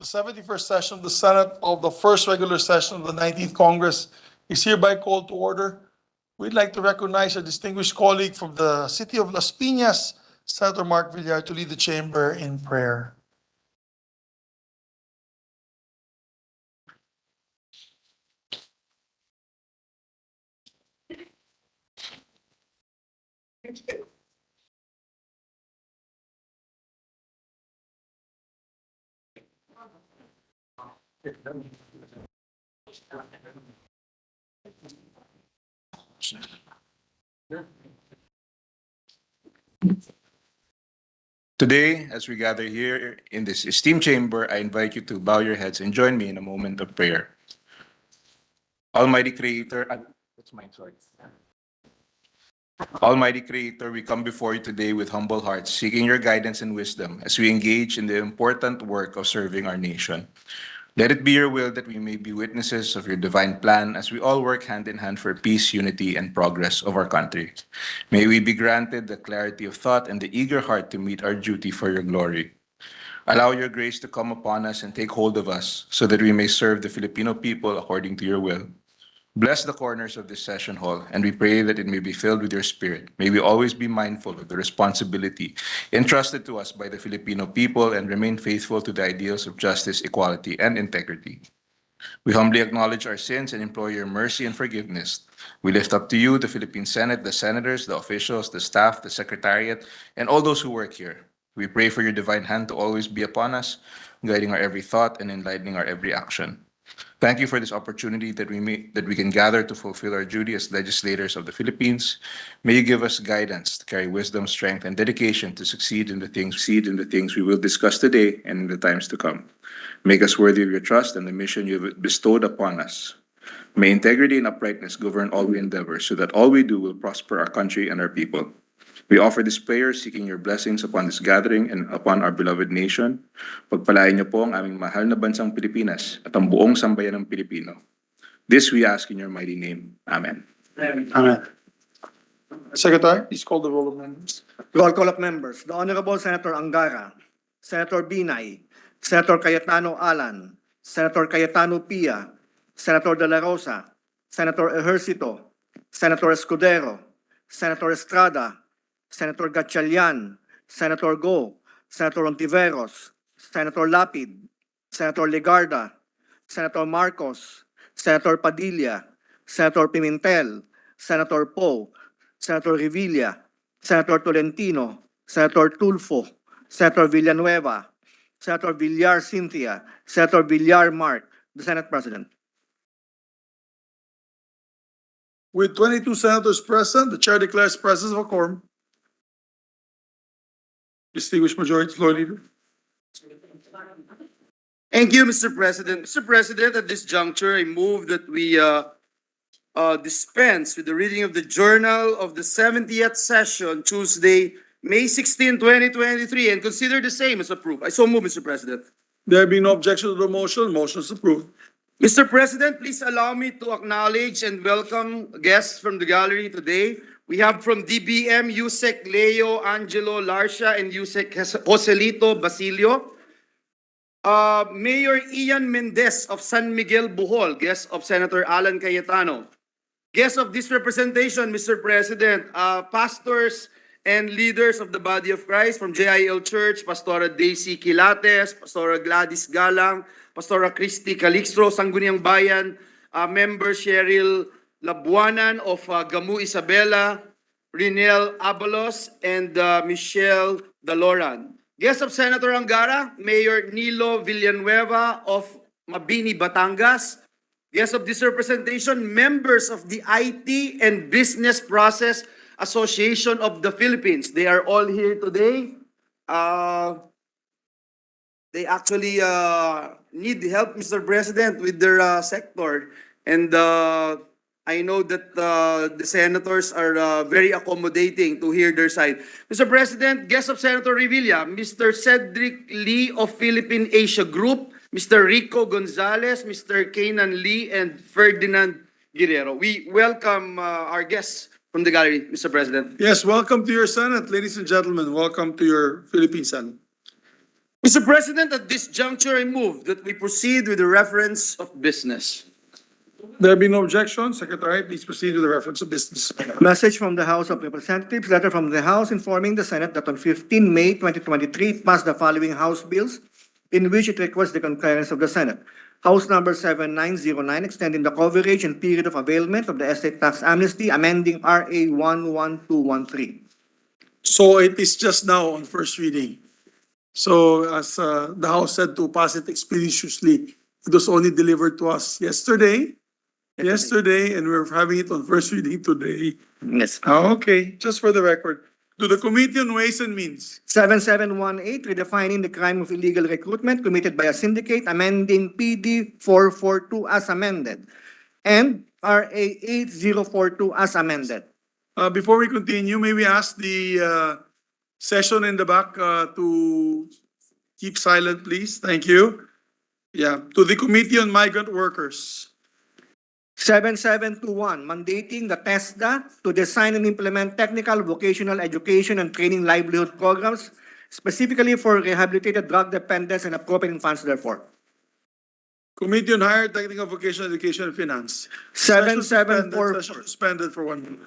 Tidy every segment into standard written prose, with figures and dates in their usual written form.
The 71st session of the Senate of the first regular session of the 19th Congress is hereby called to order. We'd like to recognize a distinguished colleague from the city of Las Piñas, Senator Mark Villar, to lead the chamber in prayer. Today, as we gather here in this esteemed chamber, I invite you to bow your heads and join me in a moment of prayer. Almighty Creator, that's mine, sorry. Almighty Creator, we come before you today with humble hearts, seeking your guidance and wisdom as we engage in the important work of serving our nation. Let it be your will that we may be witnesses of your divine plan as we all work hand in hand for peace, unity, and progress of our country. May we be granted the clarity of thought and the eager heart to meet our duty for your glory. Allow your grace to come upon us and take hold of us so that we may serve the Filipino people according to your will. Bless the corners of this session hall, and we pray that it may be filled with your spirit. May we always be mindful of the responsibility entrusted to us by the Filipino people and remain faithful to the ideals of justice, equality, and integrity. We humbly acknowledge our sins and implore your mercy and forgiveness. We lift up to you the Philippine Senate, the senators, the officials, the staff, the secretariat, and all those who work here. We pray for your divine hand to always be upon us, guiding our every thought and enlightening our every action. Thank you for this opportunity that we can gather to fulfill our duty as legislators of the Philippines. May you give us guidance to carry wisdom, strength, and dedication to succeed in the things we will discuss today and in the times to come. Make us worthy of your trust and the mission you have bestowed upon us. May integrity and uprightness govern all we endeavor so that all we do will prosper our country and our people. We offer this prayer seeking your blessings upon this gathering and upon our beloved nation. Pagpalain niyo po ang aming mahal na bansang Pilipinas at ang buong sambayan ng Pilipino. This we ask in your mighty name. Amen. Amen. Secretary, please call the roll of members. Roll call of members. The Honorable Senator Angara, Senator Binay, Senator Cayetano Alan, Senator Cayetano Pia, Senator De La Rosa, Senator Ejercito, Senator Escudero, Senator Estrada, Senator Gatchalian, Senator Go, Senator Ontiveros, Senator Lapid, Senator Legarda, Senator Marcos, Senator Padilla, Senator Pimentel, Senator Poe, Senator Revilla, Senator Tolentino, Senator Tulfo, Senator Villanueva, Senator Villar Cynthia, Senator Villar Mark, the Senate President. With 22 senators present, the chair declares presence of a quorum. Distinguished Majority Floor Leader. Thank you, Mr. President. Mr. President, at this juncture, I move that we dispense with the reading of the Journal of the 70th Session, Tuesday, May 16, 2023, and consider the same as approved. I so move, Mr. President. There being no objection to the motion, motion is approved. Mr. President, please allow me to acknowledge and welcome guests from the gallery today. We have from DBM, Yusek Leo Angelo Larcia and Yusek Joselito Basilio. Mayor Ian Mendez of San Miguel, Bohol, guest of Senator Alan Cayetano. Guest of this representation, Mr. President, pastors and leaders of the Body of Christ from JIL Church, Pastora Daisy Quilates, Pastora Gladys Galang, Pastora Christy Calixtro, Sangguniang Bayan, Member Cheryl Labuanan of Gamu Isabela, Rinel Abalos, and Michelle Daloran. Guest of Senator Angara, Mayor Nilo Villanueva of Mabini, Batangas. Guest of this representation, members of the IT and Business Process Association of the Philippines. They are all here today. They actually need help, Mr. President, with their sector. And I know that the senators are very accommodating to hear their side. Mr. President, guest of Senator Revilla, Mr. Cedric Lee of Philippine Asia Group, Mr. Rico Gonzalez, Mr. Kanan Lee, and Ferdinand Guerrero. We welcome our guests from the gallery, Mr. President. Yes, welcome to your Senate, ladies and gentlemen. Welcome to your Philippine Senate. Mr. President, at this juncture, I move that we proceed with the reference of business. There be no objection. Secretary, please proceed with the reference of business. Message from the House of Representatives, letter from the House informing the Senate that on 15 May 2023 it passed the following House bills in which it requests the concurrence of the Senate. House number 7909, extending the coverage and period of availment of the estate tax amnesty, amending RA 11213. So it is just now on first reading. So as the House said to pass it expeditiously, it was only delivered to us yesterday, and we're having it on first reading today. Yes. Okay, just for the record. To the Committee on Ways and Means. 7718, redefining the crime of illegal recruitment committed by a syndicate, amending PD 442 as amended, and RA 8042 as amended. Before we continue, may we ask the session in the back to keep silent, please? Thank you. Yeah, to the Committee on Migrant Workers. 7721, mandating the TESDA to design and implement technical, vocational education and training livelihood programs, specifically for rehabilitated drug dependents and appropriating funds therefore. Committee on Higher Technical Vocational Education and Finance. 7744. Session suspended for 1 minute.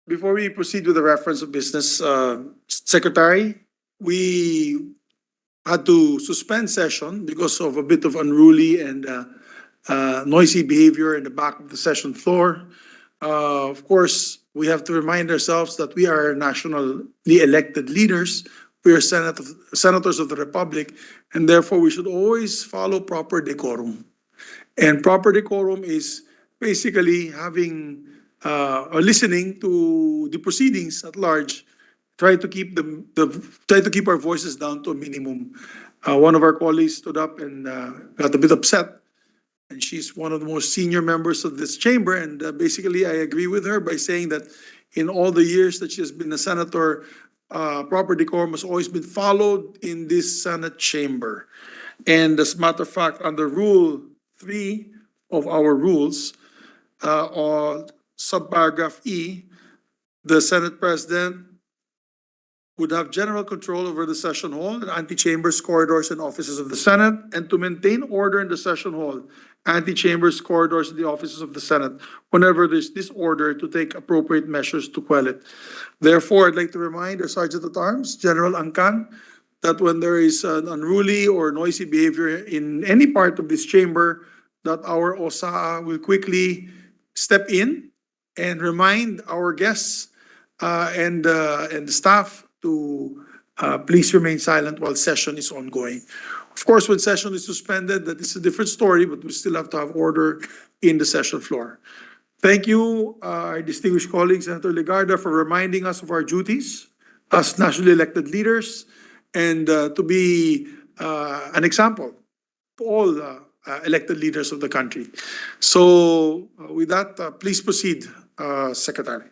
before we proceed with the reference of business, Secretary, we had to suspend session because of a bit of unruly and noisy behavior in the back of the session floor. Of course, we have to remind ourselves that we are nationally elected leaders. We are senators of the Republic, and therefore we should always follow proper decorum. And proper decorum is basically having or listening to the proceedings at large. Try to keep try to keep our voices down to a minimum. One of our colleagues stood up and got a bit upset, and she's one of the most senior members of this chamber. And basically, I agree with her by saying that in all the years that she has been a senator, proper decorum has always been followed in this Senate chamber. And as a matter of fact, under Rule 3 of our rules, or subparagraph E, the Senate President would have general control over the session hall and antechambers, corridors, and offices of the Senate, and to maintain order in the session hall, antechambers, corridors, and the offices of the Senate, whenever there's disorder, to take appropriate measures to quell it. Therefore, I'd like to remind our Sergeant at Arms, General Angkan, that when there is an unruly or noisy behavior in any part of this chamber, that our OSA will quickly step in and remind our guests and the staff to please remain silent while session is ongoing. Of course, when session is suspended, that is a different story, but we still have to have order in the session floor. Thank you, our distinguished colleague, Senator Legarda, for reminding us of our duties as nationally elected leaders and to be an example to all elected leaders of the country. So with that, please proceed, Secretary.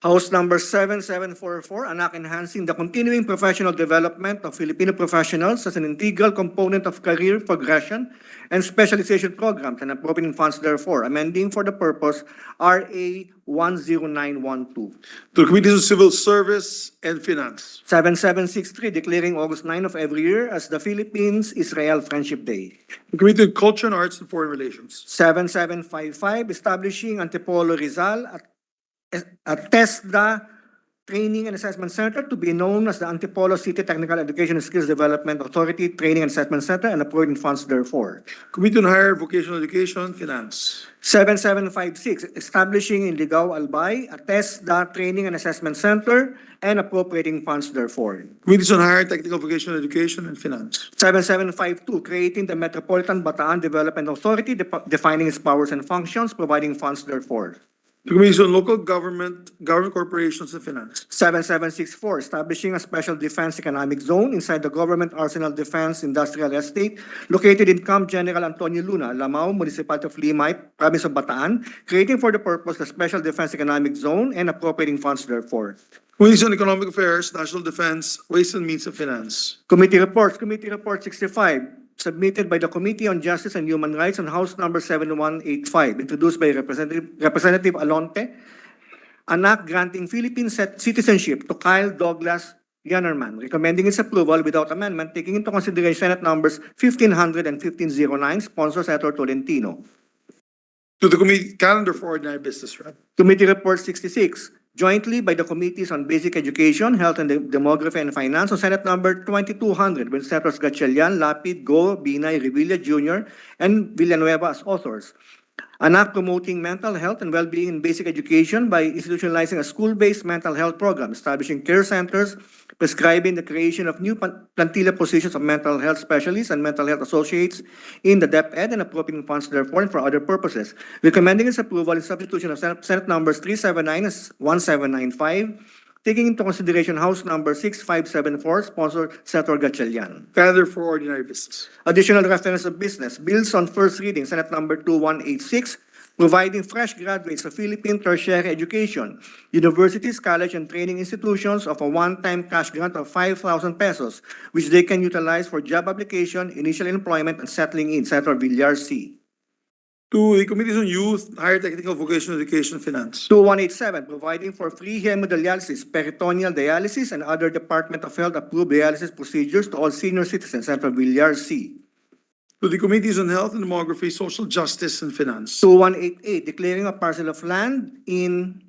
House Number 7744, Anak Enhancing the Continuing Professional Development of Filipino Professionals as an Integral Component of Career Progression and Specialization Programs and appropriating funds therefore, amending for the purpose RA 10912. To the Committees on Civil Service and Finance. 7763, declaring August 9 of every year as the Philippines-Israel Friendship Day. The Committee on Culture and Arts and Foreign Relations. 7755, establishing Antipolo Rizal at TESDA Training and Assessment Center to be known as the Antipolo City Technical Education and Skills Development Authority Training and Assessment Center and appropriating funds therefore. Committee on Higher Vocational Education, Finance. 7756, establishing in Ligao Albay a TESDA Training and Assessment Center and appropriating funds therefore. Committees on Higher Technical Vocational Education and Finance. 7752, creating the Metropolitan Bataan Development Authority, defining its powers and functions, providing funds therefore. The Committees on Local Government, Government Corporations and Finance. 7764, establishing a special defense economic zone inside the Government Arsenal Defense Industrial Estate located in Camp General Antonio Luna, Lamao, Municipality of Limay, Province of Bataan, creating for the purpose the special defense economic zone and appropriating funds therefore. Committees on Economic Affairs, National Defense, Ways and Means of Finance. Committee Report 65, submitted by the Committee on Justice and Human Rights on House Number 7185, introduced by Representative Alonte, Anak granting Philippine citizenship to Kyle Douglas Yannerman, recommending its approval without amendment, taking into consideration Senate numbers 1500 and 1509, sponsor Senator Tolentino. To the Committee Calendar for Ordinary Business, right? Committee Report 66, jointly by the Committees on Basic Education, Health and Demography and Finance on Senate number 2200 with Senators Gatchalian, Lapid, Go, Binay, Revilla Jr., and Villanueva as authors. Anak promoting mental health and well-being in basic education by institutionalizing a school-based mental health program, establishing care centers, prescribing the creation of new plantilla positions of mental health specialists and mental health associates in the DepEd and appropriating funds therefore and for other purposes. Recommending its approval in substitution of Senate numbers 379 and 1795, taking into consideration House number 6574, sponsor Senator Gatchalian. Calendar for Ordinary Business. Additional reference of business, bills on first reading, Senate number 2186, providing fresh graduates of Philippine tertiary education, universities, college, and training institutions of a one-time cash grant of 5,000 pesos, which they can utilize for job application, initial employment, and settling in. Senator Villar C. To the Committees on Youth, Higher Technical Vocational Education and Finance. 2187, providing for free hemodialysis, peritoneal dialysis, and other Department of Health approved dialysis procedures to all senior citizens. Senator Villar C. To the Committees on Health and Demography, Social Justice and Finance. 2188, declaring a parcel of land in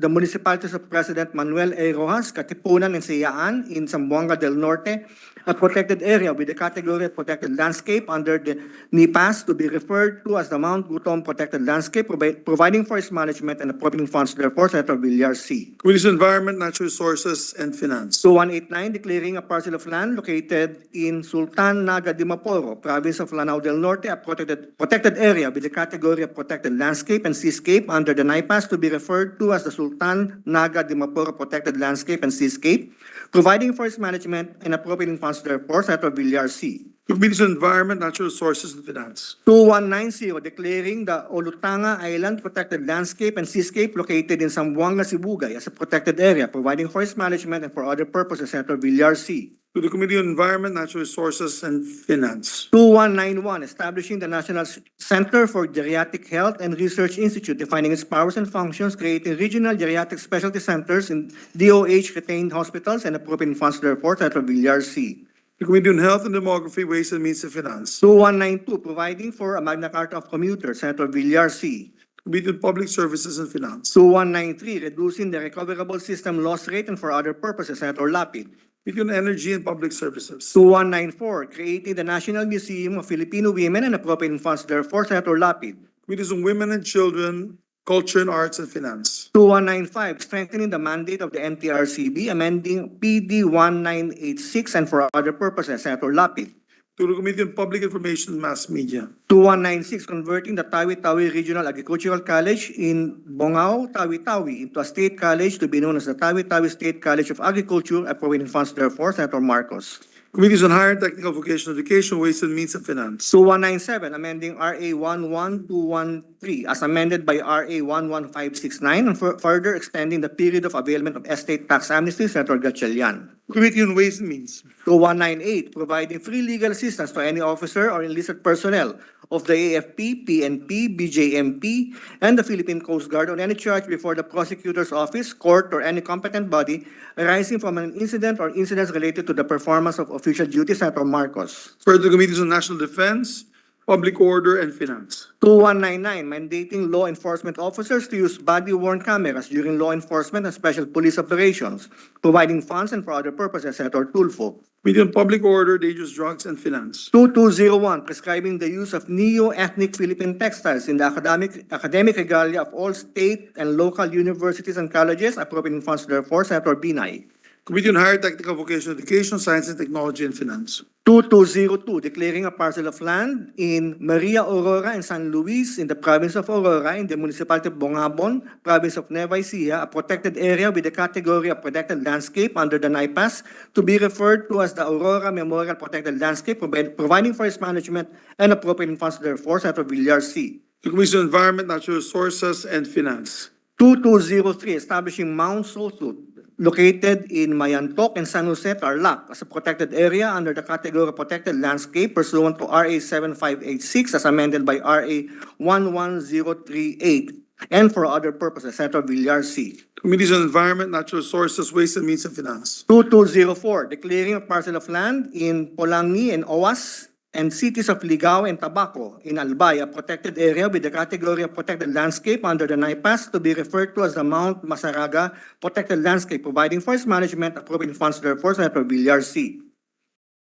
the municipalities of President Manuel A. Rojas, Katipunan, and Siyaan in Zamboanga del Norte, a protected area with the category of protected landscape under the NIPAS to be referred to as the Mount Gutom Protected Landscape, providing for its management and appropriating funds therefore, Senator Villar C. Committees on Environment, Natural Resources, and Finance. 2189, declaring a parcel of land located in Sultan Naga Dimaporo, province of Lanao del Norte, a protected area with the category of protected landscape and seascape under the NIPAS to be referred to as the Sultan Naga Dimaporo Protected Landscape and Seascape, providing for its management and appropriating funds therefore, Senator Villar C. Committees on Environment, Natural Resources, and Finance. 2190, declaring the Olutanga Island Protected Landscape and Seascape located in Zamboanga, Sibugay as a protected area, providing for its management and for other purposes, Senator Villar C. To the Committee on Environment, Natural Resources, and Finance. 2191, establishing the National Center for Geriatric Health and Research Institute, defining its powers and functions, creating regional geriatric specialty centers in DOH-retained hospitals, and appropriating funds therefore, Senator Villar C. The Committee on Health and Demography, Ways and Means of Finance. 2192, providing for a Magna Carta of commuters, Senator Villar C. Committee on Public Services and Finance. 2193, reducing the recoverable system loss rate and for other purposes, Senator Lapid. Committee on Energy and Public Services. 2194, creating the National Museum of Filipino Women and appropriating funds therefore, Senator Lapid. Committees on Women and Children, Culture and Arts, and Finance. 2195, strengthening the mandate of the MTRCB, amending PD 1986 and for other purposes, Senator Lapid. To the Committee on Public Information and Mass Media. 2196, converting the Tawi-Tawi Regional Agricultural College in Bongao, Tawi-Tawi into a state college to be known as the Tawi-Tawi State College of Agriculture, appropriating funds therefore, Senator Marcos. Committees on Higher and Technical Vocational Education, Ways and Means of Finance. 2197, amending RA 11213 as amended by RA 11569 and further extending the period of availment of estate tax amnesty, Senator Gatchalian. Committee on Ways and Means. 2198, providing free legal assistance to any officer or enlisted personnel of the AFP, PNP, BJMP, and the Philippine Coast Guard on any charge before the prosecutor's office, court, or any competent body arising from an incident or incidents related to the performance of official duties, Senator Marcos. Further, Committees on National Defense, Public Order, and Finance. 2199, mandating law enforcement officers to use body-worn cameras during law enforcement and special police operations, providing funds and for other purposes, Senator Tulfo. Committee on Public Order, Dangerous Drugs, and Finance. 2201, prescribing the use of neo-ethnic Philippine textiles in the academic regalia of all state and local universities and colleges, appropriating funds therefore, Senator Binay. Committee on Higher Technical Vocational Education, Science and Technology, and Finance. 2202, declaring a parcel of land in Maria Aurora and San Luis in the province of Aurora in the municipality of Bongabon, province of Nueva Ecija, a protected area with the category of protected landscape under the NIPAS to be referred to as the Aurora Memorial Protected Landscape, providing for its management and appropriating funds therefore, Senator Villar C. The Committee on Environment, Natural Resources, and Finance. 2203, establishing Mount Sotut, located in Mayantok and San Jose, Tarlac, as a protected area under the category of protected landscape pursuant to RA 7586 as amended by RA 11038 and for other purposes, Senator Villar C. Committees on Environment, Natural Resources, Ways and Means of Finance. 2204, declaring a parcel of land in Polangi and Owas and cities of Ligao and Tabaco in Albay, a protected area with the category of protected landscape under the NIPAS to be referred to as the Mount Masaraga Protected Landscape, providing for its management, appropriating funds therefore, Senator Villar C.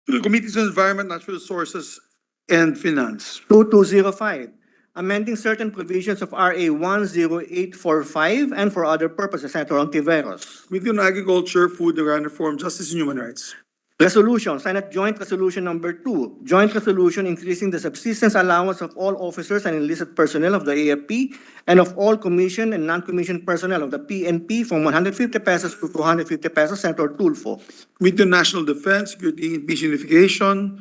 The Committees on Environment, Natural Resources, and Finance. 2205, amending certain provisions of RA 10845 and for other purposes, Senator Ontiveros. Committee on Agriculture, Food and Land Reform, Justice and Human Rights. Resolution, Senate Joint Resolution Number 2, Joint Resolution increasing the subsistence allowance of all officers and enlisted personnel of the AFP and of all commissioned and non-commissioned personnel of the PNP from 150 pesos to 250 pesos, Senator Tulfo. Committee on National Defense, Security and Peace Unification,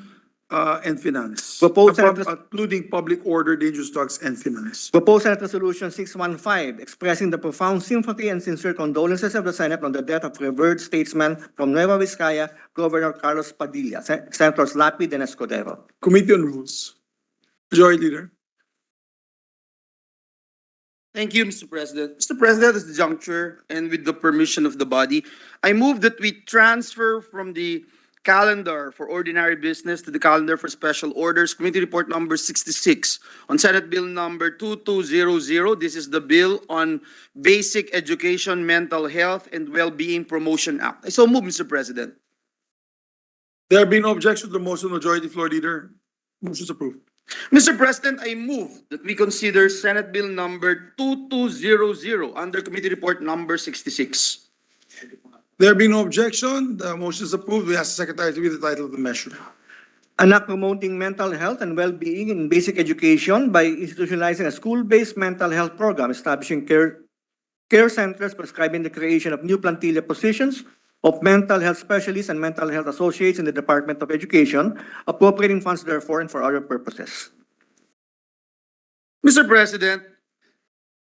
and Finance. Proposed Senate Including Public Order, Dangerous Drugs, and Finance. Proposed Senate Resolution 615, expressing the profound sympathy and sincere condolences of the Senate on the death of revered statesman from Nueva Vizcaya, Governor Carlos Padilla. Senators Lapid and Escudero. Committee on Rules. Majority Leader. Thank you, Mr. President. Mr. President, at this juncture and with the permission of the body, I move that we transfer from the calendar for ordinary business to the calendar for special orders. Committee Report number 66 on Senate Bill number 2200. This is the bill on Basic Education, Mental Health, and Well-being Promotion Act. I so move, Mr. President. There being no objection to the motion, Majority Floor Leader, motion is approved. Mr. President, I move that we consider Senate Bill number 2200 under Committee Report number 66. There being no objection, the motion is approved. We ask the Secretary to read the title of the measure. An act promoting mental health and well-being in basic education by institutionalizing a school-based mental health program, establishing care centers, prescribing the creation of new plantilla positions of mental health specialists and mental health associates in the Department of Education, appropriating funds therefore and for other purposes. Mr. President,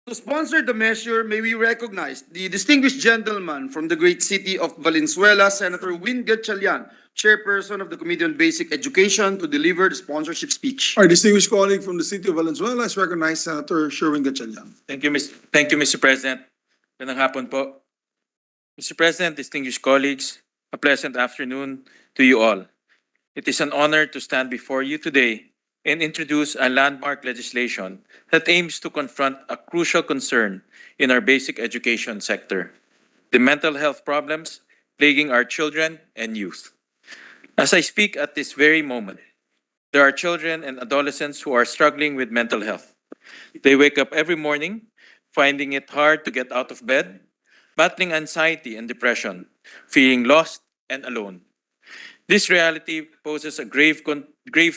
to sponsor the measure, may we recognize the distinguished gentleman from the great city of Valenzuela, Senator Win Gatchalian, Chairperson of the Committee on Basic Education, to deliver the sponsorship speech. Our distinguished colleague from the city of Valenzuela is recognized, Senator Sherwin Gatchalian. Thank you, Mr. President. Magandang hapon po. Mr. President, distinguished colleagues, a pleasant afternoon to you all. It is an honor to stand before you today and introduce a landmark legislation that aims to confront a crucial concern in our basic education sector, the mental health problems plaguing our children and youth. As I speak at this very moment, there are children and adolescents who are struggling with mental health. They wake up every morning finding it hard to get out of bed, battling anxiety and depression, feeling lost and alone. This reality poses a grave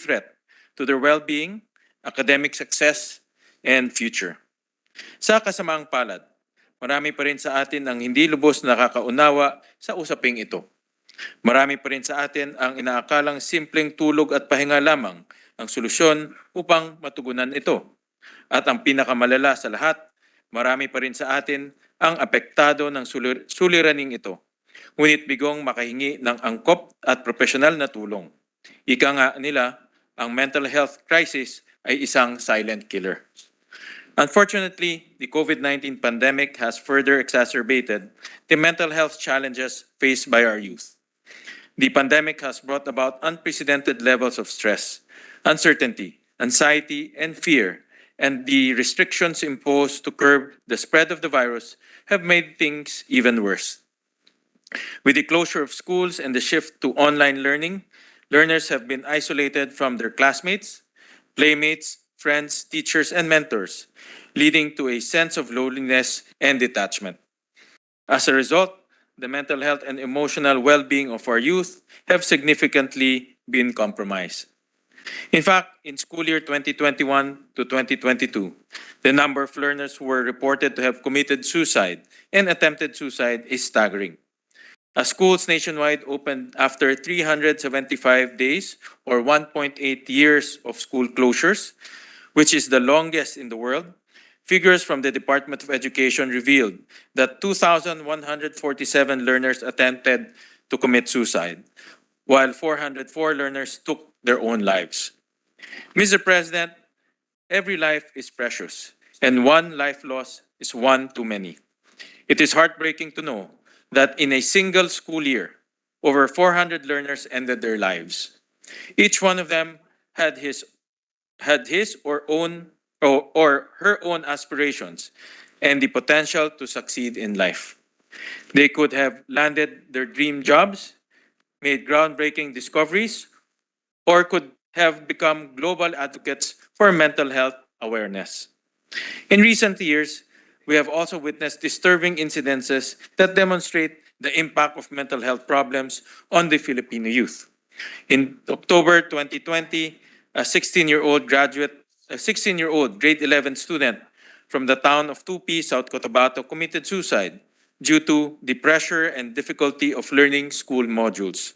threat to their well-being, academic success, and future. Sa kasamaang palad, marami pa rin sa atin ang hindi lubos na nakakaunawa sa usaping ito. Marami pa rin sa atin ang inaakalang simpleng tulog at pahinga lamang ang solusyon upang matugunan ito. At ang pinakamalala sa lahat, marami pa rin sa atin ang apektado ng suliraning ito. Ngunit bigong makahingi ng angkop at profesional na tulong. Ika nga nila, ang mental health crisis ay isang silent killer. Unfortunately, the COVID-19 pandemic has further exacerbated the mental health challenges faced by our youth. The pandemic has brought about unprecedented levels of stress, uncertainty, anxiety, and fear, and the restrictions imposed to curb the spread of the virus have made things even worse. With the closure of schools and the shift to online learning, learners have been isolated from their classmates, playmates, friends, teachers, and mentors, leading to a sense of loneliness and detachment. As a result, the mental health and emotional well-being of our youth have significantly been compromised. In fact, in school year 2021 to 2022, the number of learners who were reported to have committed suicide and attempted suicide is staggering. As schools nationwide opened after 375 days or 1.8 years of school closures, which is the longest in the world, figures from the Department of Education revealed that 2,147 learners attempted to commit suicide, while 404 learners took their own lives. Mr. President, every life is precious, and one life lost is one too many. It is heartbreaking to know that in a single school year, over 400 learners ended their lives. Each one of them had his or her own aspirations and the potential to succeed in life. They could have landed their dream jobs, made groundbreaking discoveries, or could have become global advocates for mental health awareness. In recent years, we have also witnessed disturbing incidences that demonstrate the impact of mental health problems on the Filipino youth. In October 2020, a 16-year-old grade 11 student from the town of Tupi, South Cotabato, committed suicide due to the pressure and difficulty of learning school modules.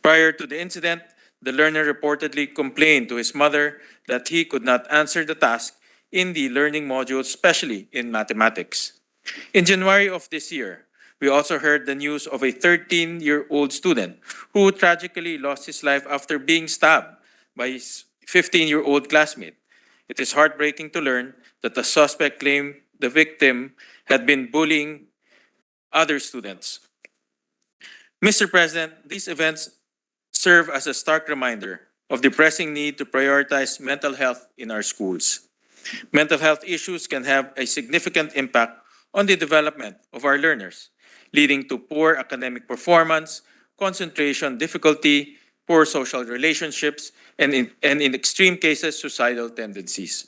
Prior to the incident, the learner reportedly complained to his mother that he could not answer the task in the learning modules, especially in mathematics. In January of this year, we also heard the news of a 13-year-old student who tragically lost his life after being stabbed by his 15-year-old classmate. It is heartbreaking to learn that the suspect claimed the victim had been bullying other students. Mr. President, these events serve as a stark reminder of the pressing need to prioritize mental health in our schools. Mental health issues can have a significant impact on the development of our learners, leading to poor academic performance, concentration difficulty, poor social relationships, and in extreme cases, suicidal tendencies.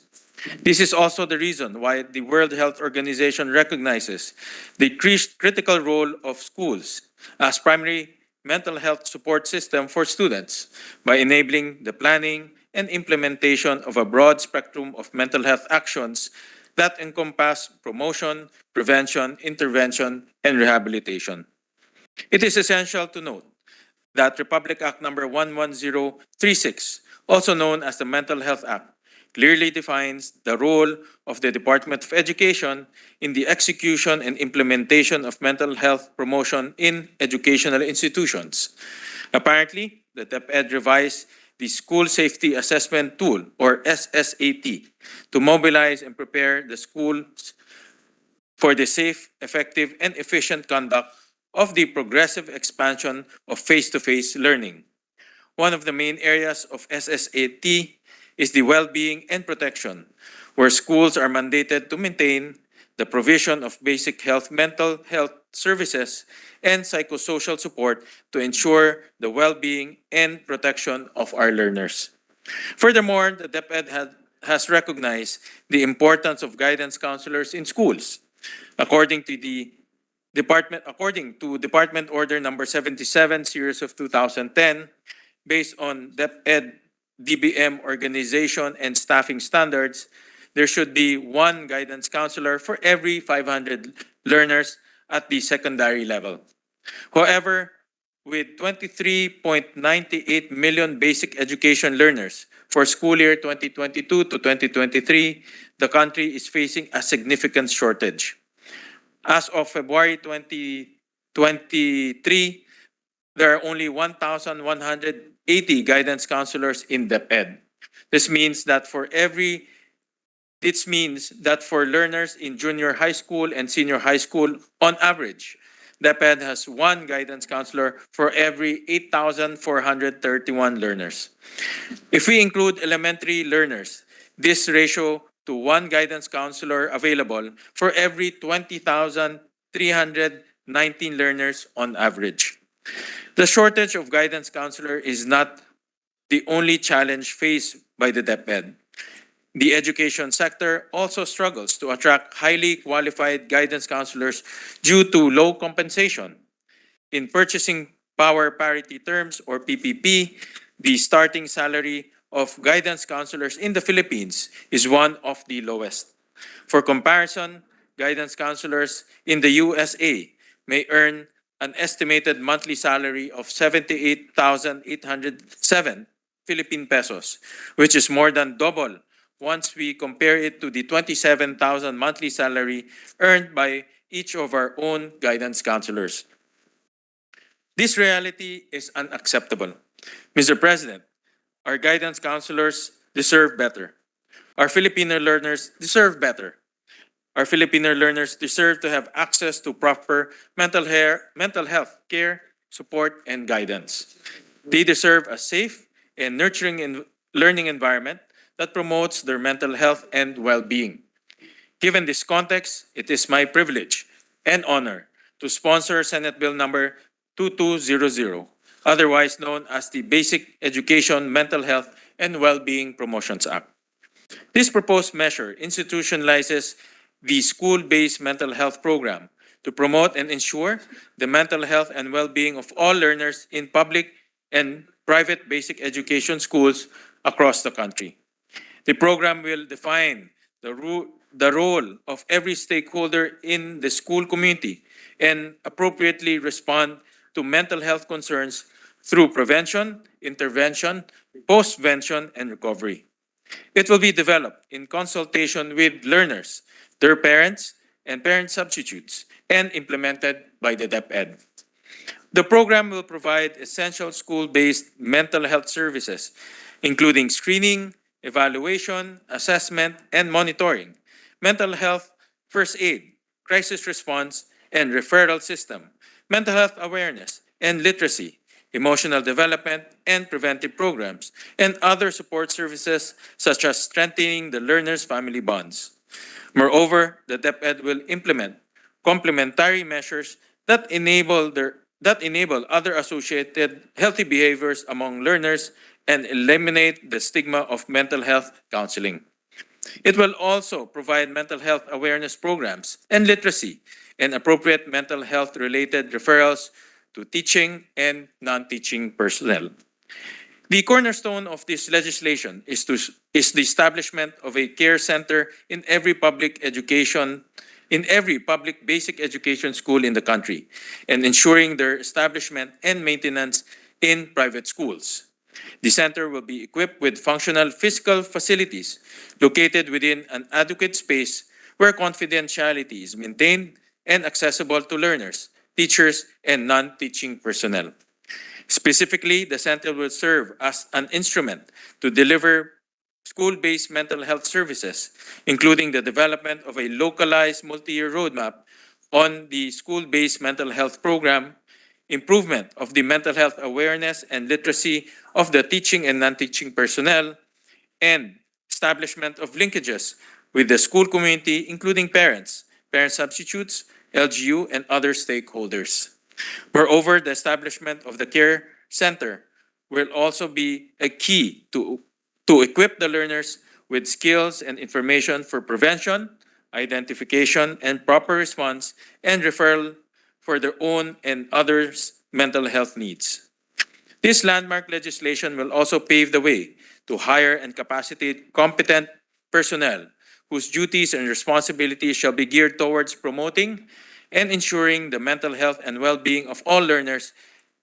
This is also the reason why the World Health Organization recognizes the critical role of schools as primary mental health support system for students by enabling the planning and implementation of a broad spectrum of mental health actions that encompass promotion, prevention, intervention, and rehabilitation. It is essential to note that Republic Act number 11036, also known as the Mental Health Act, clearly defines the role of the Department of Education in the execution and implementation of mental health promotion in educational institutions. Apparently, the DepEd revised the School Safety Assessment Tool, or SSAT, to mobilize and prepare the schools for the safe, effective, and efficient conduct of the progressive expansion of face-to-face learning. One of the main areas of SSAT is the well-being and protection, where schools are mandated to maintain the provision of basic mental health services and psychosocial support to ensure the well-being and protection of our learners. Furthermore, the DepEd has recognized the importance of guidance counselors in schools. According to Department Order number 77, series of 2010, based on DepEd DBM organization and staffing standards, there should be one guidance counselor for every 500 learners at the secondary level. However, with 23.98 million basic education learners for school year 2022 to 2023, the country is facing a significant shortage. As of February 2023, there are only 1,180 guidance counselors in DepEd. This means that for learners in junior high school and senior high school, on average, DepEd has one guidance counselor for every 8,431 learners. If we include elementary learners, this ratio to one guidance counselor available for every 20,319 learners on average. The shortage of guidance counselor is not the only challenge faced by the DepEd. The education sector also struggles to attract highly qualified guidance counselors due to low compensation. In purchasing power parity terms, or PPP, the starting salary of guidance counselors in the Philippines is one of the lowest. For comparison, guidance counselors in the USA may earn an estimated monthly salary of 78,807 Philippine pesos, which is more than double once we compare it to the 27,000 monthly salary earned by each of our own guidance counselors. This reality is unacceptable. Mr. President, our guidance counselors deserve better. Our Filipino learners deserve better. Our Filipino learners deserve to have access to proper mental health care, support, and guidance. They deserve a safe and nurturing learning environment that promotes their mental health and well-being. Given this context, it is my privilege and honor to sponsor Senate Bill number 2200, otherwise known as the Basic Education, Mental Health, and Well-Being Promotions Act. This proposed measure institutionalizes the school-based mental health program to promote and ensure the mental health and well-being of all learners in public and private basic education schools across the country. The program will define the role of every stakeholder in the school community and appropriately respond to mental health concerns through prevention, intervention, postvention, and recovery. It will be developed in consultation with learners, their parents, and parent substitutes, and implemented by the DepEd. The program will provide essential school-based mental health services, including screening, evaluation, assessment, and monitoring, mental health, first aid, crisis response, and referral system, mental health awareness, and literacy, emotional development, and preventive programs, and other support services such as strengthening the learners' family bonds. Moreover, the DepEd will implement complementary measures that enable other associated healthy behaviors among learners and eliminate the stigma of mental health counseling. It will also provide mental health awareness programs and literacy and appropriate mental health related referrals to teaching and non-teaching personnel. The cornerstone of this legislation is the establishment of a care center in every public basic education school in the country, and ensuring their establishment and maintenance in private schools. The center will be equipped with functional physical facilities located within an adequate space where confidentiality is maintained and accessible to learners, teachers, and non-teaching personnel. Specifically, the center will serve as an instrument to deliver school-based mental health services, including the development of a localized multi-year roadmap on the school-based mental health program, improvement of the mental health awareness and literacy of the teaching and non-teaching personnel, and establishment of linkages with the school community, including parents, parent substitutes, LGU, and other stakeholders. Moreover, the establishment of the care center will also be a key to equip the learners with skills and information for prevention, identification, and proper response and referral for their own and others' mental health needs. This landmark legislation will also pave the way to hire and capacitate competent personnel whose duties and responsibilities shall be geared towards promoting and ensuring the mental health and well-being of all learners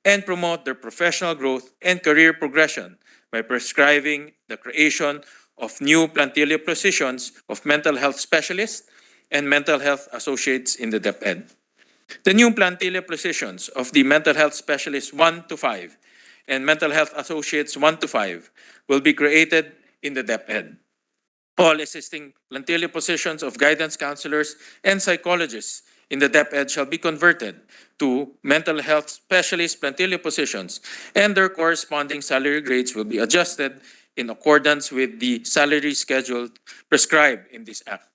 and promote their professional growth and career progression by prescribing the creation of new plantilla positions of mental health specialists and mental health associates in the DepEd. The new plantilla positions of the mental health specialists 1 to 5 and mental health associates 1 to 5 will be created in the DepEd. All existing plantilla positions of guidance counselors and psychologists in the DepEd shall be converted to mental health specialist plantilla positions, and their corresponding salary grades will be adjusted in accordance with the salary schedule prescribed in this Act.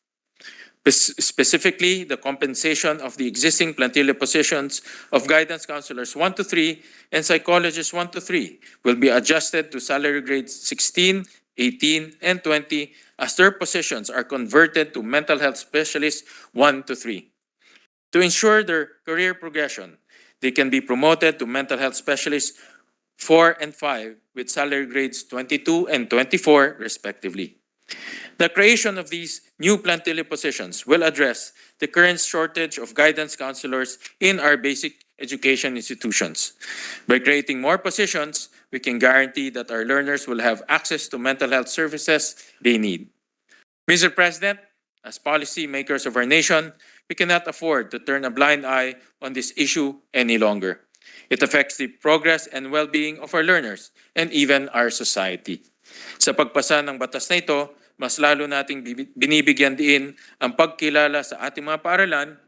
Specifically, the compensation of the existing plantilla positions of guidance counselors 1 to 3 and psychologists 1 to 3 will be adjusted to salary grades 16, 18, and 20 as their positions are converted to mental health specialists 1 to 3. To ensure their career progression, they can be promoted to mental health specialists 4 and 5 with salary grades 22 and 24 respectively. The creation of these new plantilla positions will address the current shortage of guidance counselors in our basic education institutions. By creating more positions, we can guarantee that our learners will have access to mental health services they need. Mr. President, as policy makers of our nation, we cannot afford to turn a blind eye on this issue any longer. It affects the progress and well-being of our learners and even our society. Sa pagpasa ng batas na ito, mas lalo nating binibigyan diin ang pagkilala sa ating mga paaralan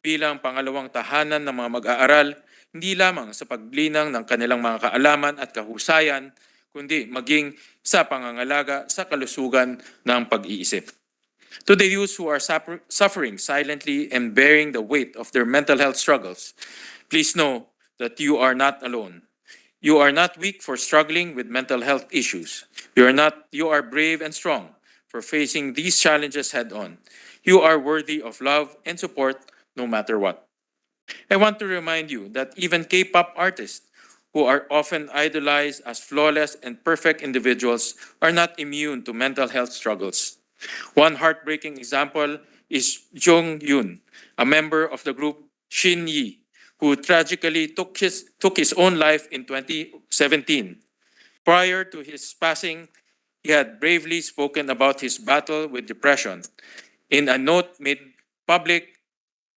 bilang pangalawang tahanan ng mga mag-aaral, hindi lamang sa paglinang ng kanilang mga kaalaman at kahusayan, kundi maging sa pangangalaga sa kalusugan ng pag-iisip. To the youths who are suffering silently and bearing the weight of their mental health struggles, please know that you are not alone. You are not weak for struggling with mental health issues. You are brave and strong for facing these challenges head on. You are worthy of love and support no matter what. I want to remind you that even K-pop artists, who are often idolized as flawless and perfect individuals, are not immune to mental health struggles. One heartbreaking example is Jung Yoon, a member of the group Shin Yi, who tragically took his own life in 2017. Prior to his passing, he had bravely spoken about his battle with depression. In a note made public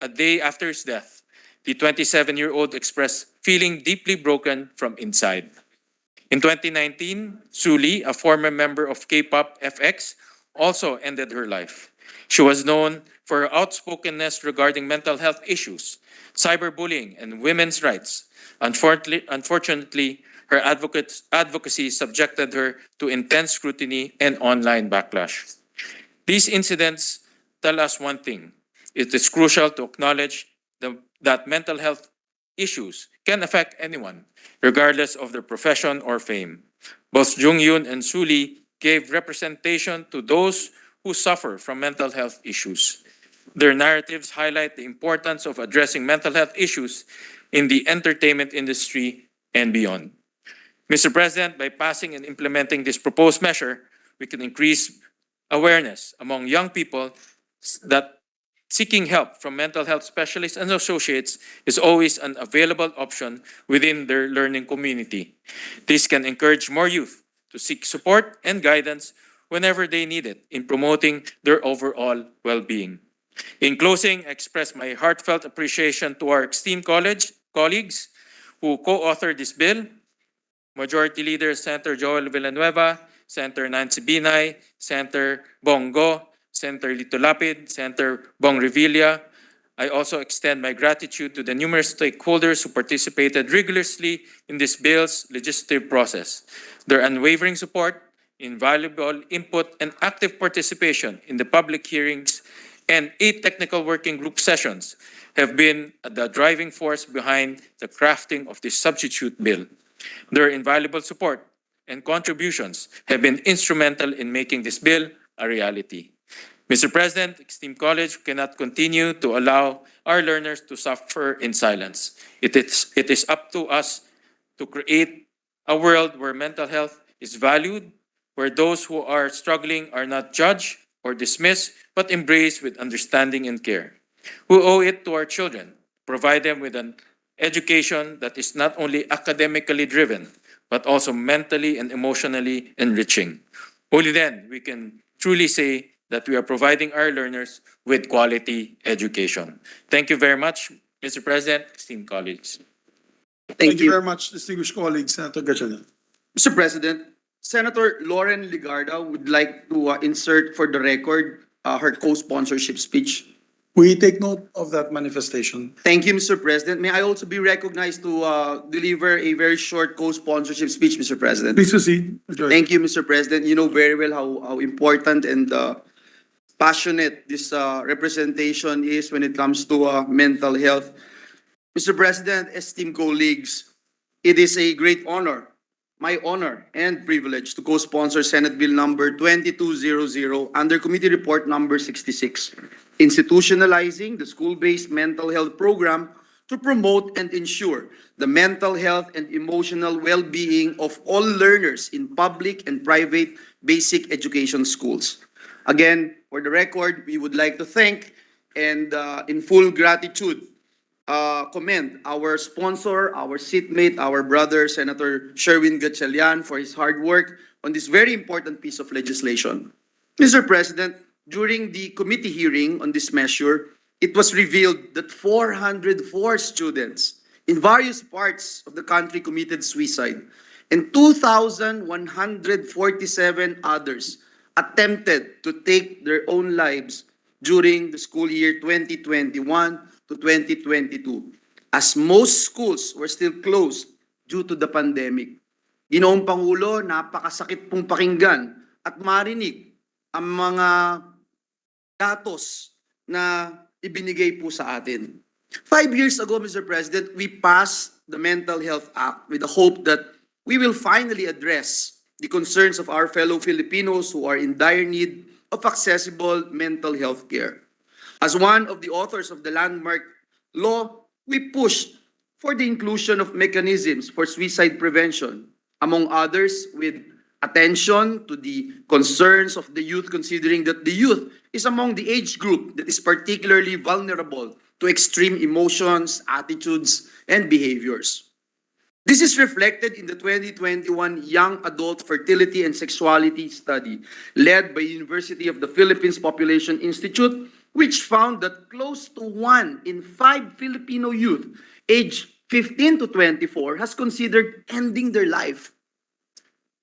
a day after his death, the 27-year-old expressed feeling deeply broken from inside. In 2019, Suli, a former member of K-pop FX, also ended her life. She was known for her outspokenness regarding mental health issues, cyberbullying, and women's rights. Unfortunately, her advocacy subjected her to intense scrutiny and online backlash. These incidents tell us one thing. It is crucial to acknowledge that mental health issues can affect anyone, regardless of their profession or fame. Both Jung Yoon and Suli gave representation to those who suffer from mental health issues. Their narratives highlight the importance of addressing mental health issues in the entertainment industry and beyond. Mr. President, by passing and implementing this proposed measure, we can increase awareness among young people that seeking help from mental health specialists and associates is always an available option within their learning community. This can encourage more youth to seek support and guidance whenever they need it in promoting their overall well-being. In closing, I express my heartfelt appreciation to our esteemed colleagues who co-authored this bill. Majority Leader Senator Joel Villanueva, Senator Nancy Binay, Senator Bongo, Senator Lito Lapid, Senator Bong Revilla. I also extend my gratitude to the numerous stakeholders who participated rigorously in this bill's legislative process. Their unwavering support, invaluable input, and active participation in the public hearings and 8 technical working group sessions have been the driving force behind the crafting of this substitute bill. Their invaluable support and contributions have been instrumental in making this bill a reality. Mr. President, esteemed college, we cannot continue to allow our learners to suffer in silence. It is up to us to create a world where mental health is valued, where those who are struggling are not judged or dismissed, but embraced with understanding and care. We owe it to our children, provide them with an education that is not only academically driven, but also mentally and emotionally enriching. Only then we can truly say that we are providing our learners with quality education. Thank you very much, Mr. President, esteemed colleagues. Thank you very much, distinguished colleague, Senator Gatchalian. Mr. President, Senator Lauren Ligarda would like to insert for the record her co-sponsorship speech. We take note of that manifestation. Thank you, Mr. President. May I also be recognized to deliver a very short co-sponsorship speech, Mr. President? Please proceed. Majority. Thank you, Mr. President. You know very well how important and passionate this representation is when it comes to mental health. Mr. President, esteemed colleagues, it is a great honor, my honor and privilege to co-sponsor Senate Bill number 2200 under Committee Report number 66, institutionalizing the school-based mental health program to promote and ensure the mental health and emotional well-being of all learners in public and private basic education schools. Again, for the record, we would like to thank and in full gratitude commend our sponsor, our seatmate, our brother, Senator Sherwin Gatchalian, for his hard work on this very important piece of legislation. Mr. President, during the committee hearing on this measure, it was revealed that 404 students in various parts of the country committed suicide, and 2,147 others attempted to take their own lives during the school year 2021 to 2022, as most schools were still closed due to the pandemic. Ginoong Pangulo, napakasakit pong pakinggan at marinig ang mga datos na ibinigay po sa atin. 5 years ago, Mr. President, we passed the Mental Health Act with the hope that we will finally address the concerns of our fellow Filipinos who are in dire need of accessible mental health care. As one of the authors of the landmark law, we pushed for the inclusion of mechanisms for suicide prevention, among others with attention to the concerns of the youth, considering that the youth is among the age group that is particularly vulnerable to extreme emotions, attitudes, and behaviors. This is reflected in the 2021 Young Adult Fertility and Sexuality Study led by University of the Philippines Population Institute, which found that close to 1 in 5 Filipino youth aged 15 to 24 has considered ending their life.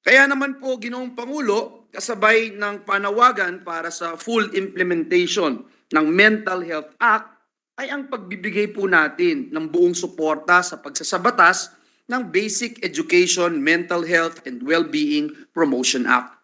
Kaya naman po, Ginoong Pangulo, kasabay ng panawagan para sa full implementation ng Mental Health Act ay ang pagbibigay po natin ng buong suporta sa pagsasabatas ng Basic Education, Mental Health and Wellbeing Promotion Act.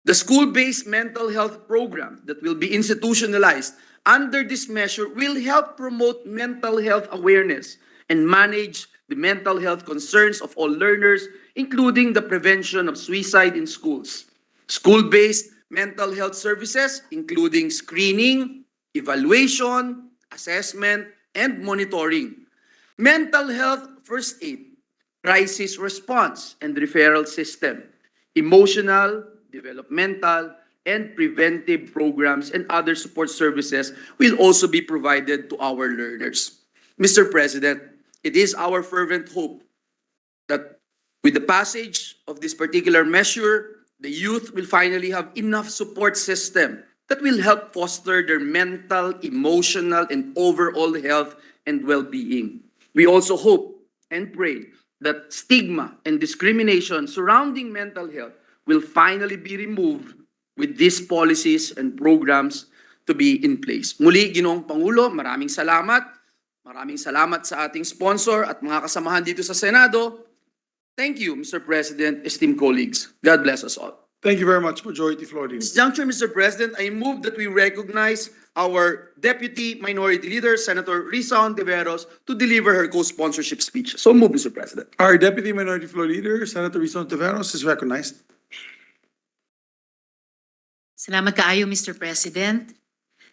The school-based mental health program that will be institutionalized under this measure will help promote mental health awareness and manage the mental health concerns of all learners, including the prevention of suicide in schools. School-based mental health services, including screening, evaluation, assessment, and monitoring. Mental health first aid, crisis response and referral system, emotional, developmental, and preventive programs and other support services will also be provided to our learners. Mr. President, it is our fervent hope that with the passage of this particular measure, the youth will finally have enough support system that will help foster their mental, emotional, and overall health and well-being. We also hope and pray that stigma and discrimination surrounding mental health will finally be removed with these policies and programs to be in place. Muli, Ginoong Pangulo, maraming salamat. Maraming salamat sa ating sponsor at mga kasamahan dito sa Senado. Thank you, Mr. President, esteemed colleagues. God bless us all. Thank you very much, Majority Floor Leader. This juncture, Mr. President, I move that we recognize our Deputy Minority Leader, Senator Risa Ontiveros, to deliver her co-sponsorship speech. So move, Mr. President. Our Deputy Minority Floor Leader, Senator Risa Ontiveros, is recognized. Salamat kaayo, Mr. President.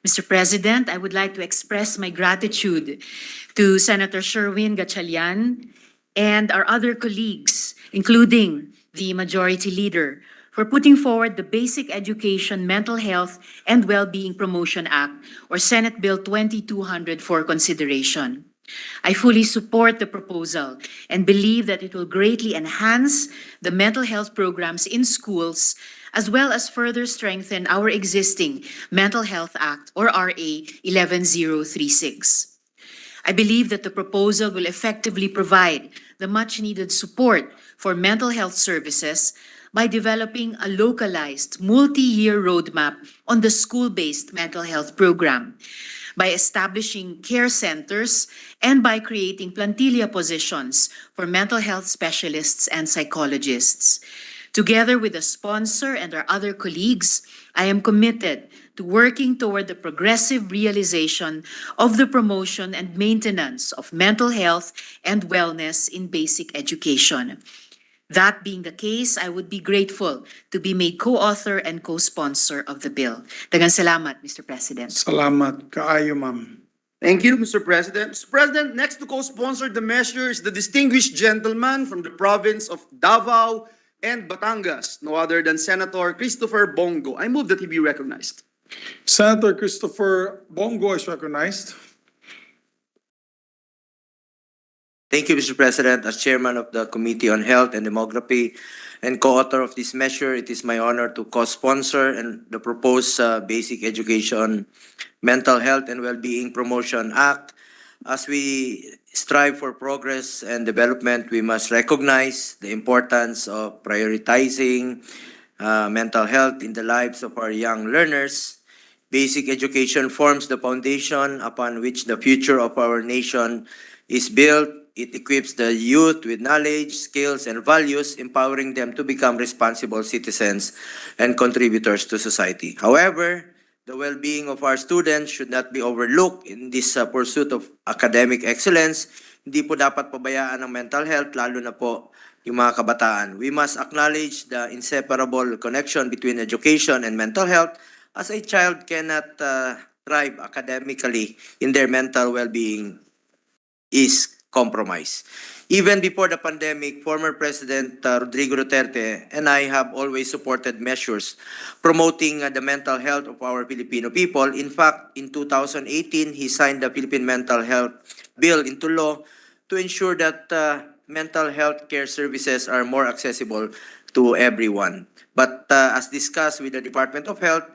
Mr. President, I would like to express my gratitude to Senator Sherwin Gatchalian and our other colleagues, including the Majority Leader, for putting forward the Basic Education, Mental Health, and Wellbeing Promotion Act, or Senate Bill 2200, for consideration. I fully support the proposal and believe that it will greatly enhance the mental health programs in schools, as well as further strengthen our existing Mental Health Act, or RA 11036. I believe that the proposal will effectively provide the much-needed support for mental health services by developing a localized multi-year roadmap on the school-based mental health program, by establishing care centers, and by creating plantilla positions for mental health specialists and psychologists. Together with the sponsor and our other colleagues, I am committed to working toward the progressive realization of the promotion and maintenance of mental health and wellness in basic education. That being the case, I would be grateful to be made co-author and co-sponsor of the bill. Daghang salamat, Mr. President. Salamat kaayo, ma'am. Thank you, Mr. President. Mr. President, next to co-sponsor the measure is the distinguished gentleman from the province of Davao and Batangas, no other than Senator Christopher Bongo. I move that he be recognized. Senator Christopher Bongo is recognized. Thank you, Mr. President. As chairman of the Committee on Health and Demography and co-author of this measure, it is my honor to co-sponsor and the proposed Basic Education, Mental Health and Wellbeing Promotion Act. As we strive for progress and development, we must recognize the importance of prioritizing mental health in the lives of our young learners. Basic education forms the foundation upon which the future of our nation is built. It equips the youth with knowledge, skills, and values, empowering them to become responsible citizens and contributors to society. However, the well-being of our students should not be overlooked in this pursuit of academic excellence. Hindi po dapat pabayaan ang mental health, lalo na po yung mga kabataan. We must acknowledge the inseparable connection between education and mental health, as a child cannot thrive academically in their mental well-being is compromised. Even before the pandemic, former President Rodrigo Duterte and I have always supported measures promoting the mental health of our Filipino people. In fact, in 2018, he signed the Philippine Mental Health Bill into law to ensure that mental health care services are more accessible to everyone. But as discussed with the Department of Health,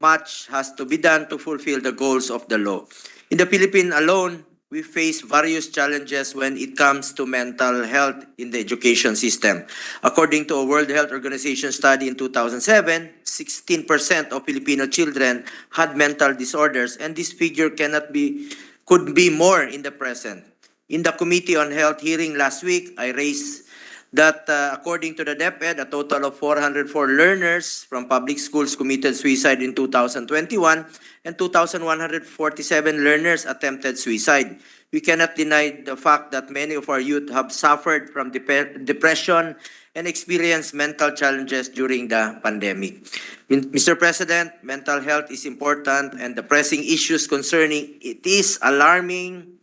much has to be done to fulfill the goals of the law. In the Philippines alone, we face various challenges when it comes to mental health in the education system. According to a World Health Organization study in 2007, 16% of Filipino children had mental disorders, and this figure could be more in the present. In the Committee on Health hearing last week, I raised that according to the DepEd, a total of 404 learners from public schools committed suicide in 2021 and 2,147 learners attempted suicide. We cannot deny the fact that many of our youth have suffered from depression and experienced mental challenges during the pandemic. Mr. President, mental health is important, and the pressing issues concerning it is alarming.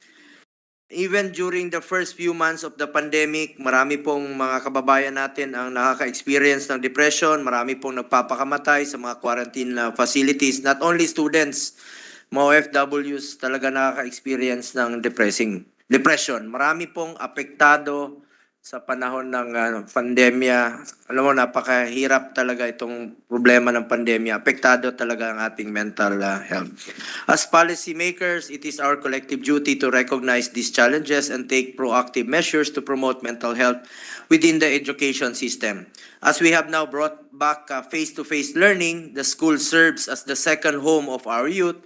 Even during the first few months of the pandemic, marami pong mga kababayan natin ang nakaka-experience ng depression, marami pong nagpapakamatay sa mga quarantine facilities. Not only students, mga OFWs talaga nakaka-experience ng depression. Marami pong apektado sa panahon ng pandemya. Alam mo, napakahirap talaga itong problema ng pandemya. Apektado talaga ang ating mental health. As policymakers, it is our collective duty to recognize these challenges and take proactive measures to promote mental health within the education system. As we have now brought back face-to-face learning, the school serves as the second home of our youth,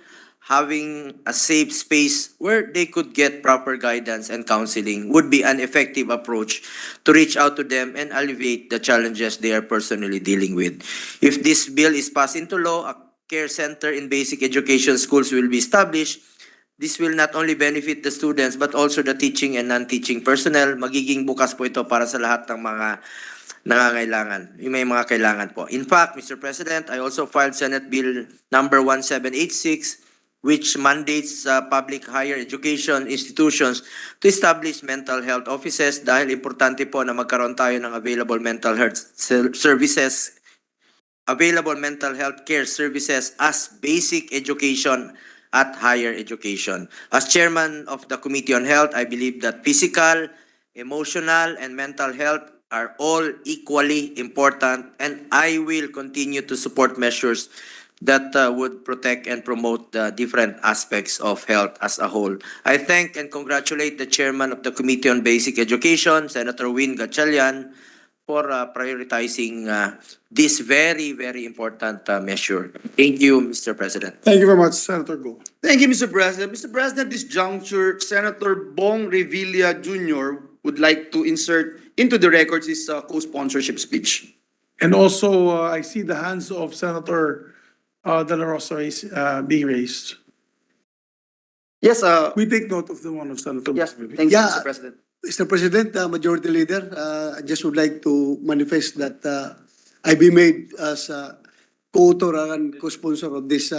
having a safe space where they could get proper guidance and counseling would be an effective approach to reach out to them and alleviate the challenges they are personally dealing with. If this bill is passed into law, a care center in basic education schools will be established. This will not only benefit the students but also the teaching and non-teaching personnel. Magiging bukas po ito para sa lahat ng mga nangangailangan. May mga kailangan po. In fact, Mr. President, I also filed Senate Bill number 1786, which mandates public higher education institutions to establish mental health offices dahil importante po na magkaroon tayo ng available mental health care services as basic education at higher education. As chairman of the Committee on Health, I believe that physical, emotional, and mental health are all equally important, and I will continue to support measures that would protect and promote the different aspects of health as a whole. I thank and congratulate the chairman of the Committee on Basic Education, Senator Win Gatchalian, for prioritizing this very, very important measure. Thank you, Mr. President. Thank you very much, Senator Go. Thank you, Mr. President. Mr. President, this juncture, Senator Bong Revilla Jr. would like to insert into the records his co-sponsorship speech. And also, I see the hands of Senator De La Rosa being raised. Yes, We take note of the one of Senator. yes, Bong. thank you, Yeah. Mr. President. Mr. President, Majority Leader, I just would like to manifest that I be made as co-author and co-sponsor of this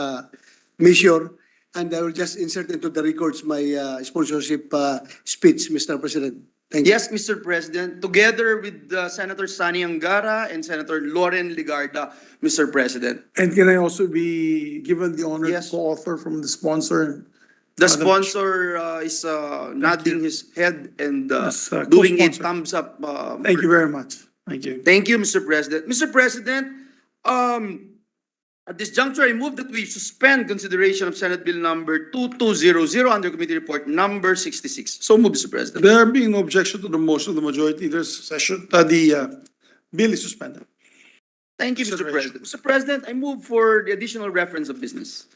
measure, and I will just insert into the records my sponsorship speech, Mr. President. Thank you. Yes, Mr. President, together with Senator Sani Angara and Senator Loren Ligarda, Mr. President. And can I also be given the honor to Yes. co-author from the sponsor? The Madam- sponsor is nodding his head and Yes, doing a co-sponsor. thumbs up. Thank you very much. Thank you. Thank you, Mr. President. Mr. President, at this juncture, I move that we suspend consideration of Senate Bill number 2200 under Committee Report number 66. So move, Mr. President. There being no objection to the motion of the majority leader's session, the bill is suspended. Thank you, Mr. Consideration. President. Mr. President, I move for the additional reference of business.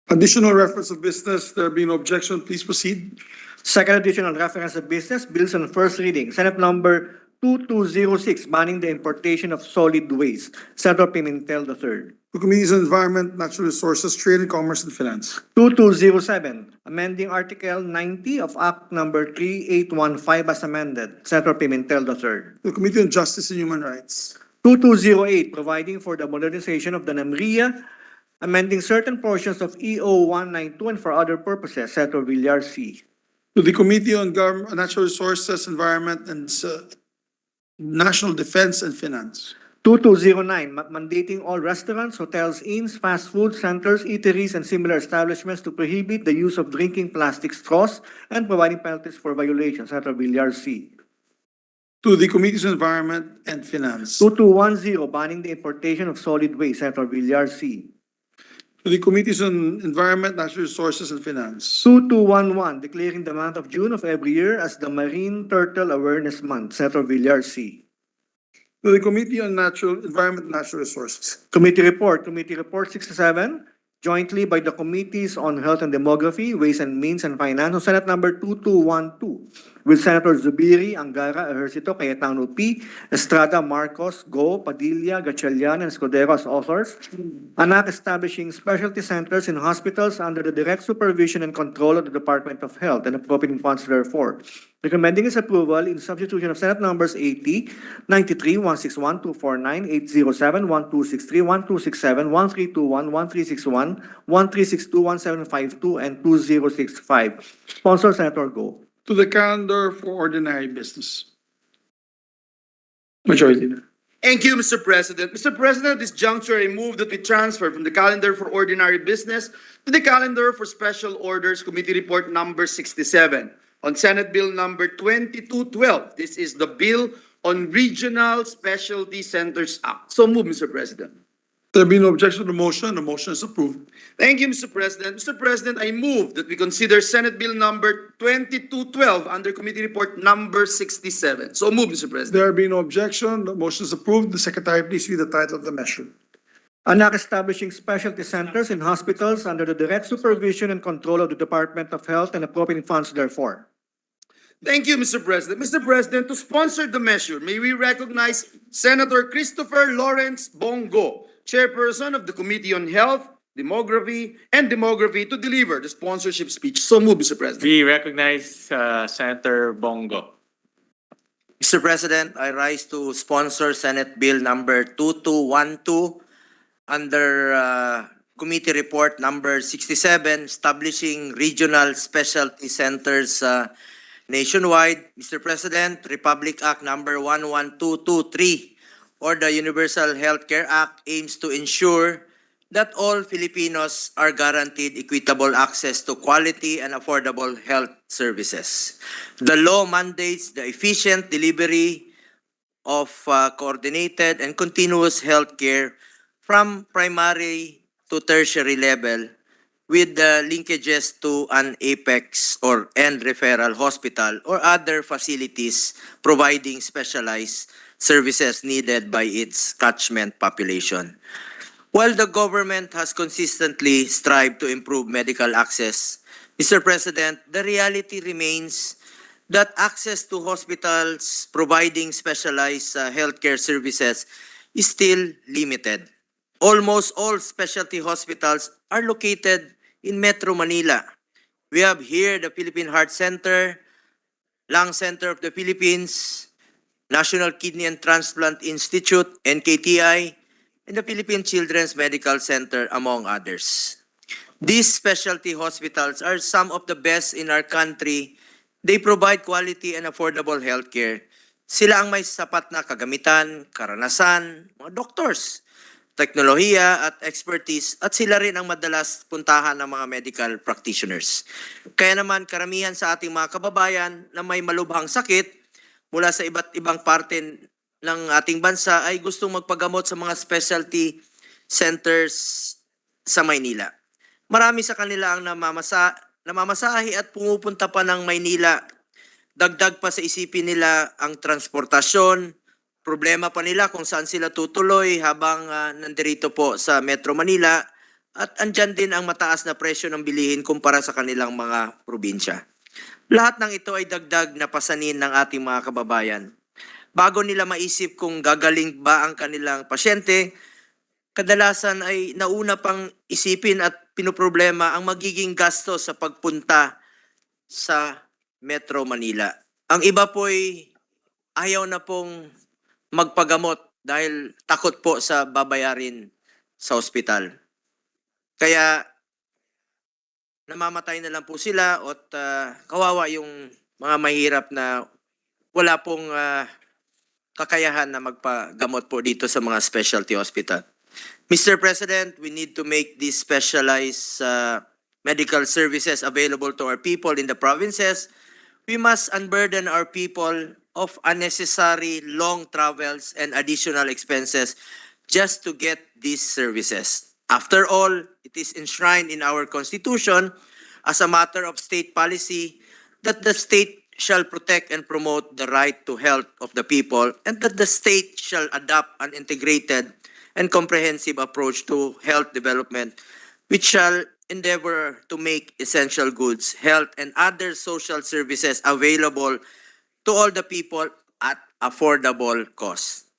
Additional reference of business, there being no objection, please proceed. Second additional reference of business, bills on first reading. Senate number 2206, banning the importation of solid waste. Senator Pimentel III. The Committees on Environment, Natural Resources, Trade and Commerce and Finance. 2207, amending Article 90 of Act number 3815 as amended. Senator Pimentel III. The Committee on Justice and Human Rights. 2208, providing for the modernization of the NAMRIA, amending certain portions of EO 192 and for other purposes. Senator Villar C. To the Committee on Natural Resources, Environment and National Defense and Finance. 2209, mandating all restaurants, hotels, inns, fast food centers, eateries, and similar establishments to prohibit the use of drinking plastic straws and providing penalties for violations. Senator Villar C. To the Committees on Environment and Finance. 2210, banning the importation of solid waste. Senator Villar C. To the Committees on Environment, Natural Resources, and Finance. 2211, declaring the month of June of every year as the Marine Turtle Awareness Month. Senator Villar C. To the Committee on Natural Environment, Natural Resources. Committee report 67, jointly by the Committees on Health and Demography, Ways and Means and Finance, on Senate number 2212, with Senator Zubiri, Angara, Ejercito, Cayetano P, Estrada, Marcos, Go, Padilla, Gatchalian, and Escudero as authors, an act establishing specialty centers in hospitals under the direct supervision and control of the Department of Health and appropriating funds therefore. Recommending its approval in substitution of Senate numbers 80, 93, 161, 249, 807, 1263, 1267, 1321, 1361, 1362, 1752, and 2065. Sponsor Senator Go. To the calendar for ordinary business. Majority Leader. Thank you, Mr. President. Mr. President, at this juncture, I move that we transfer from the calendar for ordinary business to the calendar for special orders, Committee Report number 67 on Senate Bill number 2212. This is the bill on Regional Specialty Centers Act. So move, Mr. President. There being no objection to the motion is approved. Thank you, Mr. President. Mr. President, I move that we consider Senate Bill number 2212 under Committee Report number 67. So move, Mr. President. There being no objection, the motion is approved. The Secretary, please read the title of the measure. An act establishing specialty centers in hospitals under the direct supervision and control of the Department of Health and appropriating funds therefore. Thank you, Mr. President. Mr. President, to sponsor the measure, may we recognize Senator Christopher Lawrence Bongo, Chairperson of the Committee on Health, Demography, to deliver the sponsorship speech. So move, Mr. President. We recognize Senator Bongo. Mr. President, I rise to sponsor Senate Bill number 2212 under Committee Report number 67, establishing regional specialty centers nationwide. Mr. President, Republic Act number 11223 or the Universal Healthcare Act aims to ensure that all Filipinos are guaranteed equitable access to quality and affordable health services. The law mandates the efficient delivery of coordinated and continuous health care from primary to tertiary level with the linkages to an apex or end referral hospital or other facilities providing specialized services needed by its catchment population. While the government has consistently strived to improve medical access, Mr. President, the reality remains that access to hospitals providing specialized healthcare services is still limited. Almost all specialty hospitals are located in Metro Manila. We have here the Philippine Heart Center, Lung Center of the Philippines, National Kidney and Transplant Institute, NKTI, and the Philippine Children's Medical Center, among others. These specialty hospitals are some of the best in our country. They provide quality and affordable healthcare. Sila ang may sapat na kagamitan, karanasan, mga doctors, teknolohiya at expertise, at sila rin ang madalas puntahan ng mga medical practitioners. Kaya naman karamihan sa ating mga kababayan na may malubhang sakit mula sa iba't ibang parte ng ating bansa ay gustong magpagamot sa mga specialty centers sa Maynila. Marami sa kanila ang namamasahe at pumupunta pa ng Maynila. Dagdag pa sa isipin nila ang transportasyon, problema pa nila kung saan sila tutuloy habang nandirito po sa Metro Manila, at andyan din ang mataas na presyo ng bilihin kumpara sa kanilang mga probinsya. Lahat ng ito ay dagdag na pasanin ng ating mga kababayan. Bago nila maisip kung gagaling ba ang kanilang pasyente, kadalasan ay nauna pang isipin at pinoproblema ang magiging gasto sa pagpunta sa Metro Manila. Ang iba po'y ayaw na pong magpagamot dahil takot po sa babayarin sa ospital. Kaya namamatay na lang po sila at kawawa yung mga mahirap na wala pong kakayahan na magpagamot po dito sa mga specialty hospital. Mr. President, we need to make these specialized medical services available to our people in the provinces. We must unburden our people of unnecessary long travels and additional expenses just to get these services. After all, it is enshrined in our Constitution as a matter of state policy that the state shall protect and promote the right to health of the people, and that the state shall adopt an integrated and comprehensive approach to health development, which shall endeavor to make essential goods, health, and other social services available to all the people at affordable cost.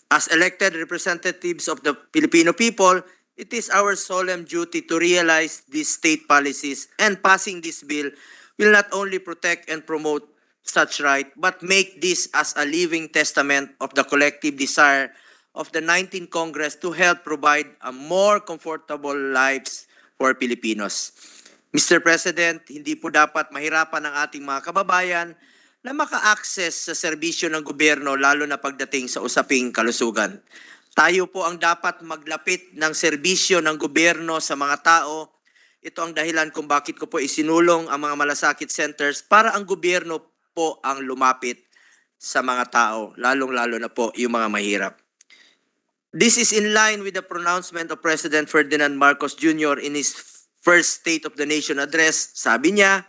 As elected representatives of the Filipino people, it is our solemn duty to realize these state policies, and passing this bill will not only protect and promote such right, but make this as a living testament of the collective desire of the 19th Congress to help provide a more comfortable lives for Filipinos. Mr. President, hindi po dapat mahirapan ang ating mga kababayan na maka-access sa serbisyo ng gobyerno, lalo na pagdating sa usaping kalusugan. Tayo po ang dapat maglapit ng serbisyo ng gobyerno sa mga tao. Ito ang dahilan kung bakit ko po isinulong ang mga malasakit centers para ang gobyerno po ang lumapit sa mga tao, lalong-lalo na po yung mga mahirap. This is in line with the pronouncement of President Ferdinand Marcos Jr. in his first State of the Nation address. Sabi niya,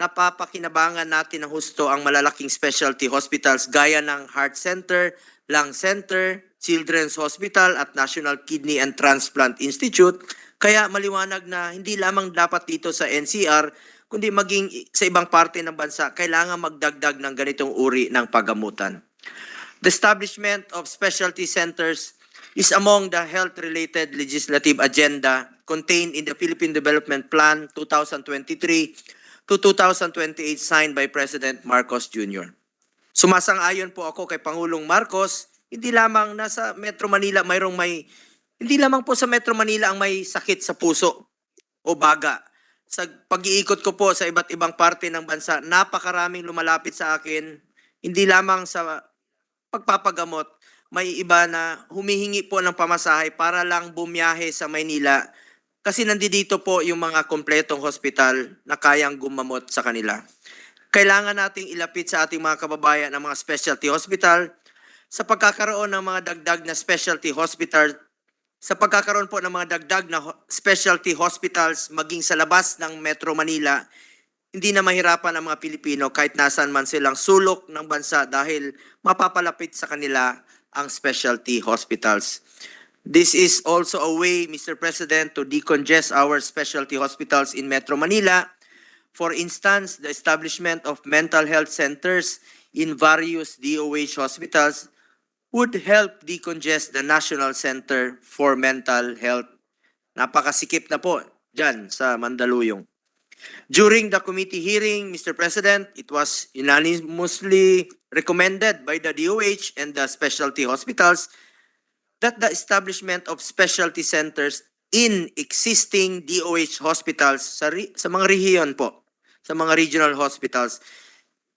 napapakinabangan natin ng husto ang malalaking specialty hospitals gaya ng Heart Center, Lung Center, Children's Hospital at National Kidney and Transplant Institute. Kaya maliwanag na hindi lamang dapat dito sa NCR, kundi maging sa ibang parte ng bansa, kailangan magdagdag ng ganitong uri ng paggamutan. The establishment of specialty centers is among the health-related legislative agenda contained in the Philippine Development Plan 2023 to 2028 signed by President Marcos Jr. Sumasang-ayon po ako kay Pangulong Marcos, hindi lamang hindi lamang po sa Metro Manila ang may sakit sa puso o baga. Sa pag-iikot ko po sa iba't ibang parte ng bansa, napakaraming lumalapit sa akin, hindi lamang sa pagpapagamot, may iba na humihingi po ng pamasahe para lang bumiyahe sa Maynila kasi nandito po yung mga kompletong hospital na kayang gumamot sa kanila. Kailangan nating ilapit sa ating mga kababayan ang mga specialty hospital sa pagkakaroon ng mga dagdag na specialty hospital, sa pagkakaroon po ng mga dagdag na specialty hospitals maging sa labas ng Metro Manila, hindi na mahirapan ang mga Pilipino kahit nasaan man silang sulok ng bansa dahil mapapalapit sa kanila ang specialty hospitals. This is also a way, Mr. President, to decongest our specialty hospitals in Metro Manila. For instance, the establishment of mental health centers in various DOH hospitals would help decongest the National Center for Mental Health. Napakasikip na po dyan sa Mandaluyong. During the committee hearing, Mr. President, it was unanimously recommended by the DOH and the specialty hospitals that the establishment of specialty centers in existing DOH hospitals sa mga rehiyon po, sa mga regional hospitals,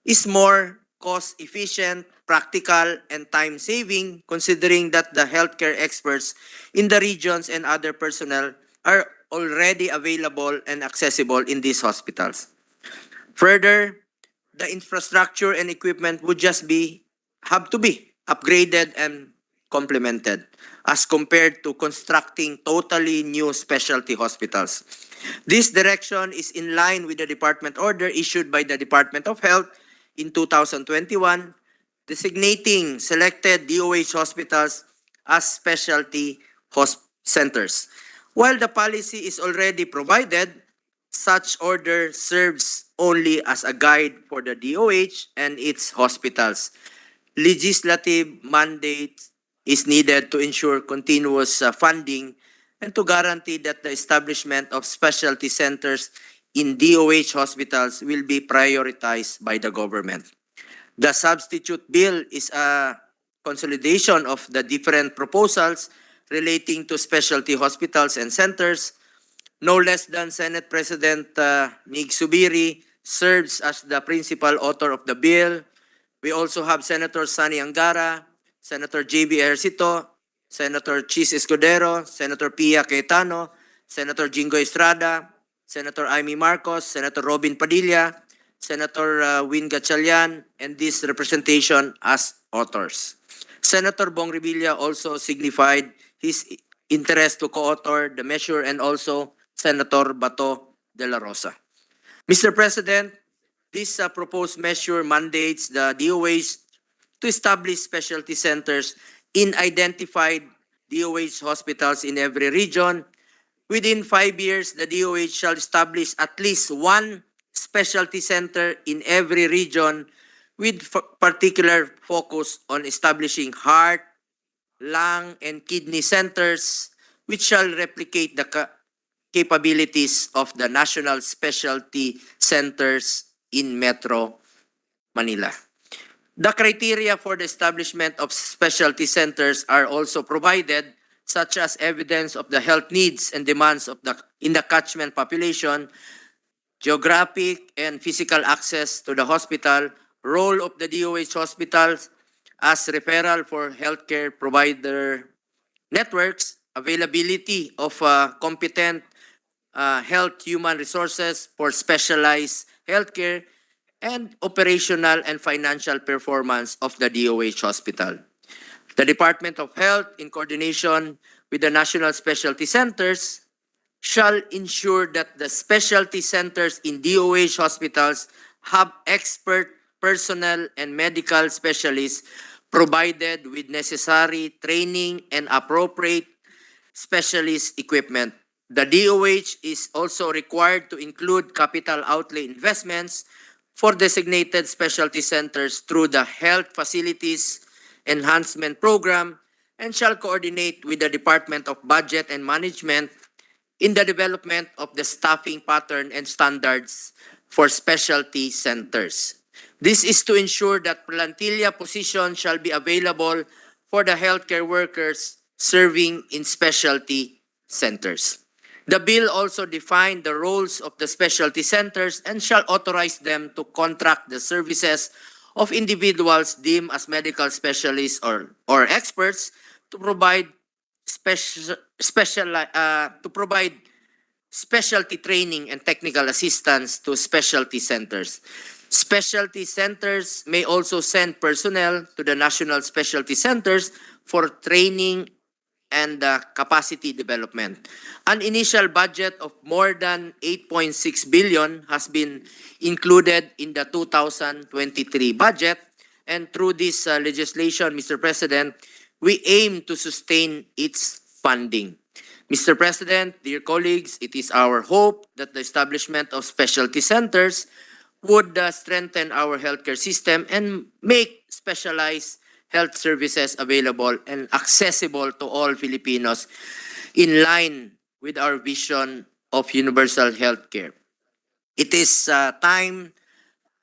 is more cost-efficient, practical, and time-saving, considering that the healthcare experts in the regions and other personnel are already available and accessible in these hospitals. Further, the infrastructure and equipment would just have to be upgraded and complemented as compared to constructing totally new specialty hospitals. This direction is in line with the department order issued by the Department of Health in 2021, designating selected DOH hospitals as specialty centers. While the policy is already provided, such order serves only as a guide for the DOH and its hospitals. Legislative mandate is needed to ensure continuous funding and to guarantee that the establishment of specialty centers in DOH hospitals will be prioritized by the government. The substitute bill is a consolidation of the different proposals relating to specialty hospitals and centers. No less than Senate President Mig Subiri serves as the principal author of the bill. We also have Senator Sani Angara, Senator J.B. Ejercito, Senator Chis Escudero, Senator Pia Cayetano, Senator Jingo Estrada, Senator Amy Marcos, Senator Robin Padilla, Senator Win Gatchalian, and this representation as authors. Senator Bong Revilla also signified his interest to co-author the measure, and also Senator Bato de la Rosa. Mr. President, this proposed measure mandates the DOH to establish specialty centers in identified DOH hospitals in every region. Within 5 years, the DOH shall establish at least one specialty center in every region with particular focus on establishing heart, lung, and kidney centers, which shall replicate the capabilities of the national specialty centers in Metro Manila. The criteria for the establishment of specialty centers are also provided, such as evidence of the health needs and demands of in the catchment population, geographic and physical access to the hospital, role of the DOH hospitals as referral for healthcare provider networks, availability of competent health human resources for specialized healthcare, and operational and financial performance of the DOH hospital. The Department of Health, in coordination with the National Specialty Centers, shall ensure that the specialty centers in DOH hospitals have expert personnel and medical specialists provided with necessary training and appropriate specialist equipment. The DOH is also required to include capital outlay investments for designated specialty centers through the Health Facilities Enhancement Program and shall coordinate with the Department of Budget and Management in the development of the staffing pattern and standards for specialty centers. This is to ensure that plantilla positions shall be available for the healthcare workers serving in specialty centers. The bill also defined the roles of the specialty centers and shall authorize them to contract the services of individuals deemed as medical specialists or experts to provide specialty training and technical assistance to specialty centers. Specialty centers may also send personnel to the national specialty centers for training and capacity development. An initial budget of more than 8.6 billion has been included in the 2023 budget, and through this legislation, Mr. President, we aim to sustain its funding. Mr. President, dear colleagues, it is our hope that the establishment of specialty centers would strengthen our healthcare system and make specialized health services available and accessible to all Filipinos in line with our vision of universal healthcare. It is time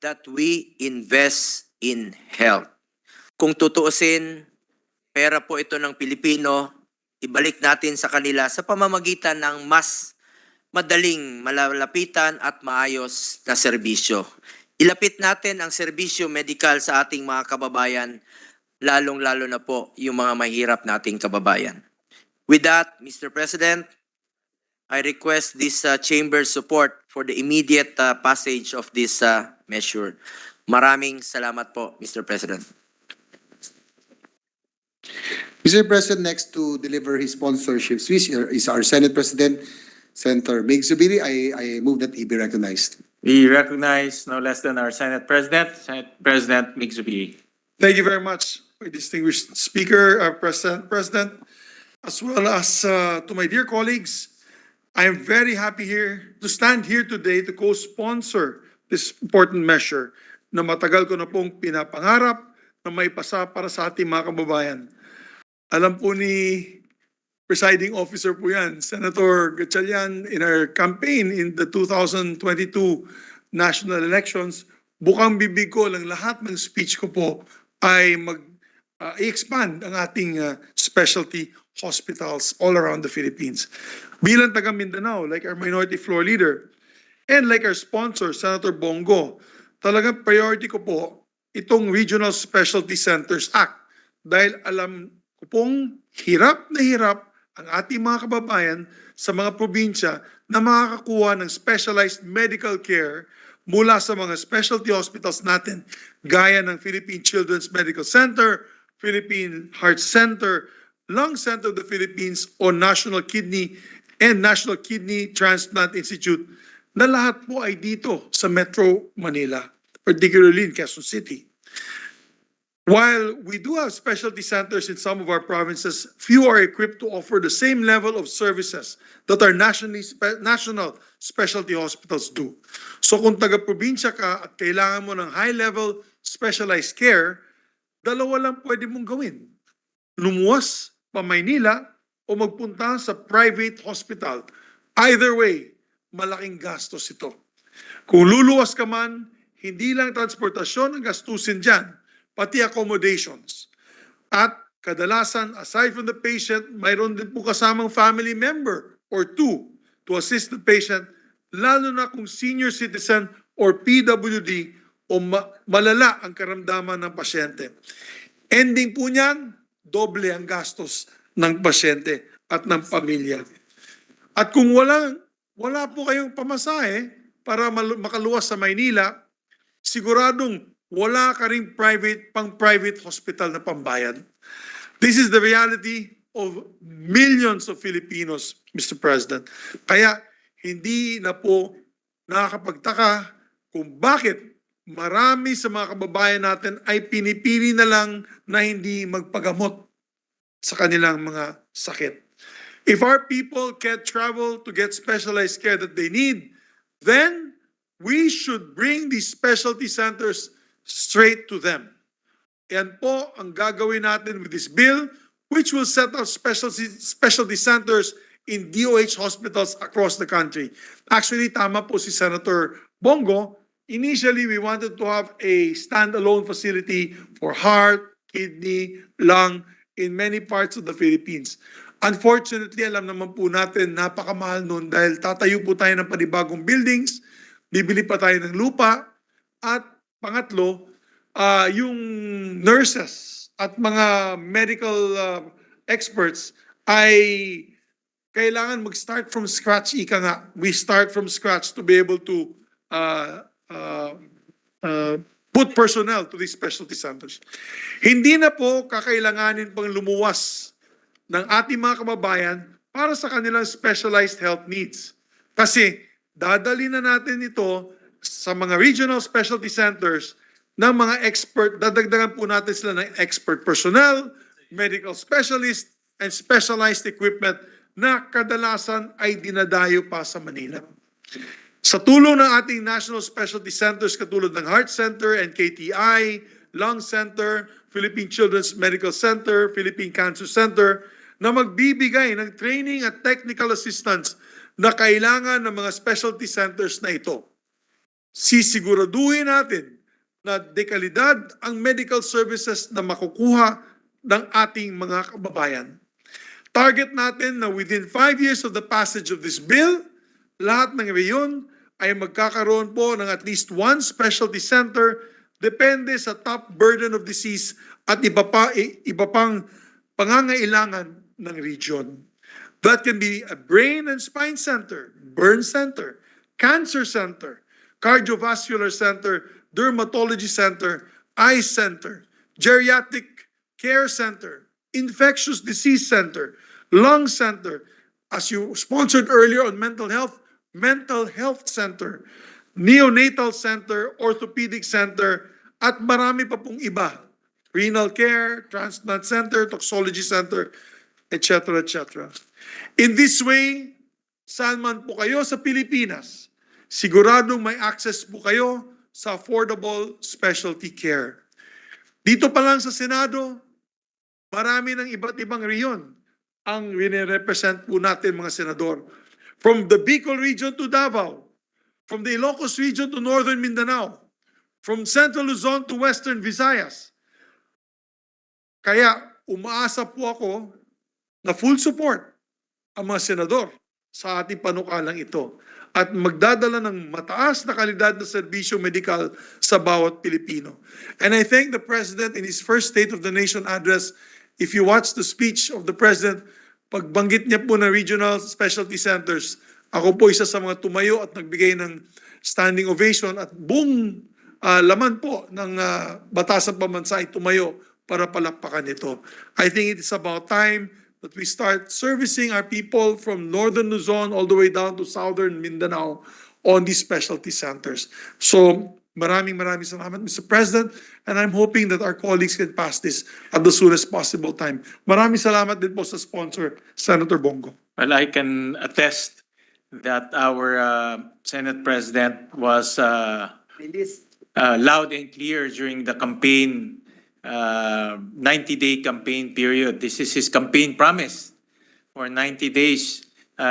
that we invest in health. Kung tutuusin, pera po ito ng Pilipino, ibalik natin sa kanila sa pamamagitan ng mas madaling malalapitan at maayos na serbisyo. Ilapit natin ang serbisyo medikal sa ating mga kababayan, lalong-lalo na po yung mga mahirap nating kababayan. With that, Mr. President, I request this chamber's support for the immediate passage of this measure. Maraming salamat po, Mr. President. Mr. President, next to deliver his sponsorship speech is our Senate President, Senator Mig Zubiri. I move that he be recognized. We recognize no less than our Senate President Mig Zubiri. Thank you very much, my distinguished Speaker, President, as well as to my dear colleagues. I am very happy to stand here today to co-sponsor this important measure na matagal ko na pong pinapangarap na may pasa para sa ating mga kababayan. Alam po ni presiding officer po yan, Senator Gatchalian, in our campaign in the 2022 national elections, bukang bibig ko lang lahat ng speech ko po ay i-expand ang ating specialty hospitals all around the Philippines. Bilang taga Mindanao, like our minority floor leader, and like our sponsor, Senator Bongo, talagang priority ko po itong Regional Specialty Centers Act dahil alam ko pong hirap na hirap ang ating mga kababayan sa mga probinsya na makakakuha ng specialized medical care mula sa mga specialty hospitals natin gaya ng Philippine Children's Medical Center, Philippine Heart Center, Lung Center of the Philippines o National Kidney Transplant Institute na lahat po ay dito sa Metro Manila, particularly in Quezon City. While we do have specialty centers in some of our provinces, few are equipped to offer the same level of services that our national specialty hospitals do. So kung taga-probinsya ka at kailangan mo ng high-level specialized care, dalawa lang pwede mong gawin. Lumuwas pa Maynila o magpunta sa private hospital. Either way, malaking gastos ito. Kung luluwas ka man, hindi lang transportasyon ang gastusin dyan, pati accommodations. At kadalasan, aside from the patient, mayroon din po kasamang family member or two to assist the patient, lalo na kung senior citizen or PWD o malala ang karamdaman ng pasyente. Ending po niyan, doble ang gastos ng pasyente at ng pamilya. At kung wala po kayong pamasahe para makaluwas sa Maynila, siguradong wala ka ring private hospital na pambayad. This is the reality of millions of Filipinos, Mr. President. Kaya hindi na po nakakapagtaka kung bakit marami sa mga kababayan natin ay pinipili na lang na hindi magpagamot sa kanilang mga sakit. If our people can't travel to get specialized care that they need, then we should bring these specialty centers straight to them. Yan po ang gagawin natin with this bill, which will set up specialty centers in DOH hospitals across the country. Actually, tama po si Senator Bongo. Initially, we wanted to have a standalone facility for heart, kidney, lung in many parts of the Philippines. Unfortunately, alam naman po natin, napakamahal nun dahil tatayo po tayo ng panibagong buildings, bibili pa tayo ng lupa, at pangatlo, yung nurses at mga medical experts ay kailangan mag-start from scratch. Ika nga, we start from scratch to be able to put personnel to these specialty centers. Hindi na po kakailanganin pang lumuwas ng ating mga kababayan para sa kanilang specialized health needs. Kasi dadali na natin ito sa mga regional specialty centers ng mga expert, dadagdagan po natin sila ng expert personnel, medical specialist, and specialized equipment na kadalasan ay dinadayo pa sa Manila. Sa tulong ng ating national specialty centers katulad ng Heart Center, NKTI, Lung Center, Philippine Children's Medical Center, Philippine Cancer Center, na magbibigay ng training at technical assistance na kailangan ng mga specialty centers na ito. Sisiguraduhin natin na dekalidad ang medical services na makukuha ng ating mga kababayan. Target natin na within 5 years of the passage of this bill, lahat ng reyon ay magkakaroon po ng at least one specialty center depende sa top burden of disease at iba pang pangangailangan ng region. That can be a brain and spine center, burn center, cancer center, cardiovascular center, dermatology center, eye center, geriatric care center, infectious disease center, lung center, as you sponsored earlier on mental health center, neonatal center, orthopedic center, at marami pa pong iba. Renal care, transplant center, toxology center, etc., etc. In this way, saan man po kayo sa Pilipinas, siguradong may access po kayo sa affordable specialty care. Dito pa lang sa Senado, marami ng iba't ibang reyon ang rine-represent po natin mga senador. From the Bicol region to Davao, from the Ilocos region to Northern Mindanao, from Central Luzon to Western Visayas. Kaya umaasa po ako na full support ang mga senador sa ating panukalang ito at magdadala ng mataas na kalidad na serbisyo medikal sa bawat Pilipino. And I thank the President in his first State of the Nation address. If you watch the speech of the President, pagbanggit niya po ng regional specialty centers, ako po isa sa mga tumayo at nagbigay ng standing ovation at buong laman po ng batasang pambansa ay tumayo para palakpakan ito. I think it is about time that we start servicing our people from northern Luzon all the way down to southern Mindanao on these specialty centers. So maraming salamat, Mr. President, and I'm hoping that our colleagues can pass this at the soonest possible time. Maraming salamat din po sa sponsor, Senator Bongo. Well, I can attest that our Senate President was loud and clear during the campaign, 90-day campaign period. This is his campaign promise. For 90 days,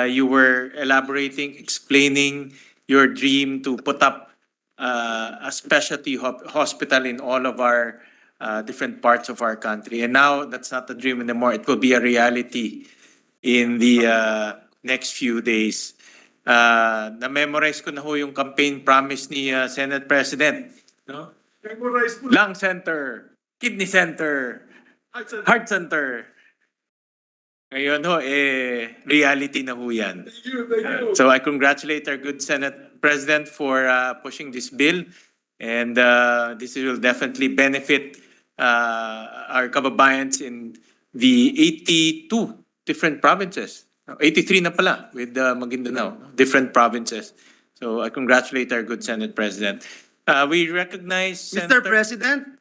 you were elaborating, explaining your dream to put up a specialty hospital in all of our different parts of our country. And now that's not a dream anymore. It will be a reality in the next few days. Na-memorize ko na ho yung campaign promise ni Senate President. No? Lung Center, Kidney Center, Heart Center. Ngayon ho, reality na ho yan. So I congratulate our good Senate President for pushing this bill. And this will definitely benefit our kababayans in the 82 different provinces. 83 na pala with Maguindanao, different provinces. So I congratulate our good Senate President. We recognize Mr. Senator... President,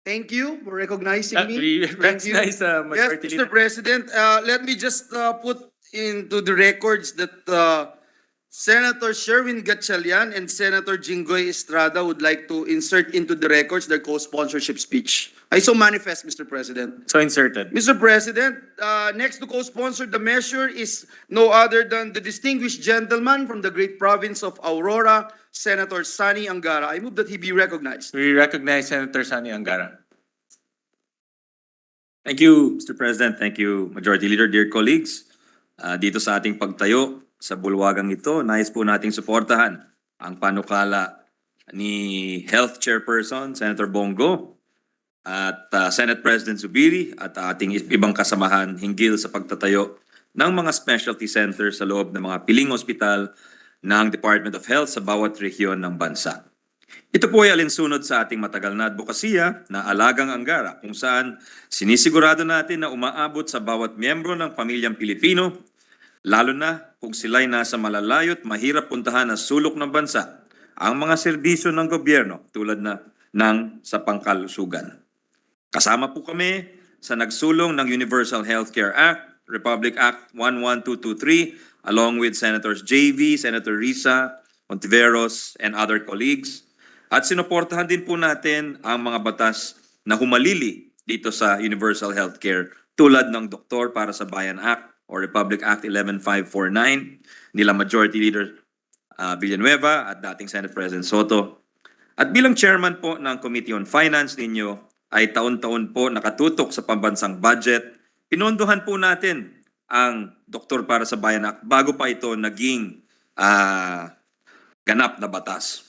thank you for recognizing me. We Thank you. recognize Yes, Majority Mr. Leader. President, let me just put into the records that Senator Sherwin Gatchalian and Senator Jinggoy Estrada would like to insert into the records their co-sponsorship speech. I so manifest, Mr. President. So inserted. Mr. President, next to co-sponsor the measure is no other than the distinguished gentleman from the great province of Aurora, Senator Sani Angara. I move that he be recognized. We recognize Senator Sani Angara. Thank you, Mr. President. Thank you, Majority Leader, dear colleagues. Dito sa ating pagtayo sa bulwagang ito, nais po nating suportahan ang panukala ni Health Chairperson, Senator Bongo, at Senate President Zubiri at ating ibang kasamahan hinggil sa pagtatayo ng mga specialty centers sa loob ng mga piling ospital ng Department of Health sa bawat rehiyon ng bansa. Ito po ay alinsunod sa ating matagal na advokasya na Alagang Angara, kung saan sinisigurado natin na umaabot sa bawat miyembro ng pamilyang Pilipino, lalo na kung sila'y nasa malalayo't mahirap puntahan na sulok ng bansa ang mga serbisyo ng gobyerno tulad ng sa pangkalusugan. Kasama po kami sa nagsulong ng Universal Healthcare Act, Republic Act 11223, along with Senators JV, Senator Risa, Ontiveros, and other colleagues. At sinuportahan din po natin ang mga batas na humalili dito sa Universal Healthcare tulad ng Doktor para sa Bayan Act or Republic Act 11549 nila Majority Leader Villanueva at dating Senate President Soto. At bilang chairman po ng Committee on Finance ninyo ay taon-taon po nakatutok sa pambansang budget. Pinondohan po natin ang Doktor para sa Bayan Act bago pa ito naging ganap na batas.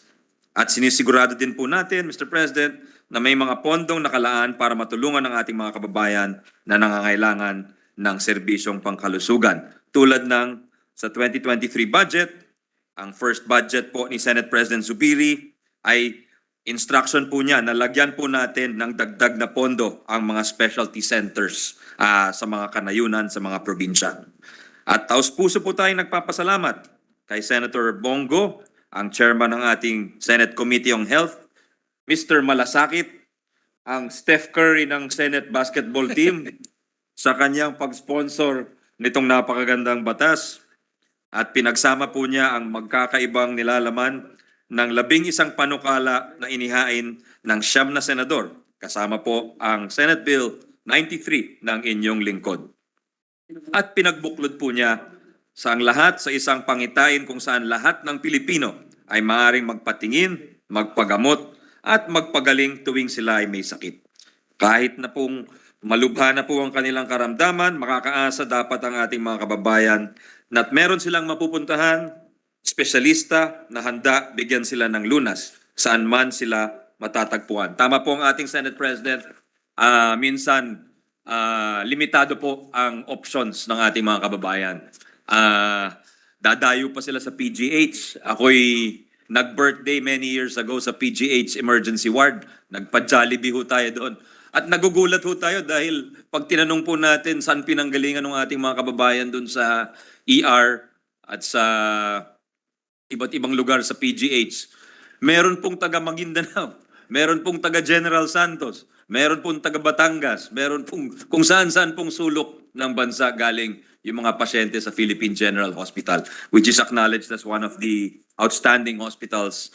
At sinisigurado din po natin, Mr. President, na may mga pondong nakalaan para matulungan ang ating mga kababayan na nangangailangan ng serbisyong pangkalusugan. Tulad ng sa 2023 budget, ang first budget po ni Senate President Zubiri ay instruction po niya na lagyan po natin ng dagdag na pondo ang mga specialty centers sa mga kanayunan sa mga probinsya. At taos-puso po tayong nagpapasalamat kay Senator Bongo, ang chairman ng ating Senate Committee on Health, Mr. Malasakit, ang Steph Curry ng Senate basketball team, sa kanyang pag-sponsor nitong napakagandang batas. At pinagsama po niya ang magkakaibang nilalaman ng 11 panukala na inihain ng 9 na senador. Kasama po ang Senate Bill 93 ng inyong lingkod. At pinagbuklod po niya sa ang lahat sa isang pangitain kung saan lahat ng Pilipino ay maaaring magpatingin, magpagamot, at magpagaling tuwing sila ay may sakit. Kahit na pong malubha na po ang kanilang karamdaman, makakaasa dapat ang ating mga kababayan na meron silang mapupuntahan, espesyalista na handa bigyan sila ng lunas saan man sila matatagpuan. Tama po ang ating Senate President, minsan limitado po ang options ng ating mga kababayan. Dadayo pa sila sa PGH. Ako'y nag-birthday many years ago sa PGH emergency ward. Nagpa-Jollibee ho tayo doon. At nagugulat ho tayo dahil pag tinanong po natin saan pinanggalingan ng ating mga kababayan dun sa ER at sa iba't ibang lugar sa PGH, meron pong taga Maguindanao, meron pong taga General Santos, meron pong taga Batangas, meron pong kung saan-saan pong sulok ng bansa galing yung mga pasyente sa Philippine General Hospital, which is acknowledged as one of the outstanding hospitals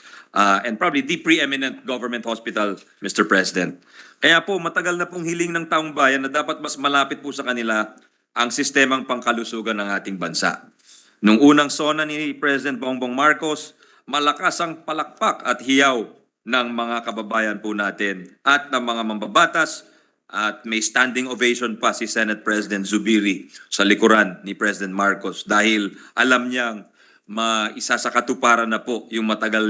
and probably the preeminent government hospital, Mr. President. Kaya po matagal na pong hiling ng taong bayan na dapat mas malapit po sa kanila ang sistemang pangkalusugan ng ating bansa. Nung unang sona ni President Bongbong Marcos, malakas ang palakpak at hiyaw ng mga kababayan po natin at ng mga mambabatas at may standing ovation pa si Senate President Zubiri sa likuran ni President Marcos dahil alam niyang isa sa katuparan na po yung matagal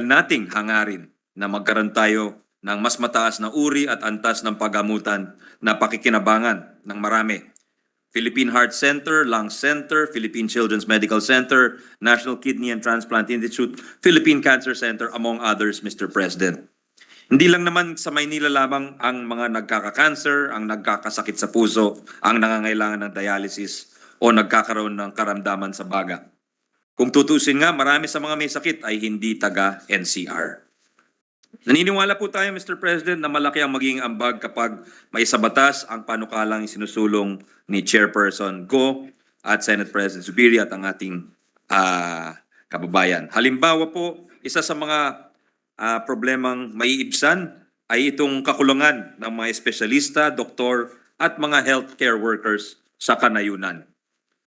nating hangarin na magkaroon tayo ng mas mataas na uri at antas ng paggamutan na pakikinabangan ng marami. Philippine Heart Center, Lung Center, Philippine Children's Medical Center, National Kidney and Transplant Institute, Philippine Cancer Center, among others, Mr. President. Hindi lang naman sa Maynila lamang ang mga nagkaka-cancer, ang nagkakasakit sa puso, ang nangangailangan ng dialysis o nagkakaroon ng karamdaman sa baga. Kung tutusin nga, marami sa mga may sakit ay hindi taga-NCR. Naniniwala po tayo, Mr. President, na malaki ang magiging ambag kapag may sa batas ang panukalang sinusulong ni Chairperson Go at Senate President Zubiri at ang ating kababayan. Halimbawa po, isa sa mga problemang maiibsan ay itong kakulangan ng mga espesyalista, doktor at mga healthcare workers sa kanayunan.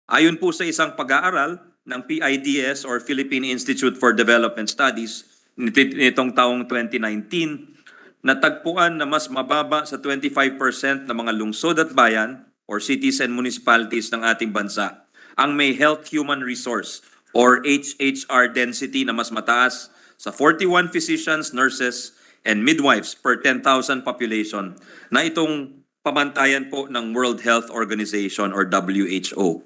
Ayon po sa isang pag-aaral ng PIDS or Philippine Institute for Development Studies nitong taong 2019, natagpuan na mas mababa sa 25% ng mga lungsod at bayan or cities and municipalities ng ating bansa ang may health human resource or HHR density na mas mataas sa 41 physicians, nurses, and midwives per 10,000 population na itong pamantayan po ng World Health Organization or WHO.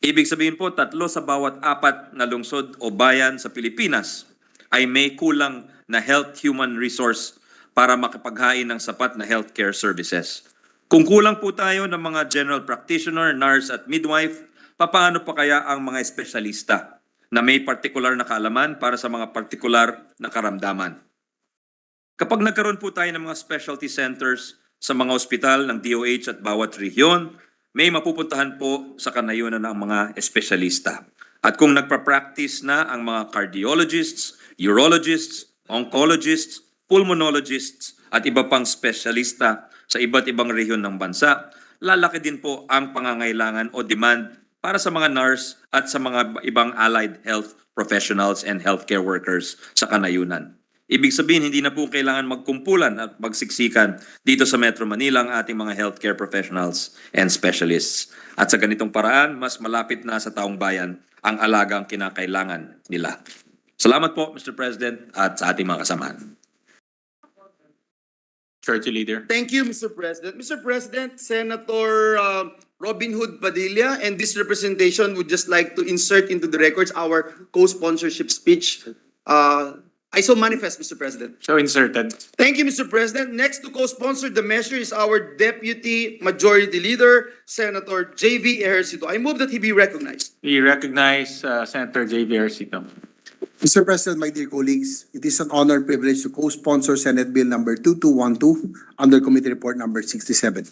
Ibig sabihin po, 3 sa bawat 4 na lungsod o bayan sa Pilipinas ay may kulang na health human resource para makapaghain ng sapat na healthcare services. Kung kulang po tayo ng mga general practitioner, nurse at midwife, paano pa kaya ang mga espesyalista na may partikular na kaalaman para sa mga partikular na karamdaman? Kapag nagkaroon po tayo ng mga specialty centers sa mga ospital ng DOH at bawat rehiyon, may mapupuntahan po sa kanayunan ng mga espesyalista. At kung nagpa-practice na ang mga cardiologists, urologists, oncologists, pulmonologists at iba pang espesyalista sa iba't ibang rehiyon ng bansa, lalaki din po ang pangangailangan o demand para sa mga nurse at sa mga ibang allied health professionals and healthcare workers sa kanayunan. Ibig sabihin, hindi na po kailangan magkumpulan at magsiksikan dito sa Metro Manila ang ating mga healthcare professionals and specialists. At sa ganitong paraan, mas malapit na sa taong bayan ang alagang kinakailangan nila. Salamat po, Mr. President, at sa ating mga kasamahan. Majority Leader. Thank you, Mr. President. Mr. President, Senator Robin Hood Padilla and this representation would just like to insert into the records our co-sponsorship speech. I so manifest, Mr. President. So inserted. Thank you, Mr. President. Next to co-sponsor the measure is our Deputy Majority Leader, Senator J.V. Ejercito. I move that he be recognized. We recognize Senator J.V. Ejercito. Mr. President, my dear colleagues, it is an honor and privilege to co-sponsor Senate Bill number 2212 under Committee Report number 67.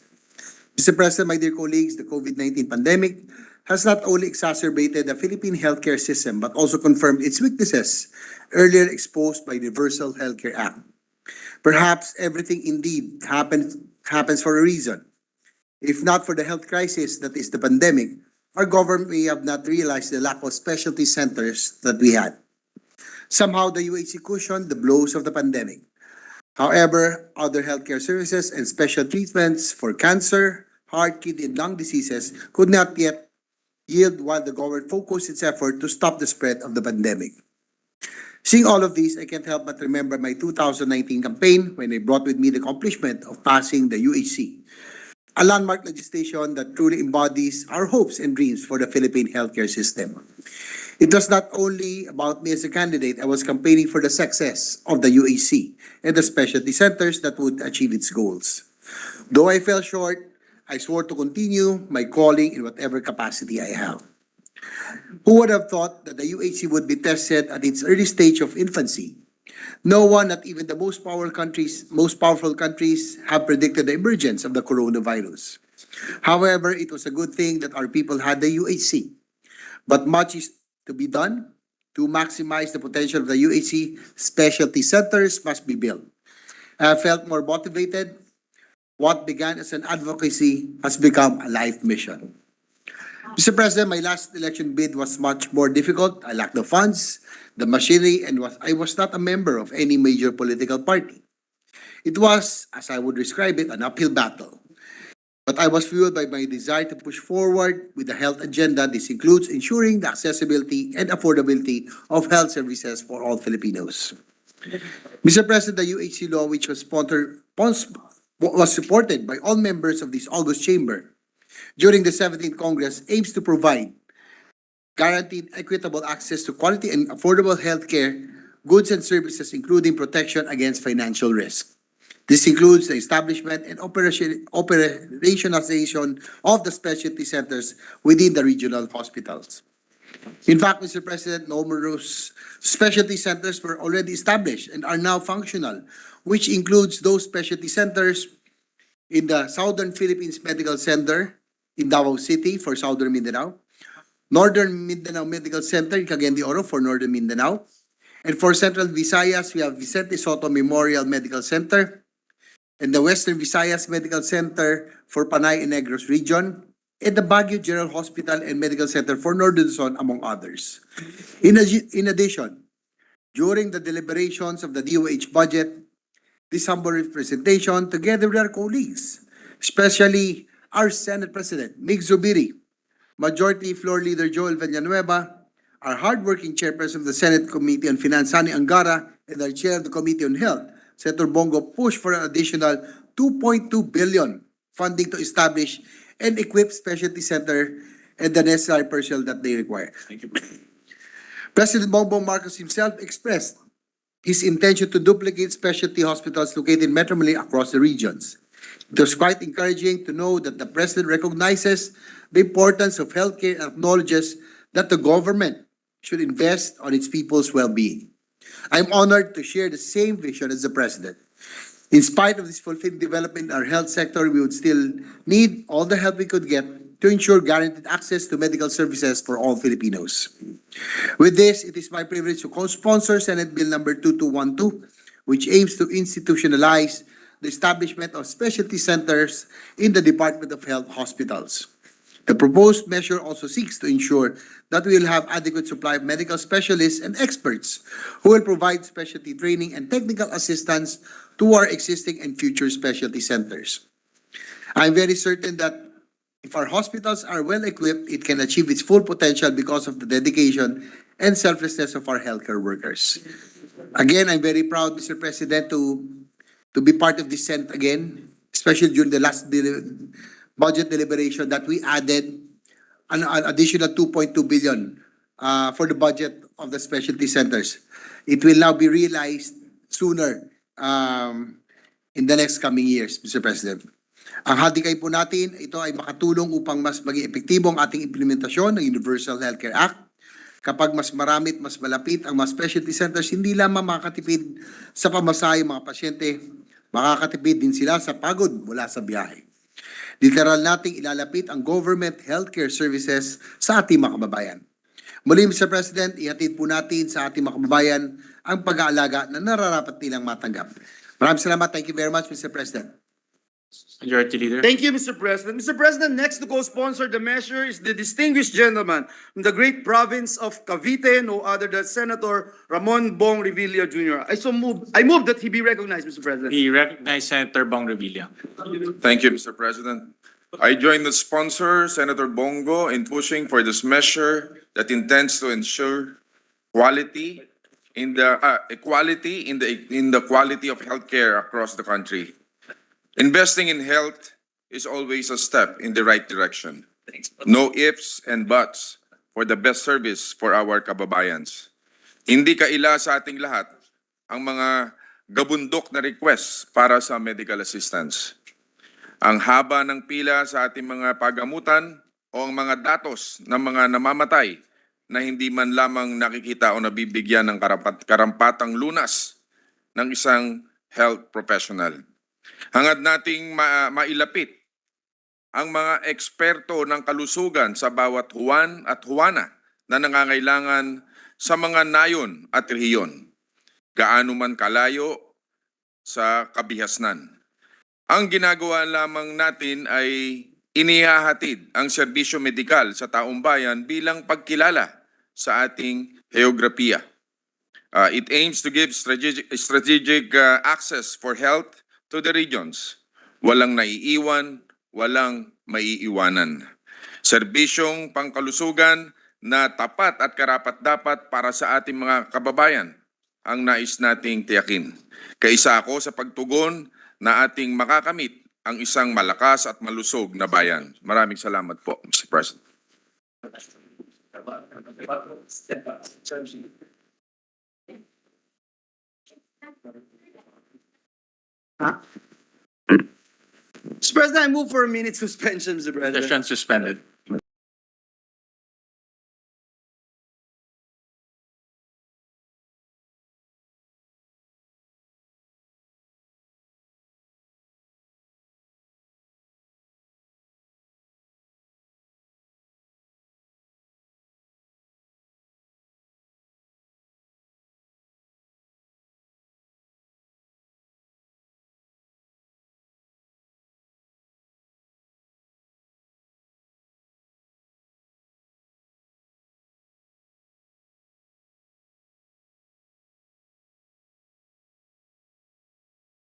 Mr. President, my dear colleagues, the COVID-19 pandemic has not only exacerbated the Philippine healthcare system but also confirmed its weaknesses earlier exposed by the Universal Healthcare Act. Perhaps everything indeed happens for a reason. If not for the health crisis that is the pandemic, our government may have not realized the lack of specialty centers that we had. Somehow, the UHC cushioned the blows of the pandemic. However, other healthcare services and special treatments for cancer, heart, kidney, and lung diseases could not yet yield while the government focused its effort to stop the spread of the pandemic. Seeing all of these, I can't help but remember my 2019 campaign when I brought with me the accomplishment of passing the UHC, a landmark legislation that truly embodies our hopes and dreams for the Philippine healthcare system. It was not only about me as a candidate, I was campaigning for the success of the UAC and the specialty centers that would achieve its goals. Though I fell short, I swore to continue my calling in whatever capacity I have. Who would have thought that the UAC would be tested at its early stage of infancy? No one, not even the most powerful countries, have predicted the emergence of the coronavirus. However, it was a good thing that our people had the UAC. But much is to be done. To maximize the potential of the UAC, specialty centers must be built. I have felt more motivated. What began as an advocacy has become a life mission. Mr. President, my last election bid was much more difficult. I lacked the funds, the machinery, and I was not a member of any major political party. It was, as I would describe it, an uphill battle. But I was fueled by my desire to push forward with the health agenda. This includes ensuring the accessibility and affordability of health services for all Filipinos. Mr. President, the UHC law, which was supported by all members of this August chamber during the 17th Congress, aims to provide guaranteed equitable access to quality and affordable health care, goods and services, including protection against financial risk. This includes the establishment and operationalization of the specialty centers within the regional hospitals. In fact, Mr. President, numerous specialty centers were already established and are now functional, which includes those specialty centers in the Southern Philippines Medical Center in Davao City for Southern Mindanao, Northern Mindanao Medical Center in Cagayan de Oro for Northern Mindanao, and for Central Visayas, we have Vicente Soto Memorial Medical Center, and the Western Visayas Medical Center for Panay and Negros region, and the Baguio General Hospital and Medical Center for Northern Luzon, among others. In addition, during the deliberations of the DOH budget, this humble representation, together with our colleagues, especially our Senate President, Mig Zubiri, Majority Floor Leader Joel Villanueva, our hardworking Chairperson of the Senate Committee on Finance, Sani Angara, and our Chair of the Committee on Health, Senator Bongo, pushed for an additional 2.2 billion funding to establish and equip specialty center and the necessary personnel that they require. Thank you. President Bongbong Marcos himself expressed his intention to duplicate specialty hospitals located in Metro Manila across the regions. It was quite encouraging to know that the President recognizes the importance of healthcare and acknowledges that the government should invest on its people's well-being. I'm honored to share the same vision as the President. In spite of this fulfilling development in our health sector, we would still need all the help we could get to ensure guaranteed access to medical services for all Filipinos. With this, it is my privilege to co-sponsor Senate Bill number 2212, which aims to institutionalize the establishment of specialty centers in the Department of Health hospitals. The proposed measure also seeks to ensure that we will have adequate supply of medical specialists and experts who will provide specialty training and technical assistance to our existing and future specialty centers. I'm very certain that if our hospitals are well equipped, it can achieve its full potential because of the dedication and selflessness of our healthcare workers. Again, I'm very proud, Mr. President, to be part of this Senate again, especially during the last budget deliberation that we added an additional 2.2 billion for the budget of the specialty centers. It will now be realized sooner in the next coming years, Mr. President. Ang hadikay po natin, ito ay makatulong upang mas maging epektibo ang ating implementasyon ng Universal Healthcare Act. Kapag mas marami at mas malapit ang mga specialty centers, hindi lamang makakatipid sa pamasahe mga pasyente, makakatipid din sila sa pagod mula sa biyahe. Literal nating ilalapit ang government healthcare services sa ating mga kababayan. Muli, Mr. President, ihatid po natin sa ating mga kababayan ang pag-aalaga na nararapat nilang matanggap. Maraming salamat. Thank you very much, Mr. President. Majority Leader. Thank you, Mr. President. Mr. President, next to co-sponsor the measure is the distinguished gentleman from the great province of Cavite, no other than Senator Ramon Bong Revilla Jr. I move that he be recognized, Mr. President. We recognize Senator Bong Revilla. Thank you, Mr. President. I join the sponsor, Senator Bongo, in pushing for this measure that intends to ensure quality in the equality in the quality of healthcare across the country. Investing in health is always a step in the right direction. No ifs and buts. for the best service for our kababayans. Hindi kaila sa ating lahat ang mga gabundok na requests para sa medical assistance. Ang haba ng pila sa ating mga pagamutan o ang mga datos ng mga namamatay na hindi man lamang nakikita o nabibigyan ng karampatang lunas ng isang health professional. Hangad nating mailapit ang mga eksperto ng kalusugan sa bawat Juan at Juana na nangangailangan sa mga nayon at rehiyon, gaano man kalayo sa kabihasnan. Ang ginagawa lamang natin ay inihahatid ang serbisyo medikal sa taong bayan bilang pagkilala sa ating heograpiya. It aims to give strategic access for health to the regions. Walang naiiwan, walang maiiwanan. Serbisyong pangkalusugan na tapat at karapat-dapat para sa ating mga kababayan ang nais nating tiyakin. Kaisa ako sa pagtugon na ating makakamit ang isang malakas at malusog na bayan. Maraming salamat po, Mr. President. Mr. President, I move for a minute suspension, Mr. President. Session suspended.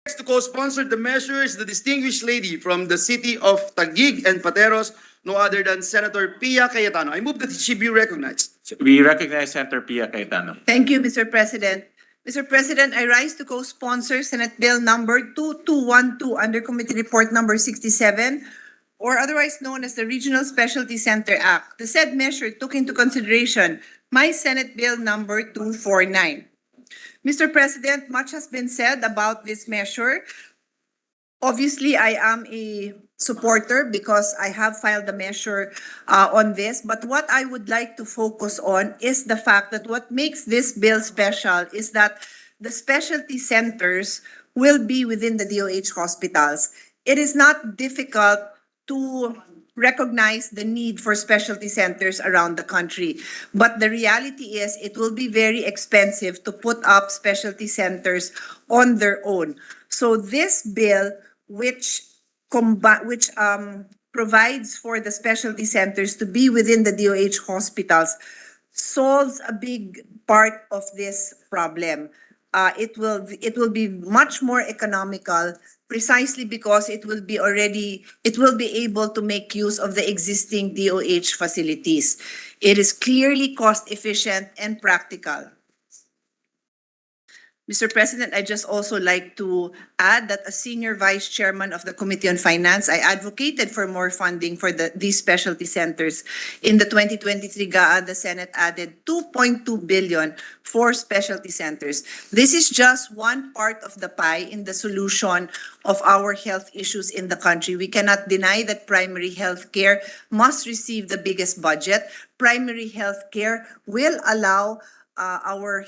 Next to co-sponsor the measure is the distinguished lady from the city of Taguig and Pateros, no other than Senator Pia Cayetano. I move that she be recognized. We recognize Senator Pia Cayetano. Thank you, Mr. President. Mr. President, I rise to co-sponsor Senate Bill number 2212 under Committee Report number 67, or otherwise known as the Regional Specialty Center Act. The said measure took into consideration my Senate Bill number 249. Mr. President, much has been said about this measure. Obviously, I am a supporter because I have filed a measure on this. But what I would like to focus on is the fact that what makes this bill special is that the specialty centers will be within the DOH hospitals. It is not difficult to recognize the need for specialty centers around the country. But the reality is it will be very expensive to put up specialty centers on their own. So this bill, which provides for the specialty centers to be within the DOH hospitals, solves a big part of this problem. It will be much more economical precisely because it will be able to make use of the existing DOH facilities. It is clearly cost efficient and practical. Mr. President, I just also like to add that as senior vice chairman of the Committee on Finance, I advocated for more funding for these specialty centers. In the 2023 GAA, the Senate added 2.2 billion for specialty centers. This is just one part of the pie in the solution of our health issues in the country. We cannot deny that primary health care must receive the biggest budget. Primary health care will allow our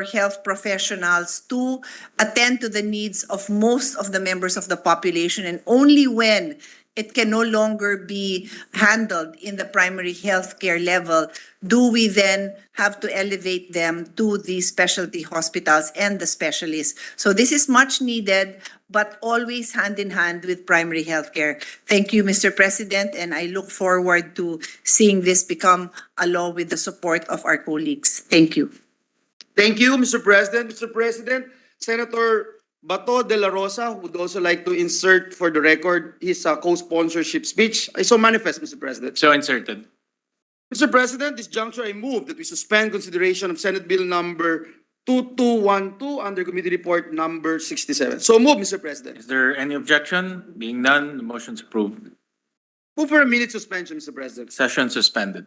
health professionals to attend to the needs of most of the members of the population, and only when it can no longer be handled in the primary health care level do we then have to elevate them to the specialty hospitals and the specialists. So this is much needed, but always hand in hand with primary health care. Thank you, Mr. President, and I look forward to seeing this become a law with the support of our colleagues. Thank you. Thank you, Mr. President. Mr. President, Senator Bato de la Rosa would also like to insert for the record his co-sponsorship speech. I so manifest, Mr. President. So inserted. Mr. President, this juncture I move that we suspend consideration of Senate Bill number 2212 under Committee Report number 67. So move, Mr. President. Is there any objection? Being none, the motion's approved. Move for a minute suspension, Mr. President. Session suspended.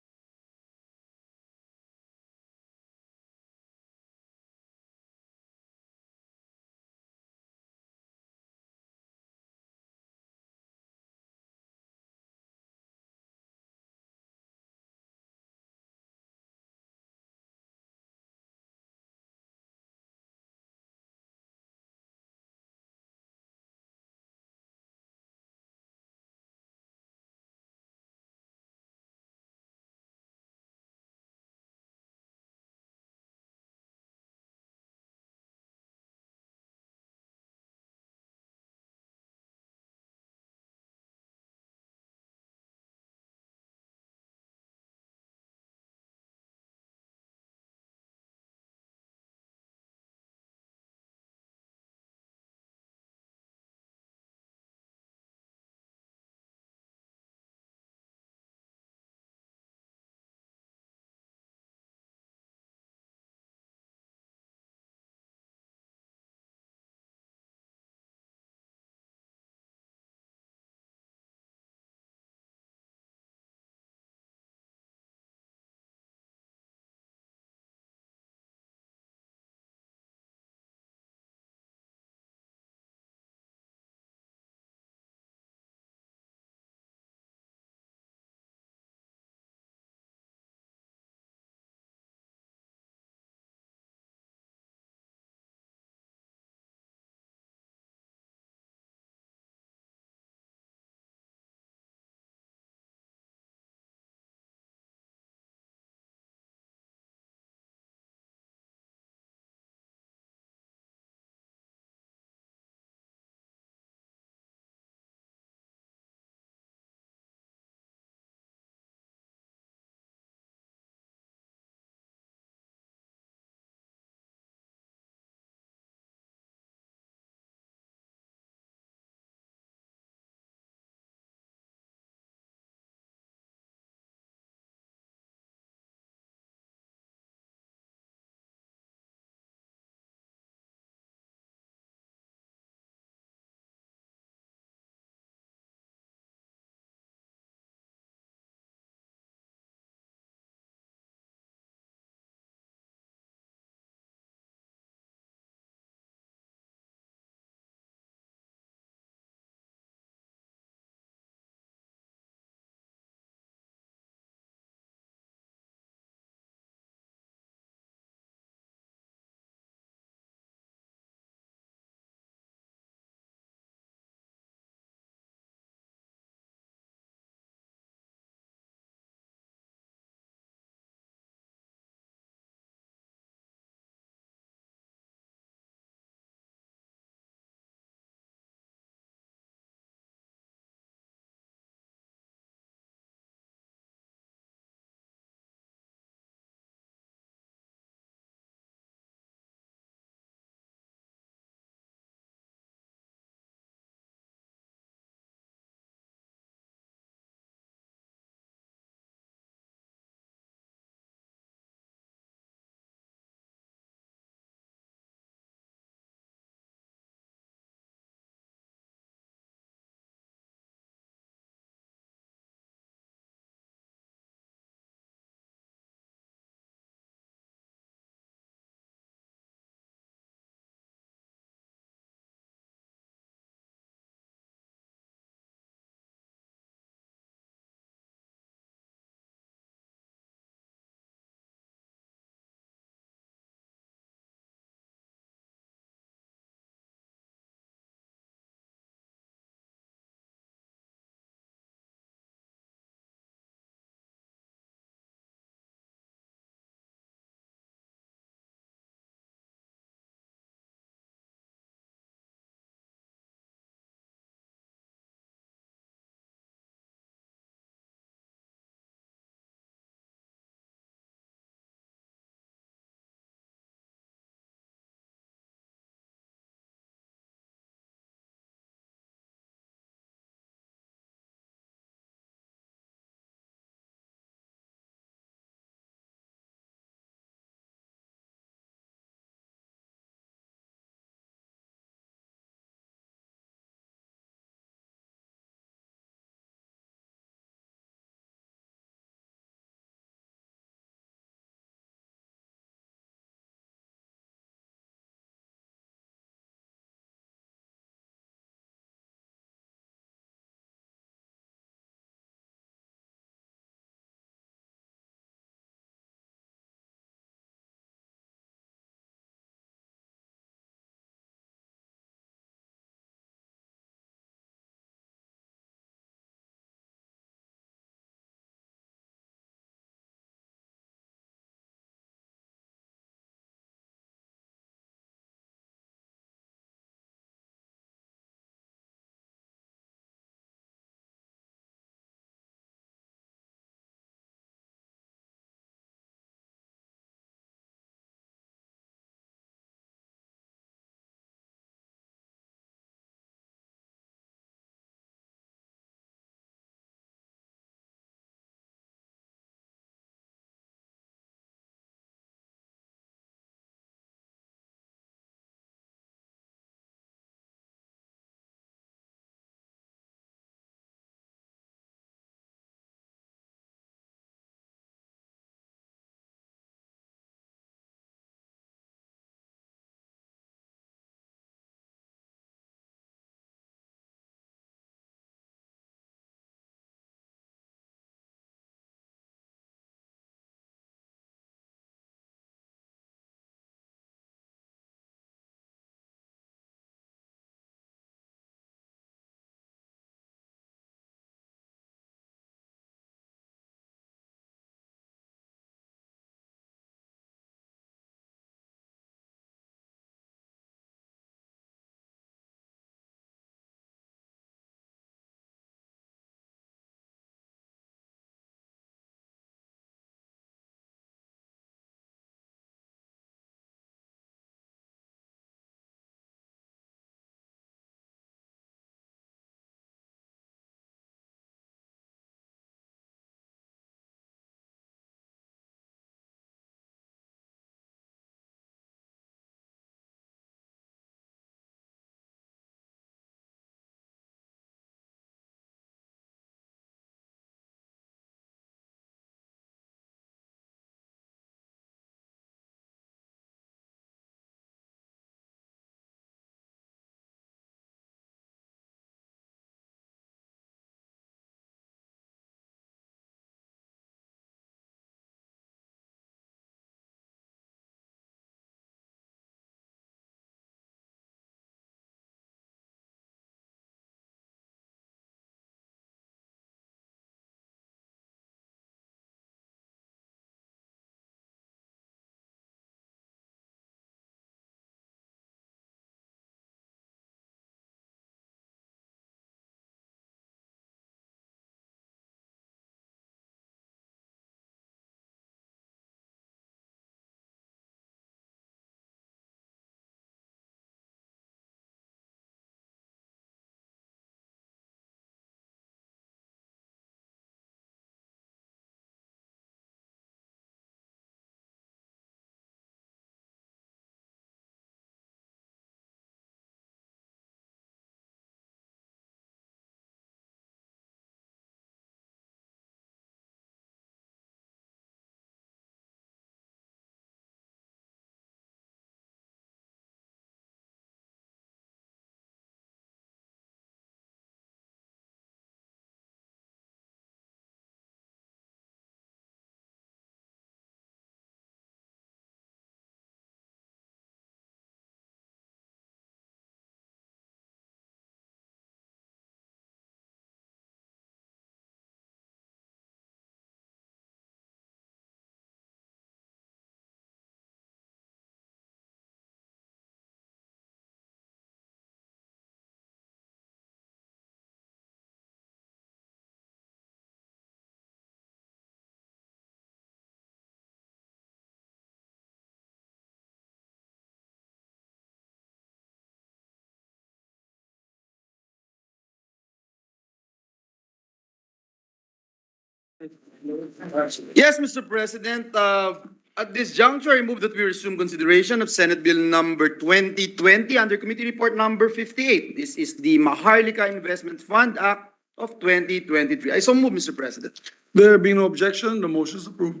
Yes, Mr. President, at this juncture, I move that we resume consideration of Senate Bill number 2020 under Committee Report number 58. This is the Maharlika Investment Fund Act of 2023. I so move, Mr. President. There being no objection, the motion is approved.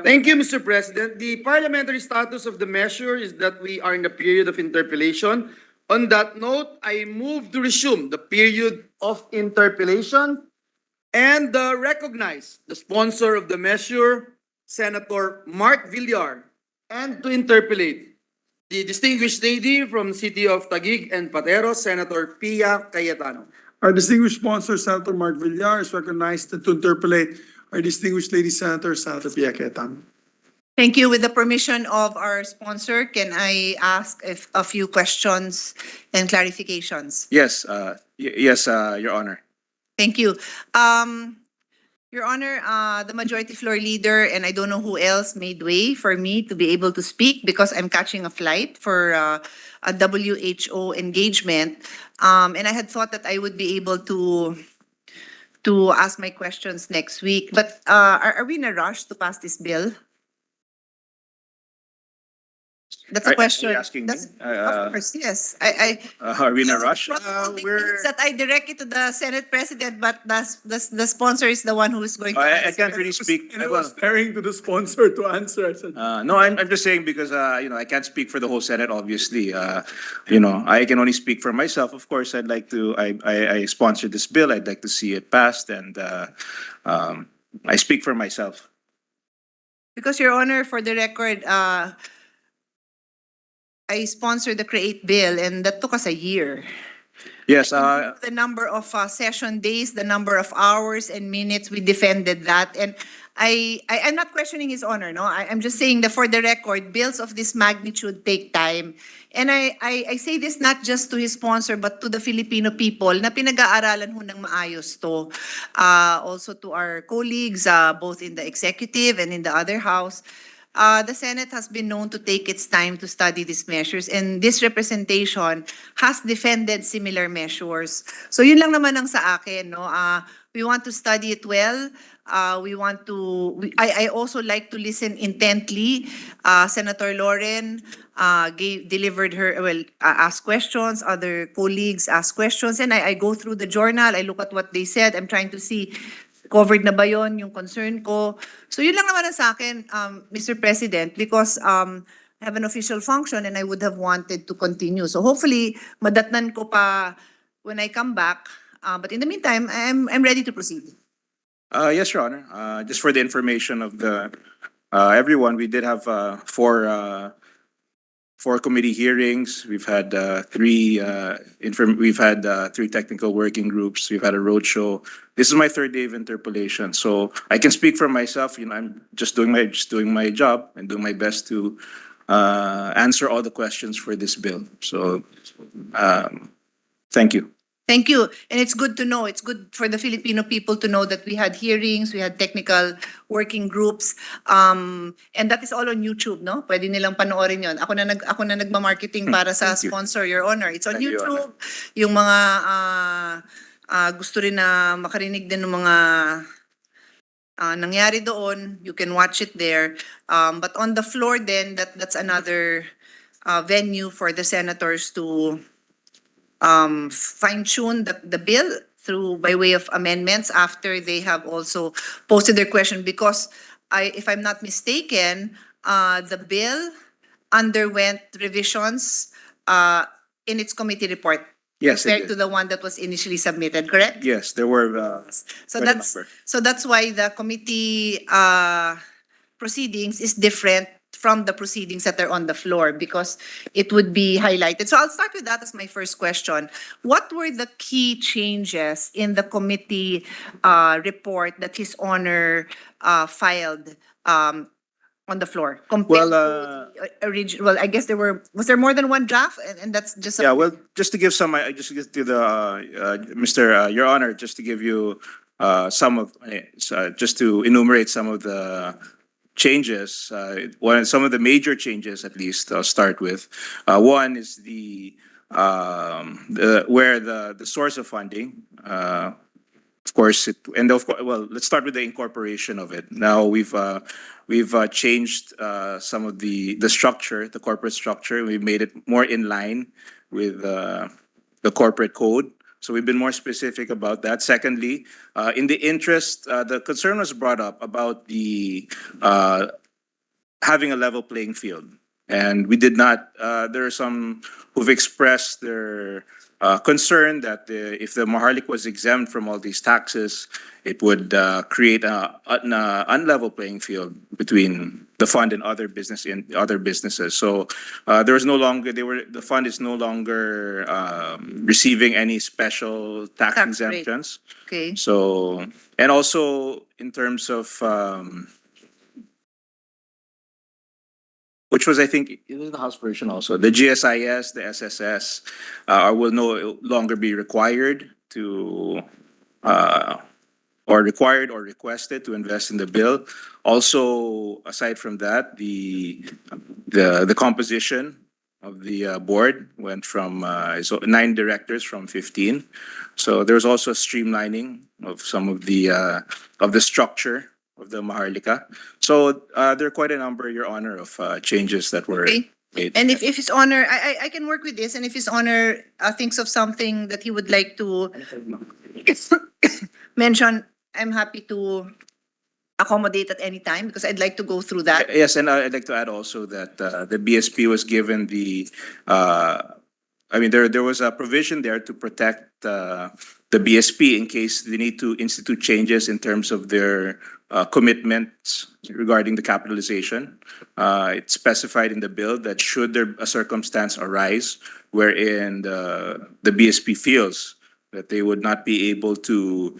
Thank you, Mr. President. The parliamentary status of the measure is that we are in the period of interpellation. On that note, I move to resume the period of interpellation and recognize the sponsor of the measure, Senator Mark Villar, and to interpellate the distinguished lady from the city of Taguig and Pateros, Senator Pia Cayetano. Our distinguished sponsor, Senator Mark Villar, is recognized to interpolate our distinguished lady senator, Senator Pia Cayetano. Thank you. With the permission of our sponsor, can I ask a few questions and clarifications? Yes, yes, Your Honor. Thank you. Your Honor, the Majority Floor Leader and I don't know who else made way for me to be able to speak because I'm catching a flight for a WHO engagement. And I had thought that I would be able to ask my questions next week. But are we in a rush to pass this bill? That's a question. Are you asking me? Of course, yes. Are we in a rush? It's that I direct it to the Senate President, but the sponsor is the one who is going to I answer. can't really speak. And I was staring to the sponsor to answer. I said, No, I'm just saying because, I can't speak for the whole Senate, obviously. I can only speak for myself. Of course, I sponsored this bill. I'd like to see it passed and I speak for myself. Because, Your Honor, for the record, I sponsored the CREATE bill and that took us a year. Yes, The number of session days, the number of hours and minutes we defended that. And I'm not questioning His Honor, no? I'm just saying that for the record, bills of this magnitude take time. And I say this not just to his sponsor, but to the Filipino people na pinag-aaralan ho ng maayos to. Also to our colleagues, both in the executive and in the other house. The Senate has been known to take its time to study these measures, and this representation has defended similar measures. So yun lang naman ang sa akin, no? We want to study it well. I also like to listen intently. Senator Lauren delivered her, asked questions, other colleagues asked questions, and I go through the journal, I look at what they said, I'm trying to see covered na ba yon yung concern ko. So yun lang naman ang sa akin, Mr. President, because I have an official function and I would have wanted to continue. So hopefully, madatnan ko pa when I come back. But in the meantime, I'm ready to proceed. Yes, Your Honor. Just for the information of the everyone, we did have four committee hearings. We've had three technical working groups. We've had a roadshow. This is my third day of interpellation, so I can speak for myself. I'm just doing my job and doing my best to answer all the questions for this bill. So, thank you. Thank you. And it's good to know, it's good for the Filipino people to know that we had hearings, we had technical working groups, and that is all on YouTube, no? Pwede nilang panoorin yon. Ako na nagma-marketing para sa Thank you. sponsor, Your Honor. It's on Thank you, Your YouTube. Yung mga gusto rin na makarinig din ng mga nangyari doon, you can watch it there. But on the floor then, that's another venue for the senators to fine-tune the bill through by way of amendments after they have also posted their question, because if I'm not mistaken, the bill underwent revisions in its committee report. Yes, it Compared did. to the one that was initially submitted, correct? Yes, there were. So quite a that's number. so that's why the committee proceedings is different from the proceedings that are on the floor, because it would be highlighted. So I'll start with that as my first question. What were the key changes in the committee report that His Honor filed on the floor compared to the original? Well, I guess was there more than one draft, and that's just Yeah, well, just to give to the Mr. Your Honor, just to give you just to enumerate some of the changes. Some of the major changes, at least, I'll start with. One is where the source of funding. Of course, well, let's start with the incorporation of it. Now we've changed some of the structure, the corporate structure. We made it more in line with the corporate code. So we've been more specific about that. Secondly, in the interest, the concern was brought up about the having a level playing field. And we did not, there are some who've expressed their concern that if the Maharlik was exempt from all these taxes, it would create an unlevel playing field between the fund and other businesses. So there was no longer, the fund is no longer receiving any special tax Tax rate. exemptions. Okay. So, and also in terms of, which was, I think, it was the House version also. The GSIS, the SSS, will no longer be required to, or required or requested to invest in the bill. Also, aside from that, the composition of the board went from 9 directors from 15. So there's also a streamlining of some of the structure of the Maharlika. So there are quite a number, Your Honor, of changes that were Okay. made. And if His Honor, I can work with this, and if His Honor thinks of something that he would like to mention, I'm happy to accommodate at any time, because I'd like to go through that. Yes, and I'd like to add also that the BSP was given the, there was a provision there to protect the BSP in case they need to institute changes in terms of their commitments regarding the capitalization. It's specified in the bill that should there a circumstance arise wherein the BSP feels that they would not be able to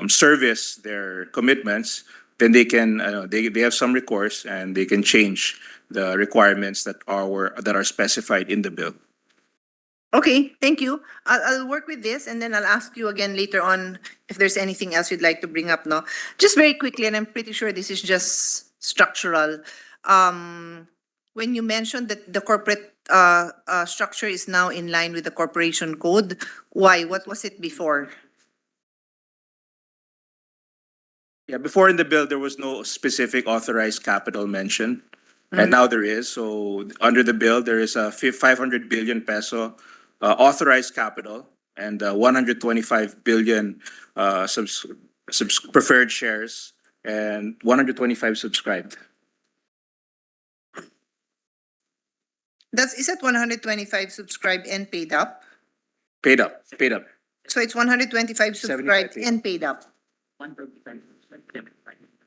service their commitments, then they can they have some recourse and they can change the requirements that are specified in the bill. Okay, thank you. I'll work with this, and then I'll ask you again later on if there's anything else you'd like to bring up, no? Just very quickly, and I'm pretty sure this is just structural. When you mentioned that the corporate structure is now in line with the corporation code, why? What was it before? Yeah, before in the bill, there was no specific authorized capital mentioned. And now there is. So under the bill, there is a 500 billion peso authorized capital and 125 billion preferred shares and 125 subscribed. Is that 125 subscribed and paid up? Paid up. So it's 125 subscribed 75 and paid up.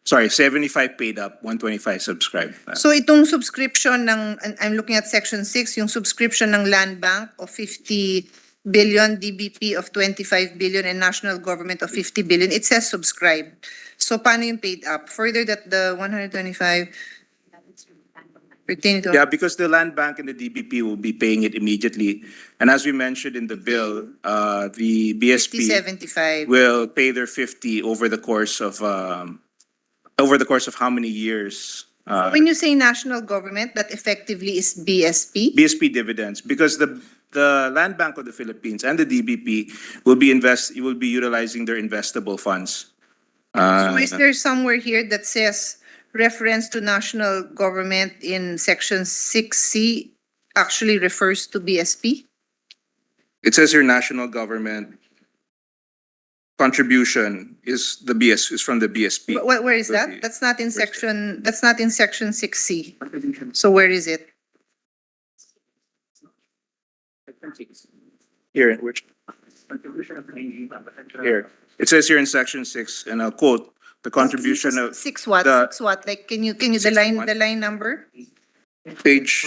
Sorry, 75 paid up, 125 subscribed. So itong subscription ng, I'm looking at section 6, yung subscription ng Land Bank of 50 billion, DBP of 25 billion, and national government of 50 billion, it says subscribed. So paano yung paid up? Further that the 125 pertaining to... Yeah, because the Land Bank and the DBP will be paying it immediately. And as we mentioned in the bill, the BSP 50-75. will pay their 50 over the course of how many years? So when you say national government, that effectively is BSP? BSP dividends, because the Land Bank of the Philippines and the DBP will be utilizing their investable funds. So is there somewhere here that says reference to national government in section 6C actually refers to BSP? It says here national government contribution is from the BSP. Where is that? That's not in section 6C. So where is it? Here, here. It says here in section 6, and I'll quote, the contribution of Six what? the- 6 what? Like, can you Six what? the line number? page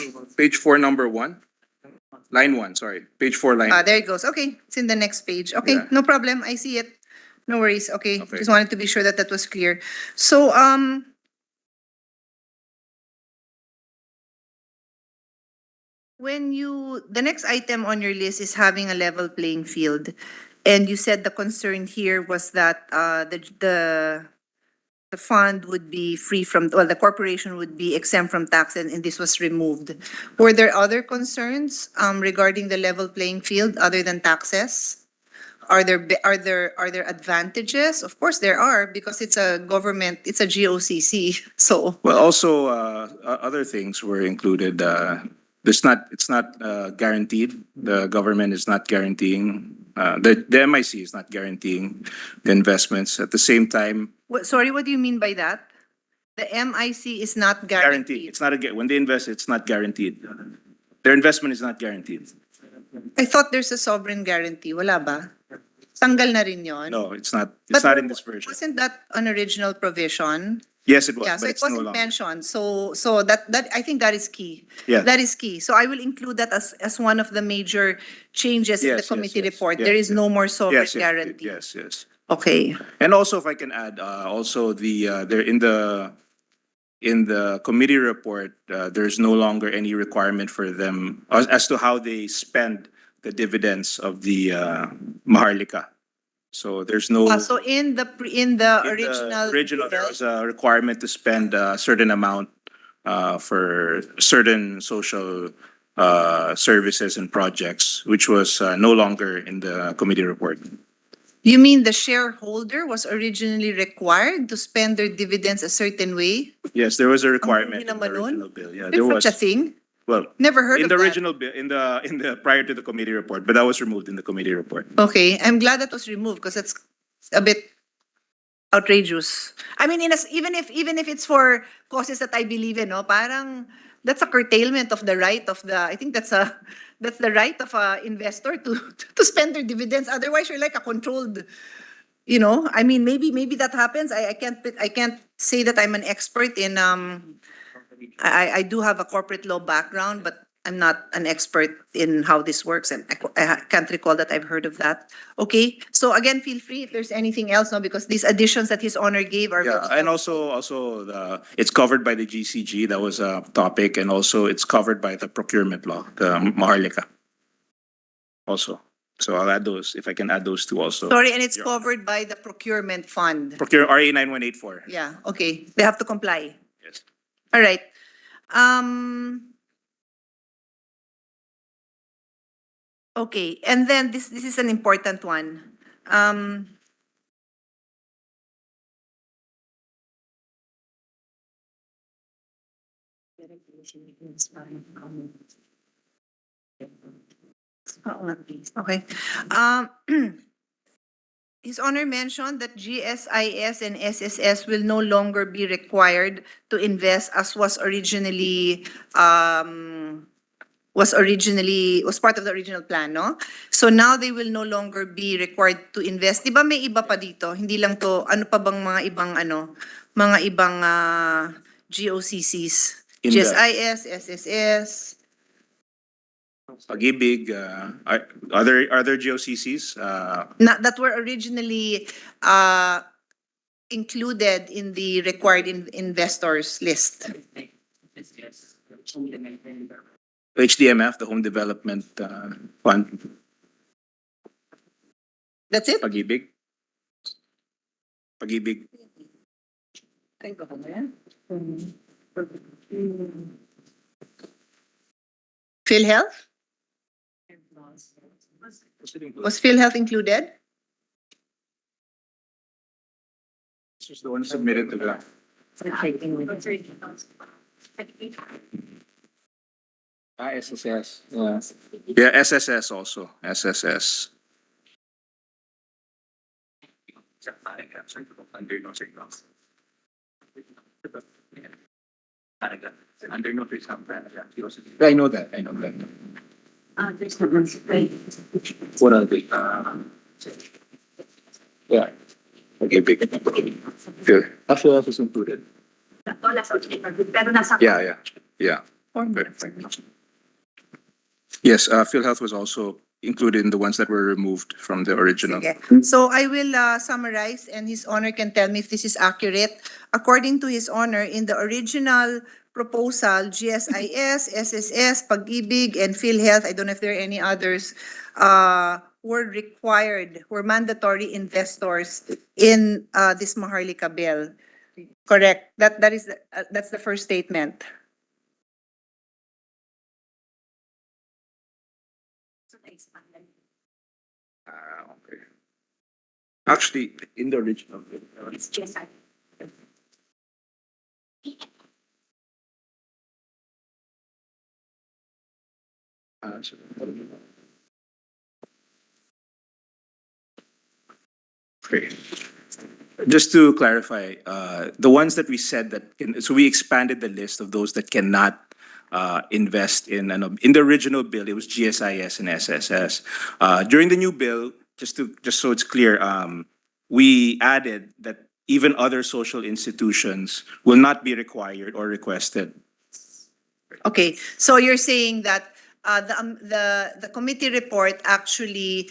4, number 1. Line 1, sorry. Page 4, line. There it goes. Okay, it's in the next page. Okay, Yeah. no problem. I see it. No worries. Okay, Okay. just wanted to be sure that that was clear. So, the next item on your list is having a level playing field. And you said the concern here was that the fund would be free from, well, the corporation would be exempt from tax, and this was removed. Were there other concerns regarding the level playing field other than taxes? are there advantages? Of course there are, because it's a government, it's a GOCC. So Well, also, other things were included. It's not guaranteed. The government is not guaranteeing, the MIC is not guaranteeing the investments. At the same time, sorry, what do you mean by that? The MIC is not guaranteed. guaranteed. It's not when they invest, it's not guaranteed. Their investment is not guaranteed. I thought there's a sovereign guarantee. Wala ba? Tanggal na rin yun. No, it's not. But It's not in this version. wasn't that an original provision? Yes, it was, Yeah, but so it it's no wasn't longer. mentioned. So that I think that is key. Yeah. That is key. So I will include that as one of the major changes in the Yes, yes, committee yes, report. yes, There is yes. no more sovereign Yes, yes, guarantee. yes, yes. Okay. And also, if I can add, also there in the committee report, there's no longer any requirement for them as to how they spend the dividends of the Maharlika. So there's no. So in the original There bill, was a requirement to spend a certain amount for certain social services and projects, which was no longer in the committee report. you mean the shareholder was originally required to spend their dividends a certain way? Yes, there was a requirement Ang in the naman nun. original bill. Yeah, There's there was. such a thing? Well, Never heard in of the that. original bill, in the prior to the committee report, but that was removed in the committee report. Okay, I'm glad that was removed because it's a bit outrageous. I mean, even if it's for causes that I believe in, no, parang that's a curtailment of the right of the. I think that's the right of a investor to spend their dividends. Otherwise, you're like a controlled. You know, I mean, maybe that happens. I can't say that I'm an expert in. I do have a corporate law background, but I'm not an expert in how this works, and I can't recall that I've heard of that. Okay, so again, feel free if there's anything else, no, because these additions that His Honor gave are Yeah, very and also it's covered by the GCG. That was a topic, and also it's covered by the procurement law, the Maharlika. Also, so I'll add those if I can add those two also. sorry, and it's covered by the procurement fund. Procure RA 9184. Yeah, okay, they have to comply. Yes. All right. Okay, and then this is an important one. Okay. His Honor mentioned that GSIS and SSS will no longer be required to invest as was originally was part of the original plan, no? So now they will no longer be required to invest. Di ba may iba pa dito? Hindi lang to, ano pa bang mga ibang GOCCs? In the- GSIS, SSS. Pag-ibig, other GOCCs, That were originally included in the required investors list. HDMF, the Home Development Fund, That's it? Pag-ibig. PhilHealth? Was PhilHealth included? This is the one submitted to the. SSS. Yeah, SSS also, SSS. I know that. What are they? Yeah. Okay, big. Good. After is included. Yeah. Good. Yes, PhilHealth was also included in the ones that were removed from the original. Sige. So I will summarize, and His Honor can tell me if this is accurate. According to His Honor, in the original proposal, GSIS, SSS, Pag-ibig, and PhilHealth, I don't know if there are any others, were mandatory investors in this Maharlika bill. Correct. That's the first statement. Okay. Actually, in the original. Great. Just to clarify, the ones that we said that so we expanded the list of those that cannot invest in the original bill, it was GSIS and SSS. During the new bill, just so it's clear, we added that even other social institutions will not be required or requested. Okay, so you're saying that the committee report actually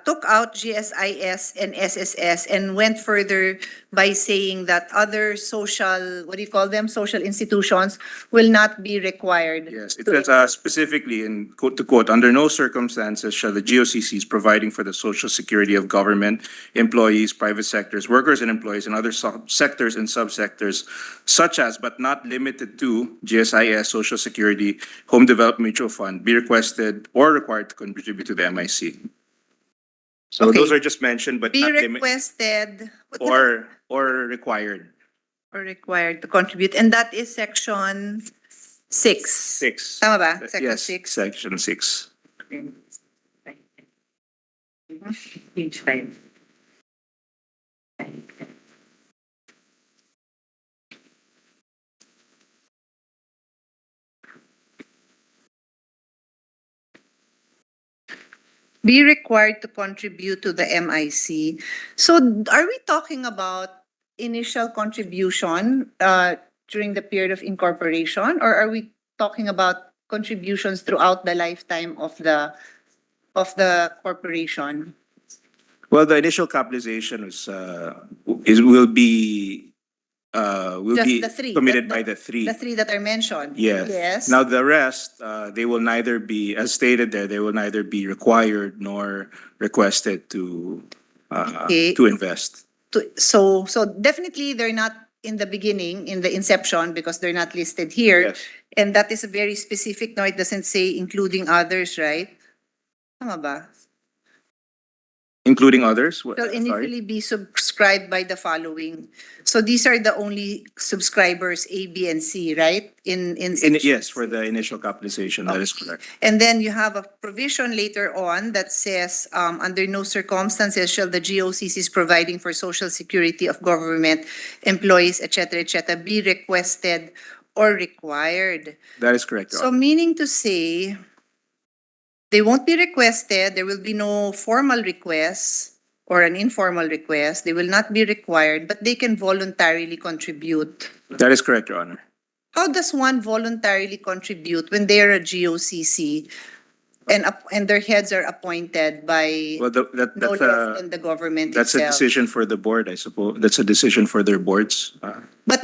took out GSIS and SSS and went further by saying that other social, what do you call them, social institutions will not be required. Yes, it to- says specifically in quote to quote, under no circumstances shall the GOCCs providing for the social security of government employees, private sectors, workers and employees, and other sectors and subsectors, such as but not limited to GSIS, Social Security, Home Development Mutual Fund, be requested or required to contribute to the MIC. So Okay. those are just mentioned, but Be not requested or required. or required to contribute, and that is section 6. 6. Tama ba? Section Yes, 6. section 6. Page 5. Be required to contribute to the MIC. So are we talking about initial contribution during the period of incorporation, or are we talking about contributions throughout the lifetime of the corporation? Well, the initial capitalization will be Just the three, committed the- by the three. The 3 that are mentioned? Yes. Yes. Now the rest, they will neither be, as stated there, they will neither be required nor requested to Okay. to invest. So definitely they're not in the beginning, in the inception, because they're not listed here. Yes. And that is a very specific, no, it doesn't say including others, right? Tama ba? Including others? What- Shall sorry? initially be subscribed by the following. So these are the only subscribers, A, B, and C, right? Yes, for the initial capitalization, that is correct. And then you have a provision later on that says, under no circumstances shall the GOCCs providing for social security of government employees, et cetera, be requested or required. That is correct, Your So Honor. meaning to say, they won't be requested, there will be no formal request or an informal request, they will not be required, but they can voluntarily contribute. That is correct, Your Honor. How does one voluntarily contribute when they're a GOCC and their heads are appointed by Well, no that's less than the government that's a itself? decision for the board, I suppose. That's a decision for their boards. But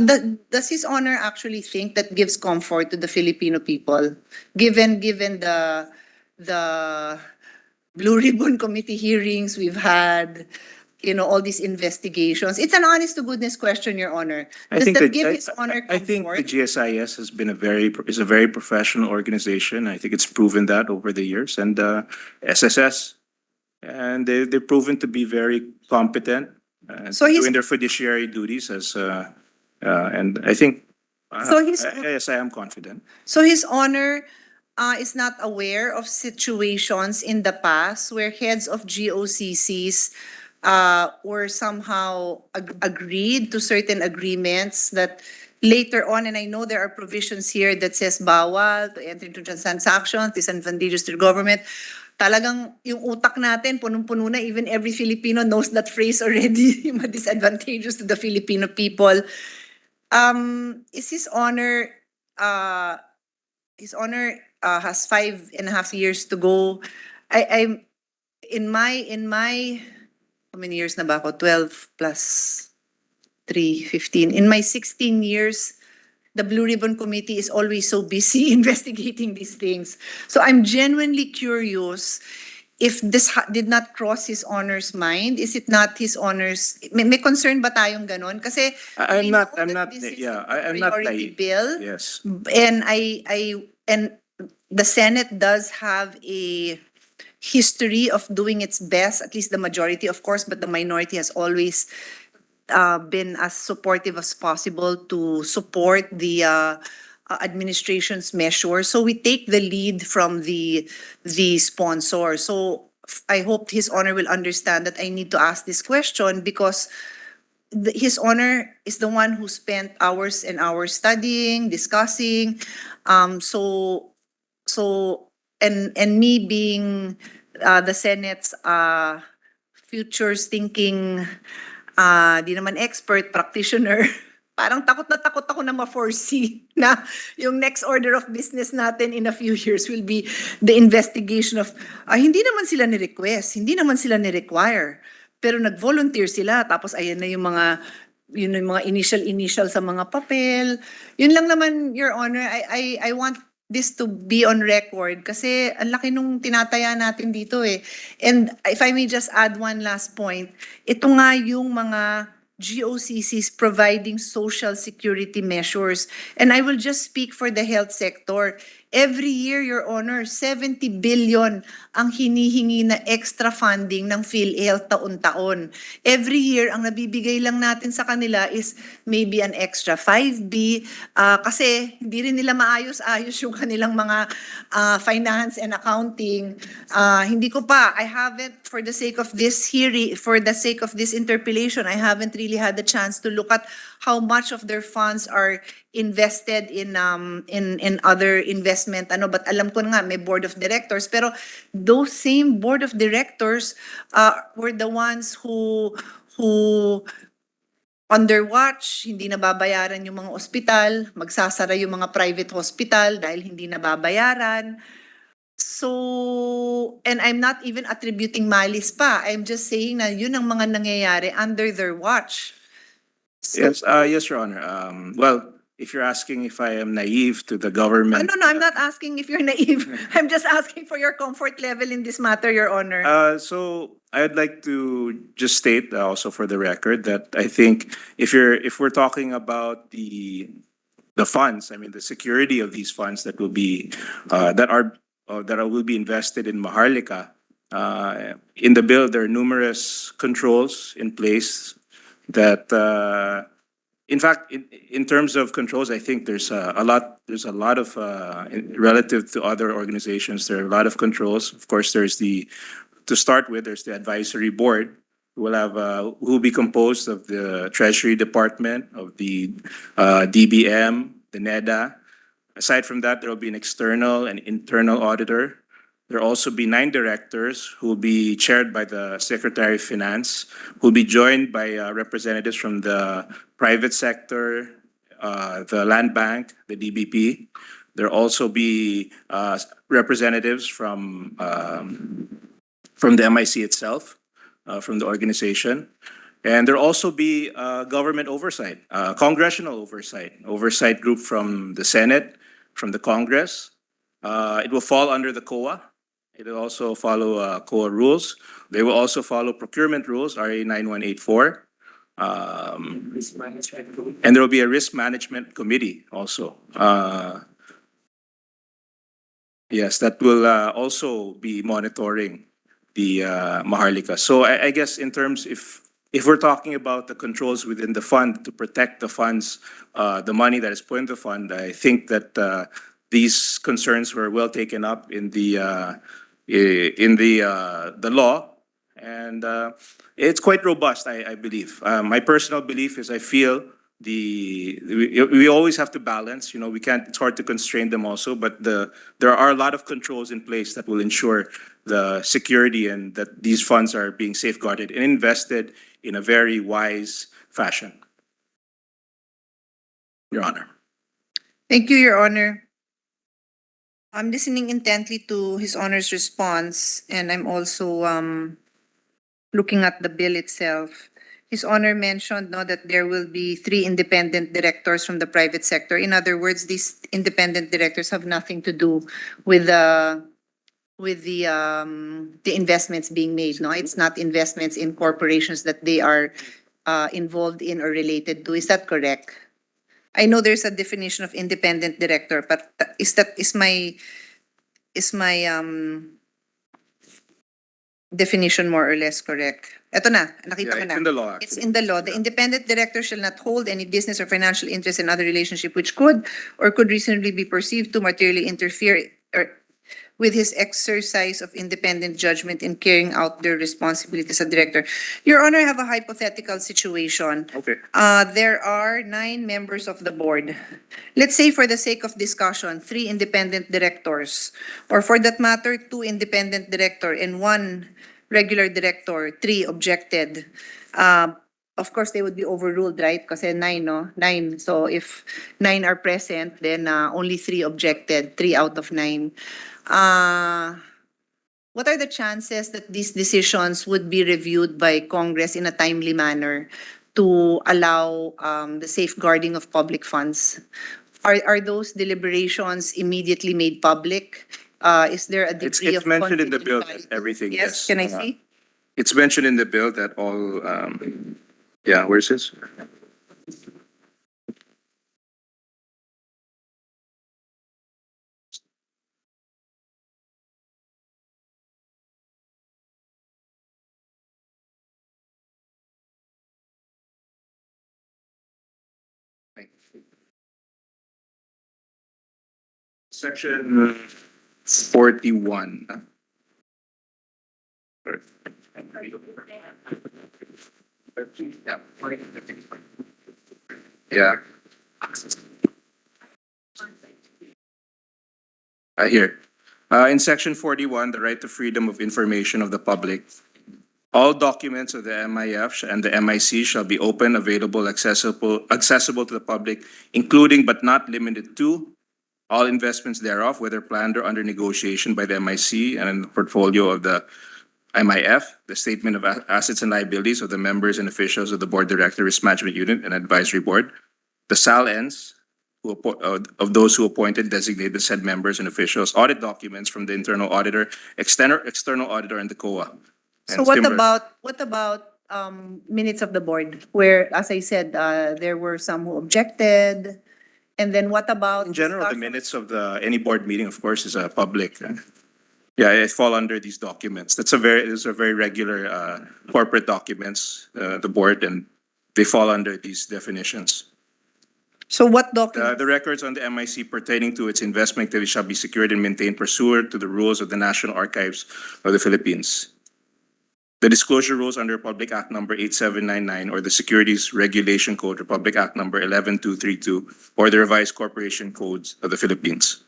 does His Honor actually think that gives comfort to the Filipino people, given the Blue Ribbon Committee hearings we've had, all these investigations? It's an honest to goodness question, Your Honor. Does that give His Honor I think the comfort? GSIS has been is a very professional organization. I think it's proven that over the years, and SSS, and they've proven to be very competent So he's- doing their fiduciary duties and I think So he's- yes, I am confident. So His Honor is not aware of situations in the past where heads of GOCCs were somehow agreed to certain agreements that later on, and I know there are provisions here that says bawal to enter into transactions, disadvantageous to the government. Talagang yung utak natin, punong-puno na, even every Filipino knows that phrase already, yung disadvantageous to the Filipino people. Is His Honor has 5.5 years to go. I'm in my how many years na ba ako? 12 plus 3, 15. In my 16 years, the Blue Ribbon Committee is always so busy investigating these things. So I'm genuinely curious if this did not cross His Honor's mind. Is it not His Honor's, may concern ba tayong ganon? Kasi I'm we not. know I'm that not. this is Yeah, a I'm not priority naive. bill. Yes. And and the Senate does have a history of doing its best, at least the majority, of course, but the minority has always been as supportive as possible to support the administration's measure. So we take the lead from the sponsor. So I hope His Honor will understand that I need to ask this question because His Honor is the one who spent hours and hours studying, discussing. So and me being the Senate's futures thinking, di naman expert, practitioner, parang takot na takot ako na ma-foresee na yung next order of business natin in a few years will be the investigation of, hindi naman sila ni-request, hindi naman sila ni-require, pero nag-volunteer sila, tapos ayan na yung mga, yun yung mga initial sa mga papel. Yun lang naman, Your Honor, I want this to be on record kasi ang laki nung tinataya natin dito eh. And if I may just add one last point, ito nga yung mga GOCCs providing social security measures. And I will just speak for the health sector. Every year, Your Honor, 70 billion ang hinihingi na extra funding ng PhilHealth taon-taon. Every year, ang nabibigay lang natin sa kanila is maybe an extra 5B kasi hindi rin nila maayos-ayos yung kanilang mga finance and accounting. Hindi ko pa, I haven't, for the sake of this hearing, for the sake of this interpellation, I haven't really had the chance to look at how much of their funds are invested in other investment but alam ko nga may board of directors, pero those same board of directors were the ones who on their watch hindi nababayaran yung mga ospital, magsasara yung mga private hospital dahil hindi nababayaran. So, and I'm not even attributing malice pa, I'm just saying na yun ang mga nangyayari under their watch. Yes, yes, Your Honor. Well, if you're asking if I am naive to the government. No, I'm not asking if you're naive. I'm just asking for your comfort level in this matter, Your Honor. So I'd like to just state also for the record that I think if we're talking about the funds, I mean the security of these funds that will be that will be invested in Maharlika, in the bill there are numerous controls in place that in fact, in terms of controls, I think there's a lot of relative to other organizations. There are a lot of controls. Of course, to start with, there's the advisory board who will be composed of the Treasury Department, of the DBM, the NEDA. Aside from that, there will be an external and internal auditor. There will also be 9 directors who will be chaired by the Secretary of Finance, who will be joined by representatives from the private sector, the Land Bank, the DBP. There will also be representatives from the MIC itself, from the organization. And there will also be government oversight, congressional oversight group from the Senate, from the Congress. It will fall under the COA. It will also follow COA rules. They will also follow procurement rules, RA 9184. And there will be a risk management committee also. Yes, that will also be monitoring the Maharlika. So I guess in terms, if we're talking about the controls within the fund to protect the funds, the money that is put in the fund, I think that these concerns were well taken up in the law, and it's quite robust, I believe. My personal belief is I feel we always have to balance, we can't, it's hard to constrain them also, but there are a lot of controls in place that will ensure the security and that these funds are being safeguarded and invested in a very wise fashion. Your Honor. Thank you, Your Honor. I'm listening intently to His Honor's response, and I'm also looking at the bill itself. His Honor mentioned that there will be 3 independent directors from the private sector. In other words, these independent directors have nothing to do with the investments being made. No, it's not investments in corporations that they are involved in or related to. Is that correct? I know there's a definition of independent director, but is my definition more or less correct? Ito na, nakita ko Yeah, it's na. in the law, It's actually. in the law. The independent director shall not hold any business or financial interest in other relationship which could or could reasonably be perceived to materially interfere with his exercise of independent judgment in carrying out their responsibilities as a director. Your Honor, I have a hypothetical situation. Okay. There are 9 members of the board. Let's say for the sake of discussion, 3 independent directors, or for that matter, 2 independent director and 1 regular director, 3 objected. Of course, they would be overruled, right? Kasi 9, no? 9. So if 9 are present, then only 3 objected, 3 out of 9. What are the chances that these decisions would be reviewed by Congress in a timely manner to allow the safeguarding of public funds? Are those deliberations immediately made public? Is there a degree It's of mentioned in the bill confidentiality? that everything, Yes, yes. can I see? It's mentioned in the bill that all, yeah, where's this? Section 41. Yeah. Here. In section 41, the right to freedom of information of the public, all documents of the MIF and the MIC shall be open, available, accessible to the public, including but not limited to all investments thereof, whether planned or under negotiation by the MIC and in the portfolio of the MIF, the statement of assets and liabilities of the members and officials of the Board Director, Risk Management Unit, and Advisory Board, the SAL-Ns of those who appointed, designated said members and officials, audit documents from the internal auditor, external auditor, and the COA. So And what similar- about minutes of the board where, as I said, there were some who objected? And then what about In general, the discussion? minutes of any board meeting, of course, is public. Yeah, it fall under these documents. These are very regular corporate documents, the board, and they fall under these definitions. So what documents? The records on the MIC pertaining to its investment activity shall be secured and maintained pursuant to the rules of the National Archives of the Philippines. The disclosure rules under Republic Act number 8799 or the Securities Regulation Code, Republic Act number 11232, or the revised corporation codes of the Philippines.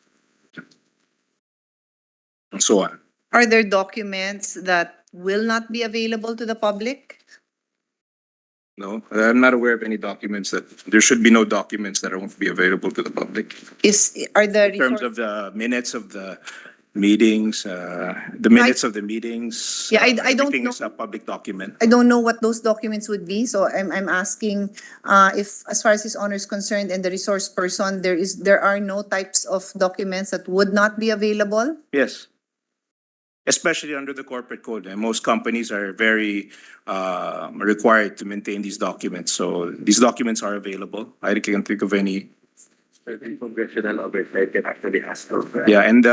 And so on. Are there documents that will not be available to the public? No, I'm not aware of any documents there should be no documents that won't be available to the public. Are the In terms of the minutes of the meetings, the minutes of the meetings. Yeah, I don't everything know. is a public document. I don't know what those documents would be, so I'm asking if, as far as His Honor is concerned and the resource person, there are no types of documents that would not be available? Yes. Especially under the corporate code. And most companies are very required to maintain these documents. So these documents are available. I can't think of any. Congressional oversight can actually ask for. Yeah, and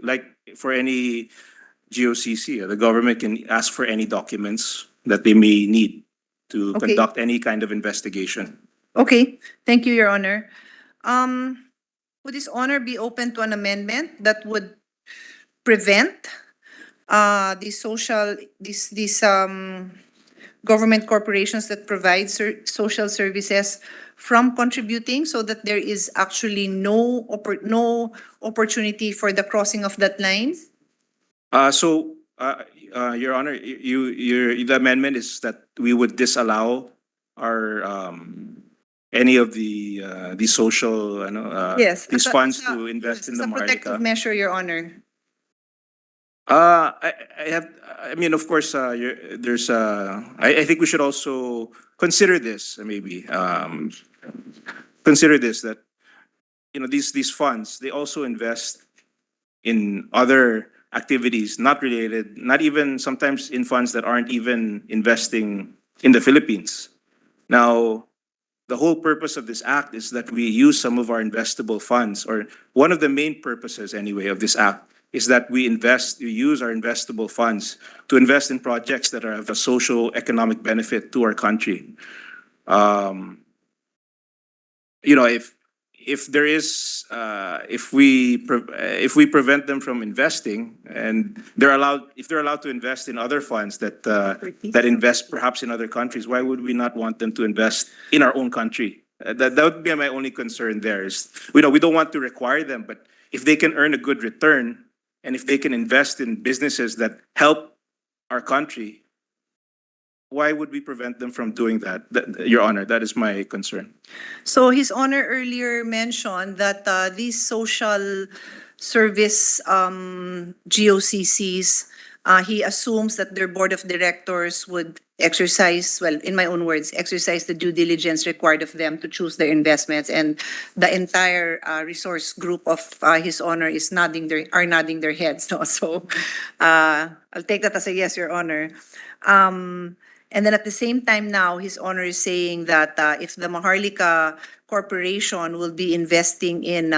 like for any GOCC, the government can ask for any documents that they may need to Okay. conduct any kind of investigation. Okay, thank you, Your Honor. Would His Honor be open to an amendment that would prevent these government corporations that provide social services from contributing so that there is actually no opportunity for the crossing of that line? Your Honor, the amendment is that we would disallow our any of the social Yes. these as a- funds as a- to invest in as the a protective market. measure, Your Honor. I mean, of course, I think we should also consider this, maybe, consider this, that, these funds, they also invest in other activities not related, not even sometimes in funds that aren't even investing in the Philippines. Now, the whole purpose of this act is that we use some of our investable funds, or one of the main purposes anyway of this act, is that we use our investable funds to invest in projects that are of a social economic benefit to our country. You know, if there is if we prevent them from investing, and if they're allowed to invest in other funds that that invest perhaps in other countries, why would we not want them to invest in our own country? That would be my only concern there. Is we don't want to require them, but if they can earn a good return and if they can invest in businesses that help our country, why would we prevent them from doing that? Your Honor, that is my concern. So His Honor earlier mentioned that these social service GOCCs, he assumes that their board of directors would exercise, well, in my own words, exercise the due diligence required of them to choose their investments, and the entire resource group of His Honor is nodding their heads. No? So I'll take that as a yes, Your Honor. And then at the same time now, His Honor is saying that if the Maharlika Corporation will be investing in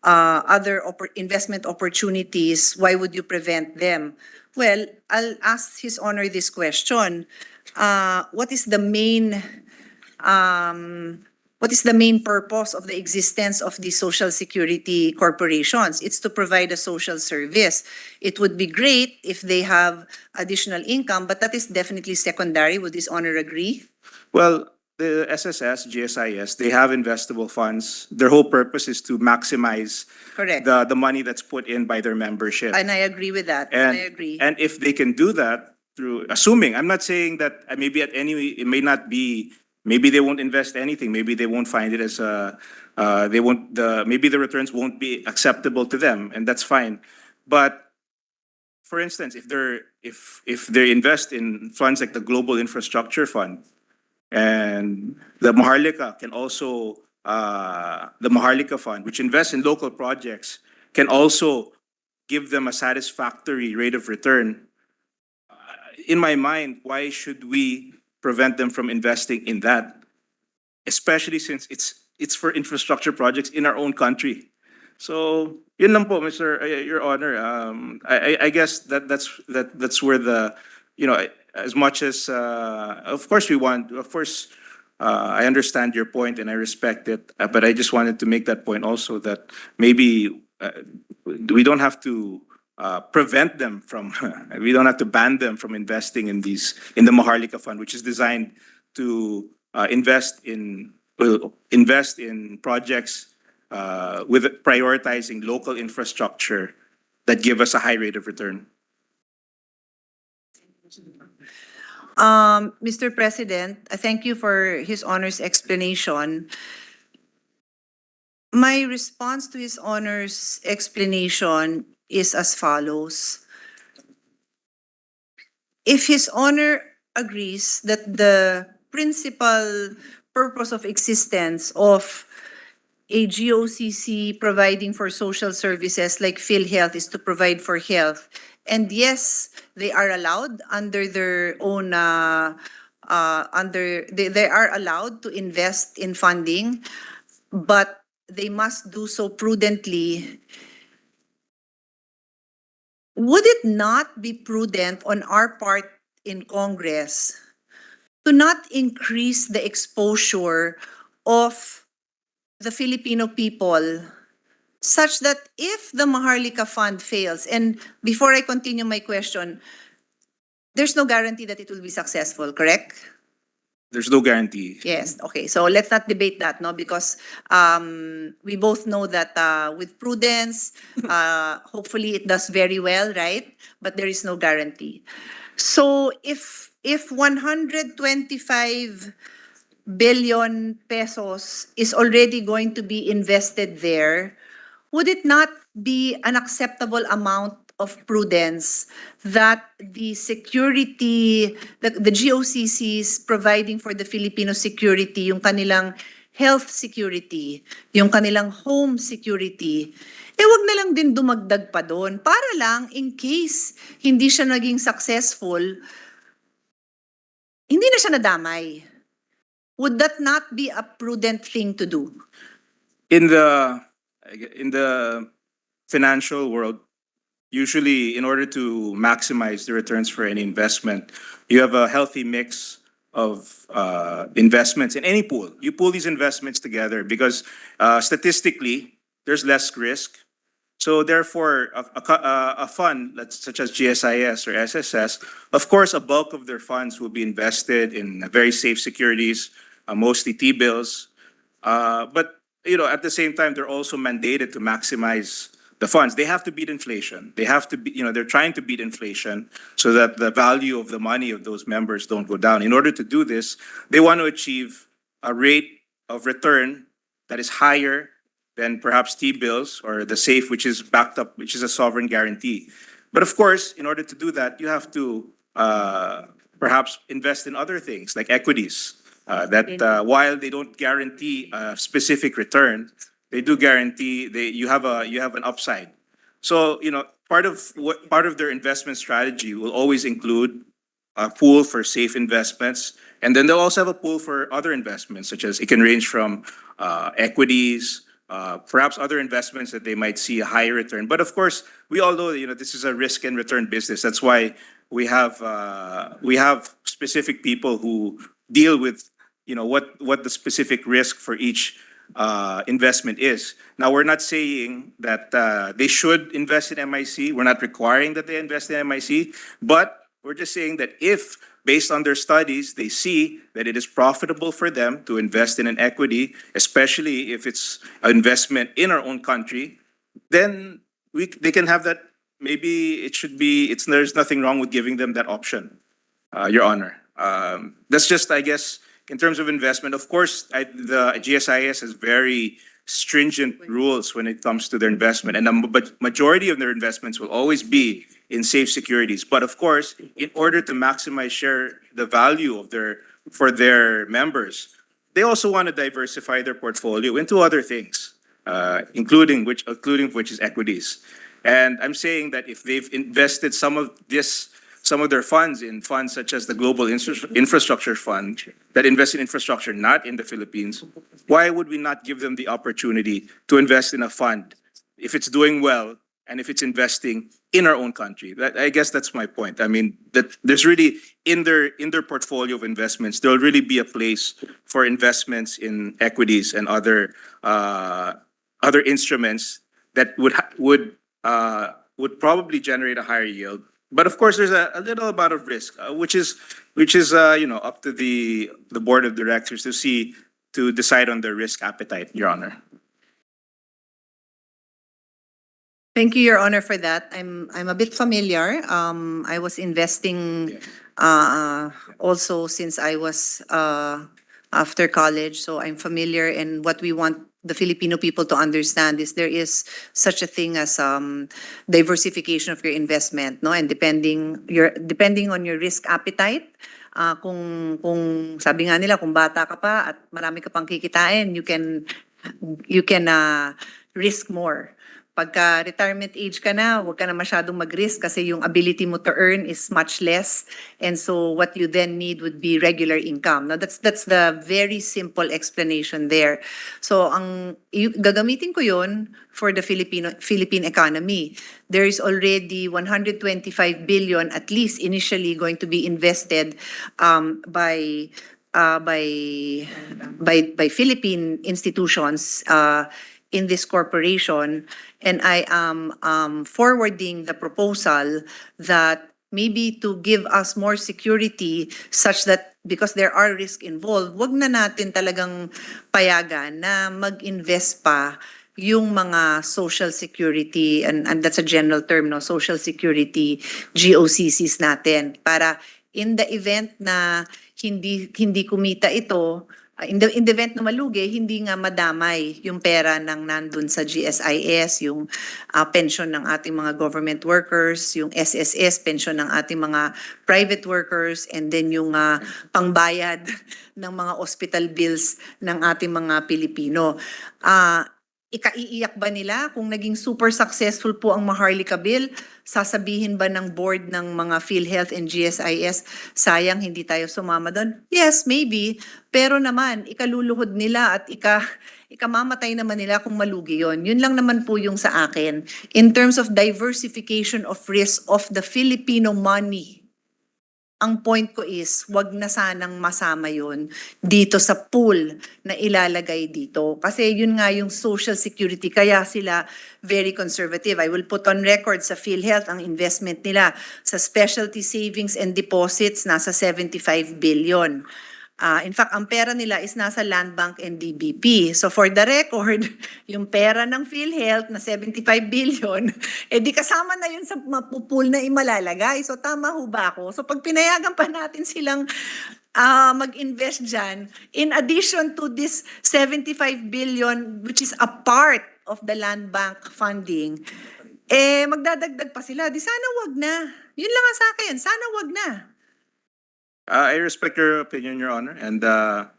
other investment opportunities, why would you prevent them? Well, I'll ask His Honor this question. What is the main purpose of the existence of these social security corporations? It's to provide a social service. It would be great if they have additional income, but that is definitely secondary. Would His Honor agree? Well, the SSS, GSIS, they have investable funds. Their whole purpose is to maximize Correct. the money that's put in by their membership. And I agree with that. And, I agree. and if they can do that through, assuming, I'm not saying that maybe it may not be, maybe they won't invest anything. Maybe they won't find it as maybe the returns won't be acceptable to them, and that's fine. But for instance, if they invest in funds like the Global Infrastructure Fund, and the Maharlika can also, the Maharlika Fund, which invests in local projects, can also give them a satisfactory rate of return. In my mind, why should we prevent them from investing in that? Especially since it's for infrastructure projects in our own country. So, yun lang po, Your Honor. I guess that's where the, as much as, of course I understand your point and I respect it, but I just wanted to make that point also, that maybe we don't have to prevent them from, we don't have to ban them from investing in the Maharlika Fund, which is designed to invest in projects with prioritizing local infrastructure that give us a high rate of return. Mr. President, thank you for His Honor's explanation. My response to His Honor's explanation is as follows. If His Honor agrees that the principal purpose of existence of a GOCC providing for social services like PhilHealth is to provide for health, and yes, they are allowed under their own, they are allowed to invest in funding, but they must do so prudently. Would it not be prudent on our part in Congress to not increase the exposure of the Filipino people, such that if the Maharlika Fund fails, and before I continue my question, there's no guarantee that it will be successful, correct? There's no guarantee. Yes, okay. So let's not debate that, no? Because we both know that with prudence, hopefully it does very well, right? But there is no guarantee. So if 125 billion pesos is already going to be invested there, would it not be an acceptable amount of prudence that the security, the GOCCs providing for the Filipino security, yung kanilang health security, yung kanilang home security, wag na lang din dumagdag pa doon para lang in case hindi siya naging successful, hindi na siya nadamay. Would that not be a prudent thing to do? In the financial world, usually in order to maximize the returns for any investment, you have a healthy mix of investments in any pool. You pool these investments together because statistically, there's less risk. So therefore, a fund such as GSIS or SSS, of course, a bulk of their funds will be invested in very safe securities, mostly T-bills. But at the same time, they're also mandated to maximize the funds. They have to beat inflation. They have to be, they're trying to beat inflation so that the value of the money of those members don't go down. In order to do this, they want to achieve a rate of return that is higher than perhaps T-bills or the safe, which is backed up, which is a sovereign guarantee. But of course, in order to do that, you have to perhaps invest in other things like equities. While they don't guarantee a specific return, they do guarantee you have an upside. So part of their investment strategy will always include a pool for safe investments, and then they'll also have a pool for other investments, such as it can range from equities, perhaps other investments that they might see a higher return. But of course, we all know that this is a risk and return business. That's why we have specific people who deal with what the specific risk for each investment is. Now, we're not saying that they should invest in MIC. We're not requiring that they invest in MIC, but we're just saying that if, based on their studies, they see that it is profitable for them to invest in an equity, especially if it's an investment in our own country, then they can have that. Maybe it should be. There's nothing wrong with giving them that option, Your Honor. That's just, I guess, in terms of investment. Of course, the GSIS has very stringent rules when it comes to their investment, and the majority of their investments will always be in safe securities. But of course, in order to maximize the value of for their members, they also want to diversify their portfolio into other things, including which is equities. And I'm saying that if they've invested some of their funds in funds such as the Global Infrastructure Fund that invest in infrastructure not in the Philippines, why would we not give them the opportunity to invest in a fund if it's doing well and if it's investing in our own country? I guess that's my point. I mean, that there's really in their portfolio of investments, there'll really be a place for investments in equities and other instruments that would probably generate a higher yield. But of course, there's a little amount of risk, which is up to the board of directors to decide on their risk appetite, Your Honor. Thank you, Your Honor, for that. I'm a bit familiar. I was investing also since I was after college, so I'm familiar. And what we want the Filipino people to understand is there is such a thing as diversification of your investment, no? And depending on your risk appetite, kung sabi nga nila, kung bata ka pa at marami ka pang kikitain, you can risk more. Pagka retirement age ka na, huwag ka na masyadong mag-risk kasi yung ability mo to earn is much less. And so what you then need would be regular income. Now that's the very simple explanation there. So gagamitin ko yun for the Philippine economy. There is already 125 billion at least initially going to be invested by Philippine institutions in this corporation, and I am forwarding the proposal that maybe to give us more security such that because there are risks involved, wag na natin talagang payagan na mag-invest pa yung mga social security, and that's a general term, no? Social security GOCCs natin, para in the event na hindi kumita ito, in the event na malugi, hindi nga madamay yung pera ng nandun sa GSIS, yung pension ng ating mga government workers, yung SSS, pension ng ating mga private workers, and then yung pangbayad ng mga hospital bills ng ating mga Pilipino. Ikaiiyak ba nila kung naging super successful po ang Maharlika Bill? Sasabihin ba ng board ng mga PhilHealth and GSIS, sayang hindi tayo sumama doon? Yes, maybe. Pero naman, ikaluluhod nila at ikamamatay naman nila kung malugi yon. Yun lang naman po yung sa akin. In terms of diversification of risk of the Filipino money, ang point ko is, wag na sanang masama yun dito sa pool na ilalagay dito. Kasi yun nga yung social security, kaya sila very conservative. I will put on record sa PhilHealth ang investment nila sa specialty savings and deposits nasa 75 billion. In fact, ang pera nila is nasa Land Bank and DBP. So for the record, yung pera ng PhilHealth na 75 billion, di kasama na yun sa pool na imalalagay. So tama ho ba ako? So pag pinayagan pa natin silang mag-invest dyan, in addition to this 75 billion, which is a part of the Land Bank funding, magdadagdag pa sila. Di sana wag na. Yun lang ang sa akin. Sana wag na. I respect your opinion, Your Honor, and But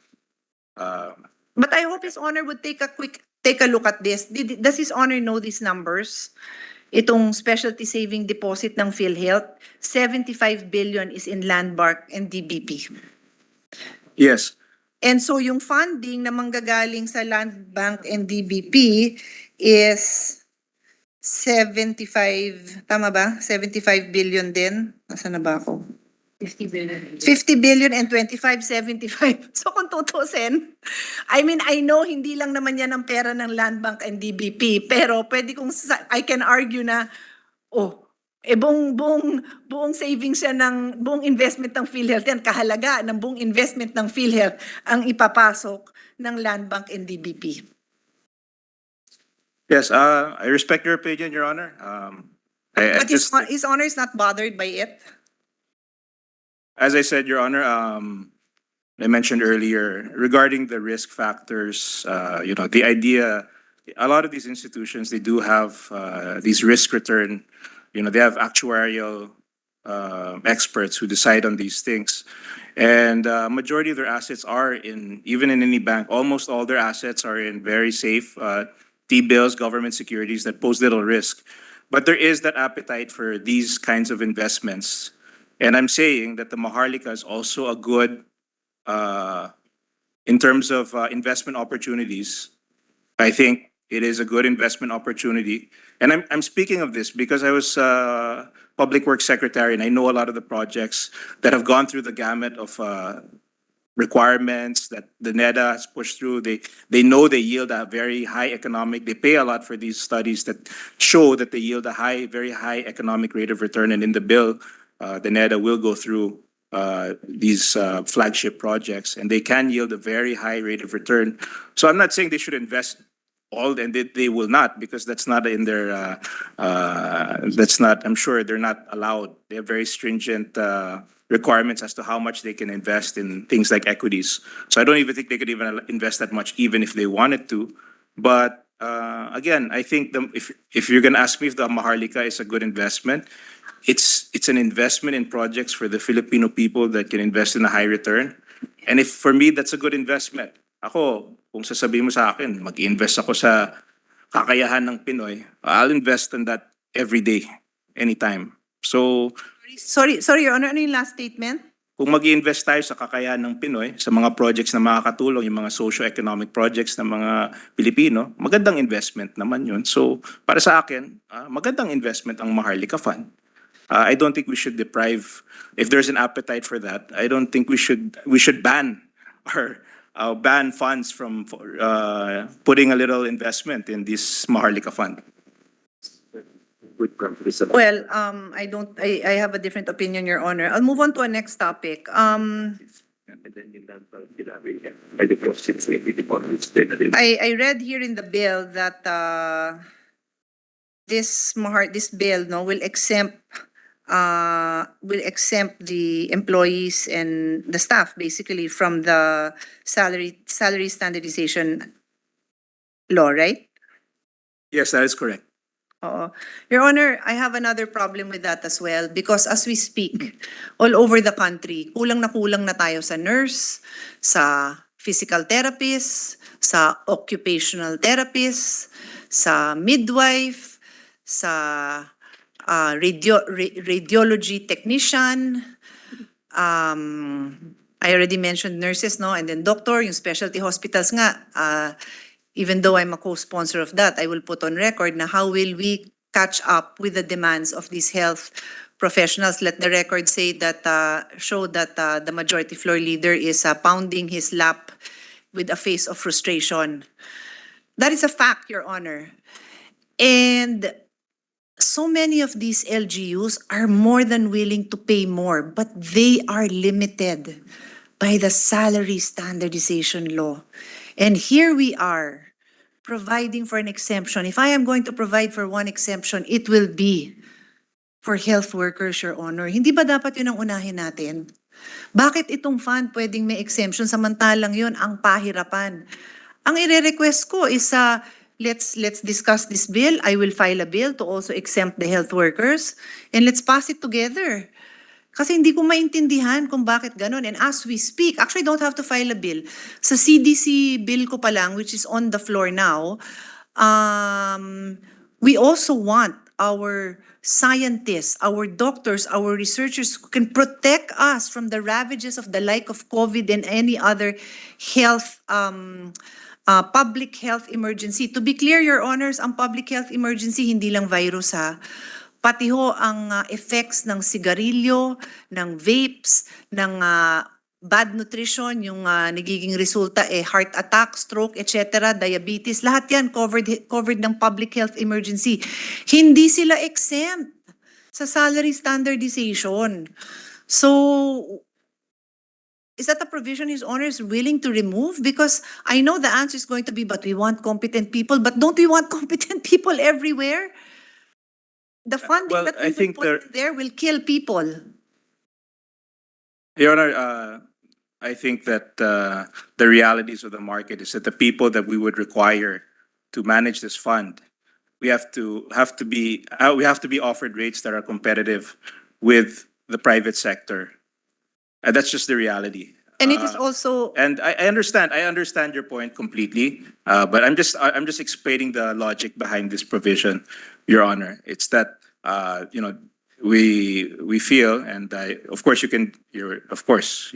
I hope His Honor would take a look at this. Does His Honor know these numbers? Itong specialty saving deposit ng PhilHealth, 75 billion is in Land Bank and DBP. yes, And so yung funding na manggagaling sa Land Bank and DBP is 75, tama ba? 75 billion din. Nasaan na ba ako? 50 billion and 25, 75. So kung tutusin, I mean, I know hindi lang naman yan ang pera ng Land Bank and DBP, pero pwede I can argue na, buong savings yan buong investment ng PhilHealth yan, kahalaga ng buong investment ng PhilHealth ang ipapasok ng Land Bank and DBP. yes, I respect your opinion, Your Honor. But His Honor is not bothered by it? As I said, Your Honor, I mentioned earlier regarding the risk factors, the idea, a lot of these institutions, they do have these risk return, they have actuarial experts who decide on these things. And majority of their assets are even in any bank, almost all their assets are in very safe T-bills, government securities that pose little risk. But there is that appetite for these kinds of investments. And I'm saying that the Maharlika is also a good, in terms of investment opportunities, I think it is a good investment opportunity. And I'm speaking of this because I was Public Works Secretary and I know a lot of the projects that have gone through the gamut of requirements that the NEDA has pushed through. They know they yield a very high economic, they pay a lot for these studies that show that they yield a very high economic rate of return. And in the bill, the NEDA will go through these flagship projects, and they can yield a very high rate of return. So I'm not saying they should invest all, and they will not, because that's not in their, I'm sure they're not allowed. They have very stringent requirements as to how much they can invest in things like equities. So I don't even think they could even invest that much, even if they wanted to. But again, I think if you're going to ask me if the Maharlika is a good investment, it's an investment in projects for the Filipino people that can invest in a high return. And if for me, that's a good investment. Ako, kung sasabihin mo sa akin, mag-invest ako sa kakayahan ng Pinoy, I'll invest in that every day, anytime. So, Sorry, Your Honor, ano yung last statement? kung mag-invest tayo sa kakayahan ng Pinoy, sa mga projects na makakatulong, yung mga socio-economic projects ng mga Pilipino, magandang investment naman yun. So, para sa akin, magandang investment ang Maharlika Fund. I don't think we should deprive, if there's an appetite for that, I don't think we should ban or ban funds from putting a little investment in this Maharlika Fund. Well, I have a different opinion, Your Honor. I'll move on to a next topic. I read here in the bill that this bill will exempt the employees and the staff basically from the salary standardization law, right? Yes, that is correct. Your Honor, I have another problem with that as well, because as we speak, all over the country, kulang na tayo sa nurse, sa physical therapists, sa occupational therapists, sa midwife, sa radiology technician, I already mentioned nurses, no? And then doctor, yung specialty hospitals nga, even though I'm a co-sponsor of that, I will put on record na how will we catch up with the demands of these health professionals. Let the record say that, show that the majority floor leader is pounding his lap with a face of frustration. That is a fact, Your Honor. And so many of these LGUs are more than willing to pay more, but they are limited by the salary standardization law. And here we are providing for an exemption. If I am going to provide for one exemption, it will be for health workers, Your Honor. Hindi ba dapat yun ang unahin natin? Bakit itong fund pwedeng may exemption samantalang yun ang pahirapan? Ang ire-request ko is let's discuss this bill. I will file a bill to also exempt the health workers and let's pass it together. Kasi hindi ko maintindihan kung bakit ganun. And as we speak, actually don't have to file a bill. Sa CDC bill ko pa lang, which is on the floor now, we also want our scientists, our doctors, our researchers who can protect us from the ravages of the like of COVID and any other health, public health emergency. To be clear, Your Honors, ang public health emergency hindi lang virus ha. Pati ho ang effects ng sigarilyo, ng vapes, ng bad nutrition, yung nagiging resulta heart attack, stroke, etc., diabetes, lahat yan covered ng public health emergency. Hindi sila exempt sa salary standardization. So, is that a provision His Honor is willing to remove? Because I know the answer is going to be, but we want competent people. But don't we want competent people everywhere? The funding Well, that I we think will put in there will kill people. Your Honor, I think that the realities of the market is that the people that we would require to manage this fund, we have to be offered rates that are competitive with the private sector. And that's just the reality. And it is also, And I understand your point completely, but I'm just explaining the logic behind this provision, Your Honor. It's that we feel, and of course you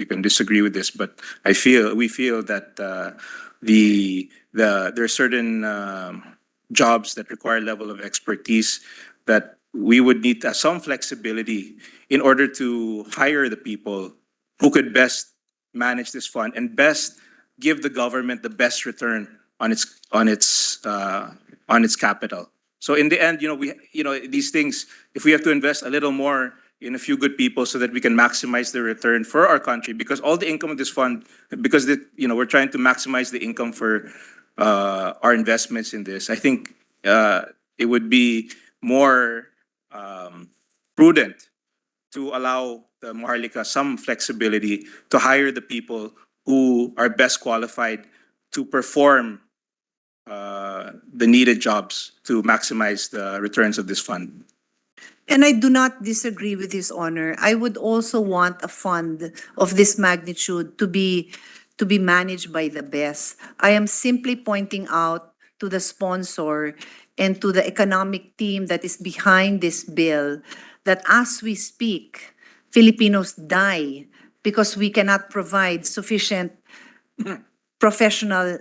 can disagree with this, but we feel that there are certain jobs that require a level of expertise that we would need some flexibility in order to hire the people who could best manage this fund and best give the government the best return on its capital. So in the end, these things, if we have to invest a little more in a few good people so that we can maximize the return for our country, because all the income of this fund, because we're trying to maximize the income for our investments in this, I think it would be more prudent to allow the Maharlika some flexibility to hire the people who are best qualified to perform the needed jobs to maximize the returns of this fund. and I do not disagree with His Honor. I would also want a fund of this magnitude to be managed by the best. I am simply pointing out to the sponsor and to the economic team that is behind this bill that as we speak, Filipinos die because we cannot provide sufficient professional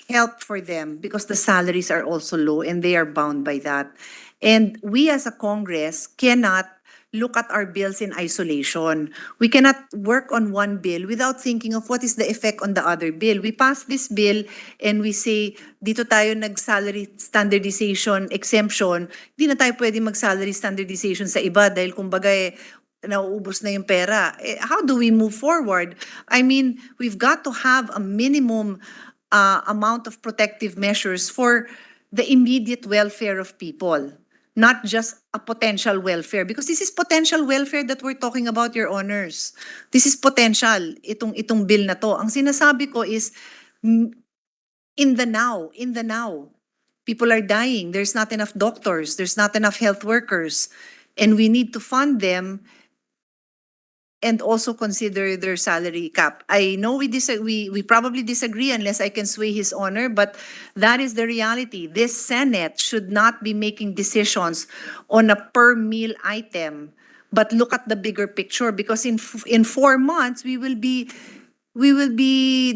help for them because the salaries are also low and they are bound by that. And we as a Congress cannot look at our bills in isolation. We cannot work on one bill without thinking of what is the effect on the other bill. We pass this bill and we say, dito tayo nag-salary standardization exemption, di na tayo pwede mag-salary standardization sa iba dahil kumbaga nauubos na yung pera. How do we move forward? I mean, we've got to have a minimum amount of protective measures for the immediate welfare of people, not just a potential welfare. Because this is potential welfare that we're talking about, Your Honors. This is potential, itong bill na to. Ang sinasabi ko is, in the now. People are dying. There's not enough doctors. There's not enough health workers. And we need to fund them and also consider their salary cap. I know we probably disagree unless I can sway his honor, but that is the reality. This Senate should not be making decisions on a per meal item, but look at the bigger picture, because in 4 months we will be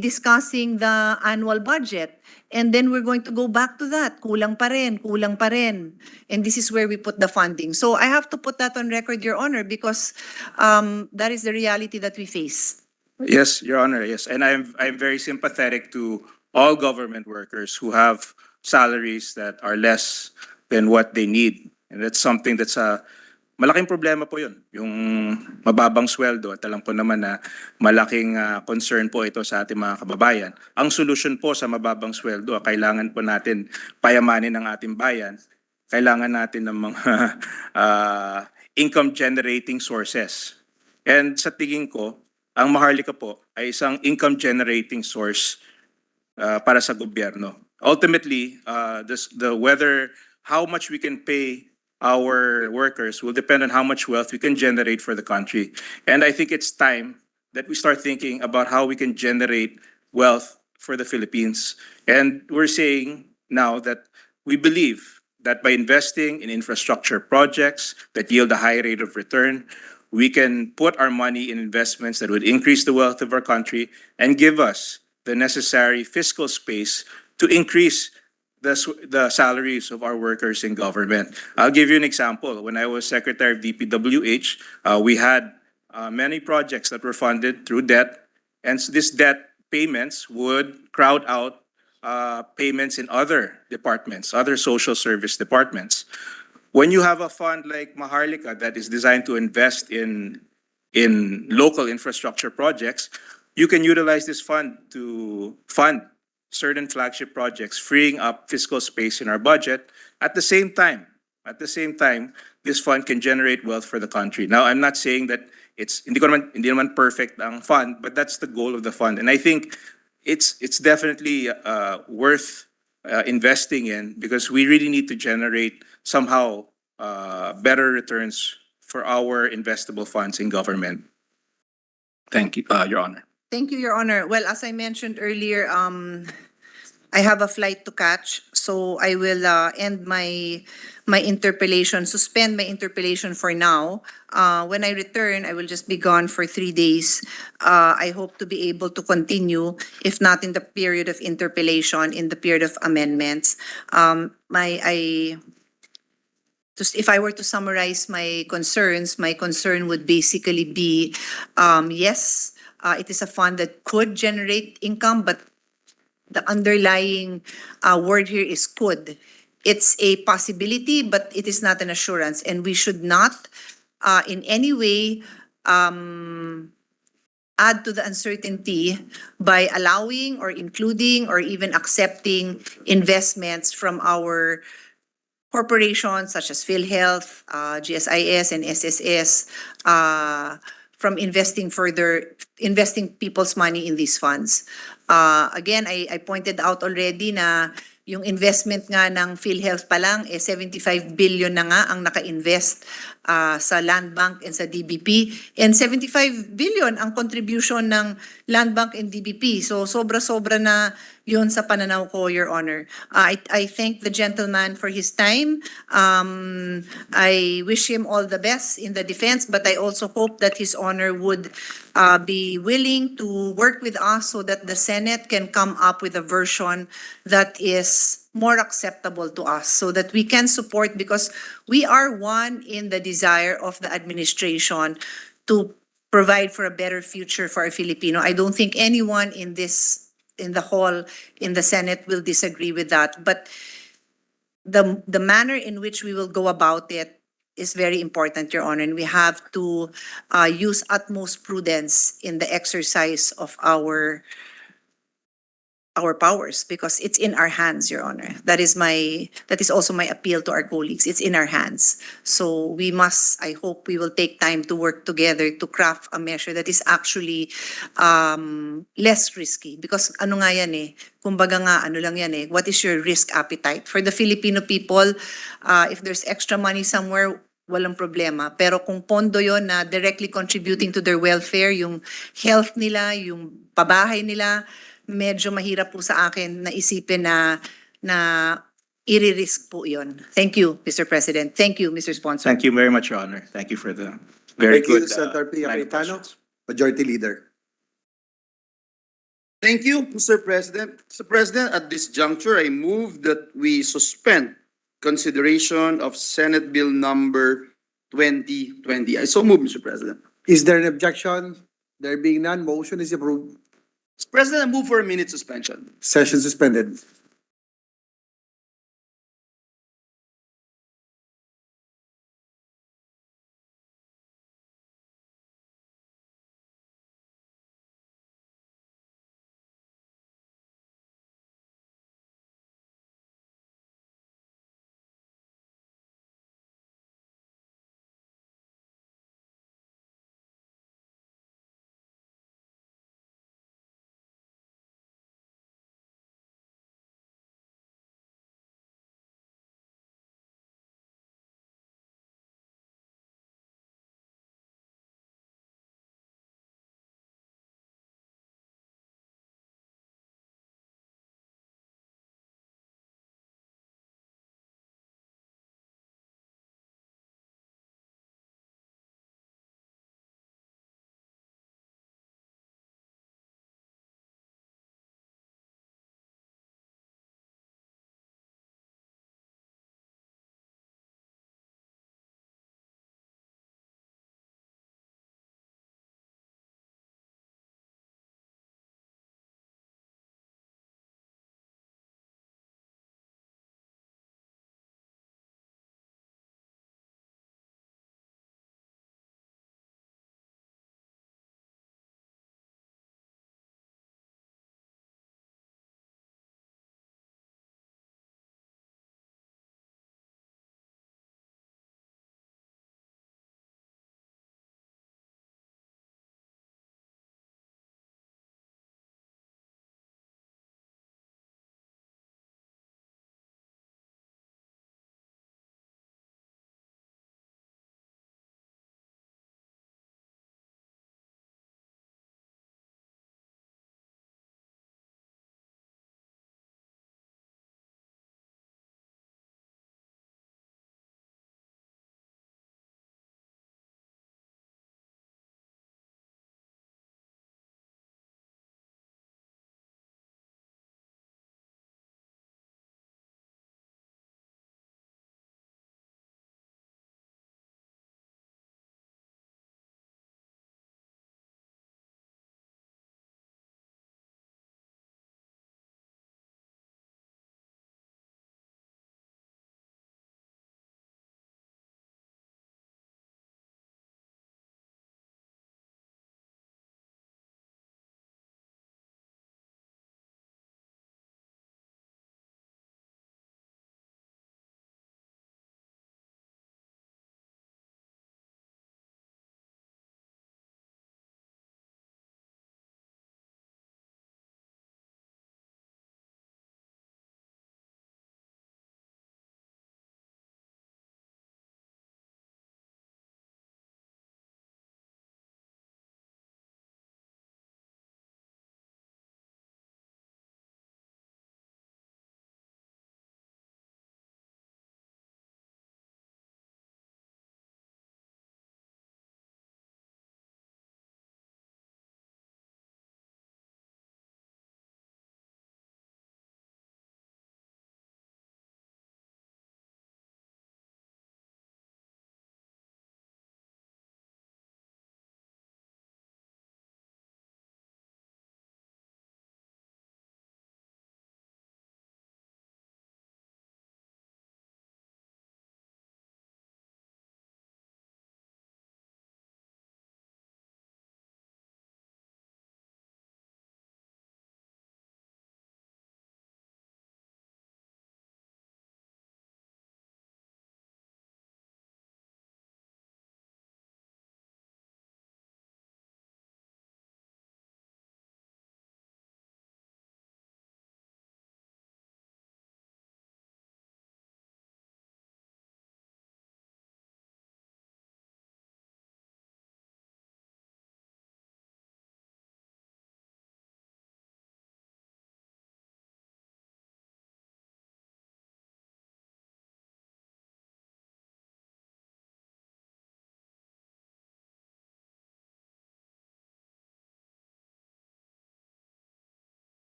discussing the annual budget. And then we're going to go back to that. Kulang pa rin, kulang pa rin. And this is where we put the funding. So I have to put that on record, Your Honor, because that is the reality that we face. Yes, Your Honor, yes. And I'm very sympathetic to all government workers who have salaries that are less than what they need. And that's something that's malaking problema po yun, yung mababang sweldo. At alam po naman na malaking concern po ito sa ating mga kababayan. Ang solusyon po sa mababang sweldo, kailangan po natin payamanin ang ating bayan. Kailangan natin ng mga income generating sources. And sa tingin ko, ang Maharlika po ay isang income generating source para sa gobyerno. Ultimately, how much we can pay our workers will depend on how much wealth we can generate for the country. And I think it's time that we start thinking about how we can generate wealth for the Philippines. And we're saying now that we believe that by investing in infrastructure projects that yield a high rate of return, we can put our money in investments that would increase the wealth of our country and give us the necessary fiscal space to increase the salaries of our workers in government. I'll give you an example. When I was Secretary of DPWH, we had many projects that were funded through debt, and this debt payments would crowd out payments in other departments, other social service departments. When you have a fund like Maharlika that is designed to invest in local infrastructure projects, you can utilize this fund to fund certain flagship projects, freeing up fiscal space in our budget. At the same time, this fund can generate wealth for the country. Now, I'm not saying that hindi naman perfect ang fund, but that's the goal of the fund. And I think it's definitely worth investing in, because we really need to generate somehow better returns for our investable funds in government. Thank you, Your Honor. Thank you, Your Honor. Well, as I mentioned earlier, I have a flight to catch, so I will end my interpellation, suspend my interpellation for now. When I return, I will just be gone for 3 days. I hope to be able to continue, if not in the period of interpellation, in the period of amendments. If I were to summarize my concern would basically be, yes, it is a fund that could generate income, but the underlying word here is could. It's a possibility, but it is not an assurance, and we should not in any way add to the uncertainty by allowing or including or even accepting investments from our corporations such as PhilHealth, GSIS, and SSS from investing people's money in these funds. Again, I pointed out already na yung investment nga ng PhilHealth pa lang, 75 billion na nga ang naka-invest sa Land Bank and sa DBP. And 75 billion ang contribution ng Land Bank and DBP. So sobra-sobra na yun sa pananaw ko, Your Honor. I thank the gentleman for his time. I wish him all the best in the defense, but I also hope that His Honor would be willing to work with us so that the Senate can come up with a version that is more acceptable to us, so that we can support, because we are one in the desire of the administration to provide for a better future for a Filipino. I don't think anyone in the hall, in the Senate, will disagree with that. But the manner in which we will go about it is very important, Your Honor, and we have to use utmost prudence in the exercise of our powers, because it's in our hands, Your Honor. That is also my appeal to our colleagues. It's in our hands. So I hope we will take time to work together to craft a measure that is actually less risky. Because ano nga yan eh, kumbaga nga ano lang yan eh, what is your risk appetite? For the Filipino people, if there's extra money somewhere, walang problema. Pero kung pondo yon na directly contributing to their welfare, yung health nila, yung pabahay nila, medyo mahirap po sa akin na isipin na i-risk po yon. Thank you, Mr. President. Thank you, Mr. Sponsor. Thank you very much, Your Honor. Thank you for the very Thank you, good Senator Pia line of Cayetano. questions. Majority Leader. Thank you, Mr. President. Mr. President, at this juncture, I move that we suspend consideration of Senate Bill number 2020. I so move, Mr. President. Is there an objection? There being none, motion is approved. Mr. President, I move for a minute suspension. Session suspended.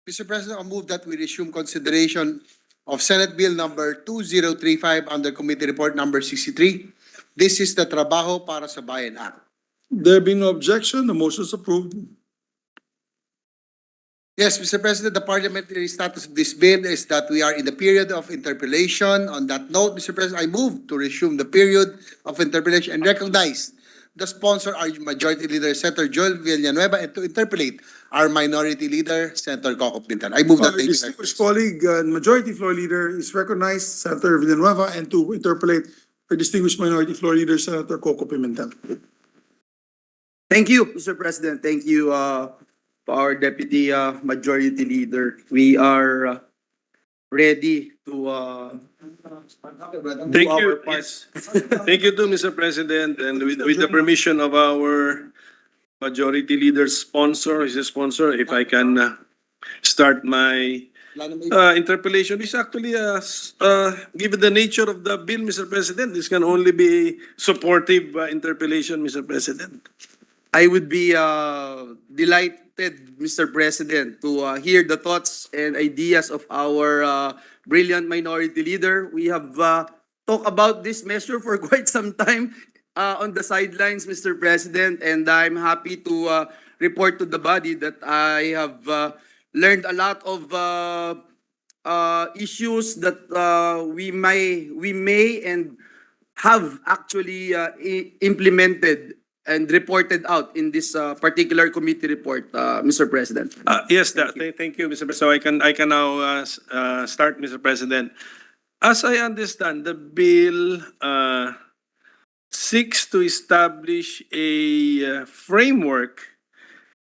Mr. President, I move that we resume consideration of Senate Bill number 2035 under Committee Report number 63. This is the Trabaho para sa Bayan Act. There being no objection, the motion is approved. Yes, Mr. President, the parliamentary status of this bill is that we are in the period of interpellation. On that note, Mr. President, I move to resume the period of interpellation and recognize the sponsor, our Majority Leader, Senator Joel Villanueva, and to interpellate our Minority Leader, Senator Coco Pintan. I move that Our they be distinguished recognized. colleague, Majority Floor Leader is recognized, Senator Villanueva, and to interpolate our distinguished Minority Floor Leader, Senator Coco Pimentel. Thank you, Mr. President. Thank you, our Deputy Majority Leader. We are ready to do Thank our you. part. Yes. Thank you too, Mr. President, and with the permission of our Majority Leader's sponsor, his sponsor, if I can start my interpellation. Is actually, given the nature of the bill, Mr. President, this can only be supportive interpellation, Mr. President. I would be delighted, Mr. President, to hear the thoughts and ideas of our brilliant Minority Leader. We have talked about this measure for quite some time on the sidelines, Mr. President, and I'm happy to report to the body that I have learned a lot of issues that we may and have actually implemented and reported out in this particular committee report, Mr. President. Yes, thank you, Mr. President. So I can now start, Mr. President. As I understand, the bill seeks to establish a framework,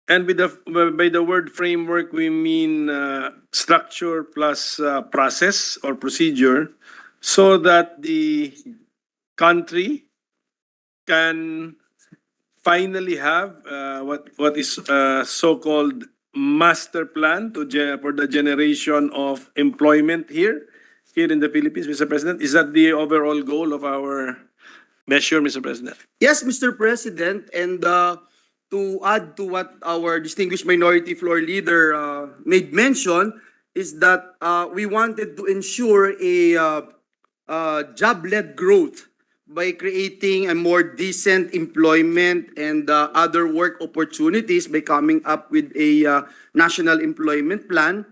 and by the word framework, we mean structure plus process or procedure, so that the country can finally have what is so-called master plan for the generation of employment here in the Philippines, Mr. President. Is that the overall goal of our measure, Mr. President? Yes, Mr. President, and to add to what our distinguished Minority Floor Leader made mention, is that we wanted to ensure a job-led growth by creating a more decent employment and other work opportunities by coming up with a national employment plan.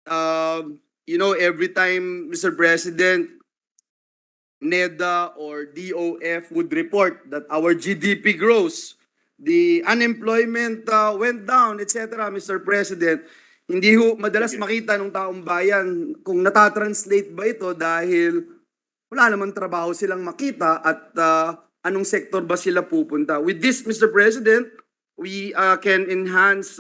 Every time, Mr. President, NEDA or DOF would report that our GDP grows, the unemployment went down, etc., Mr. President. Hindi ho madalas makita ng taong bayan kung natatranslate ba ito dahil wala namang trabaho silang makita at anong sektor ba sila pupunta. With this, Mr. President, we can enhance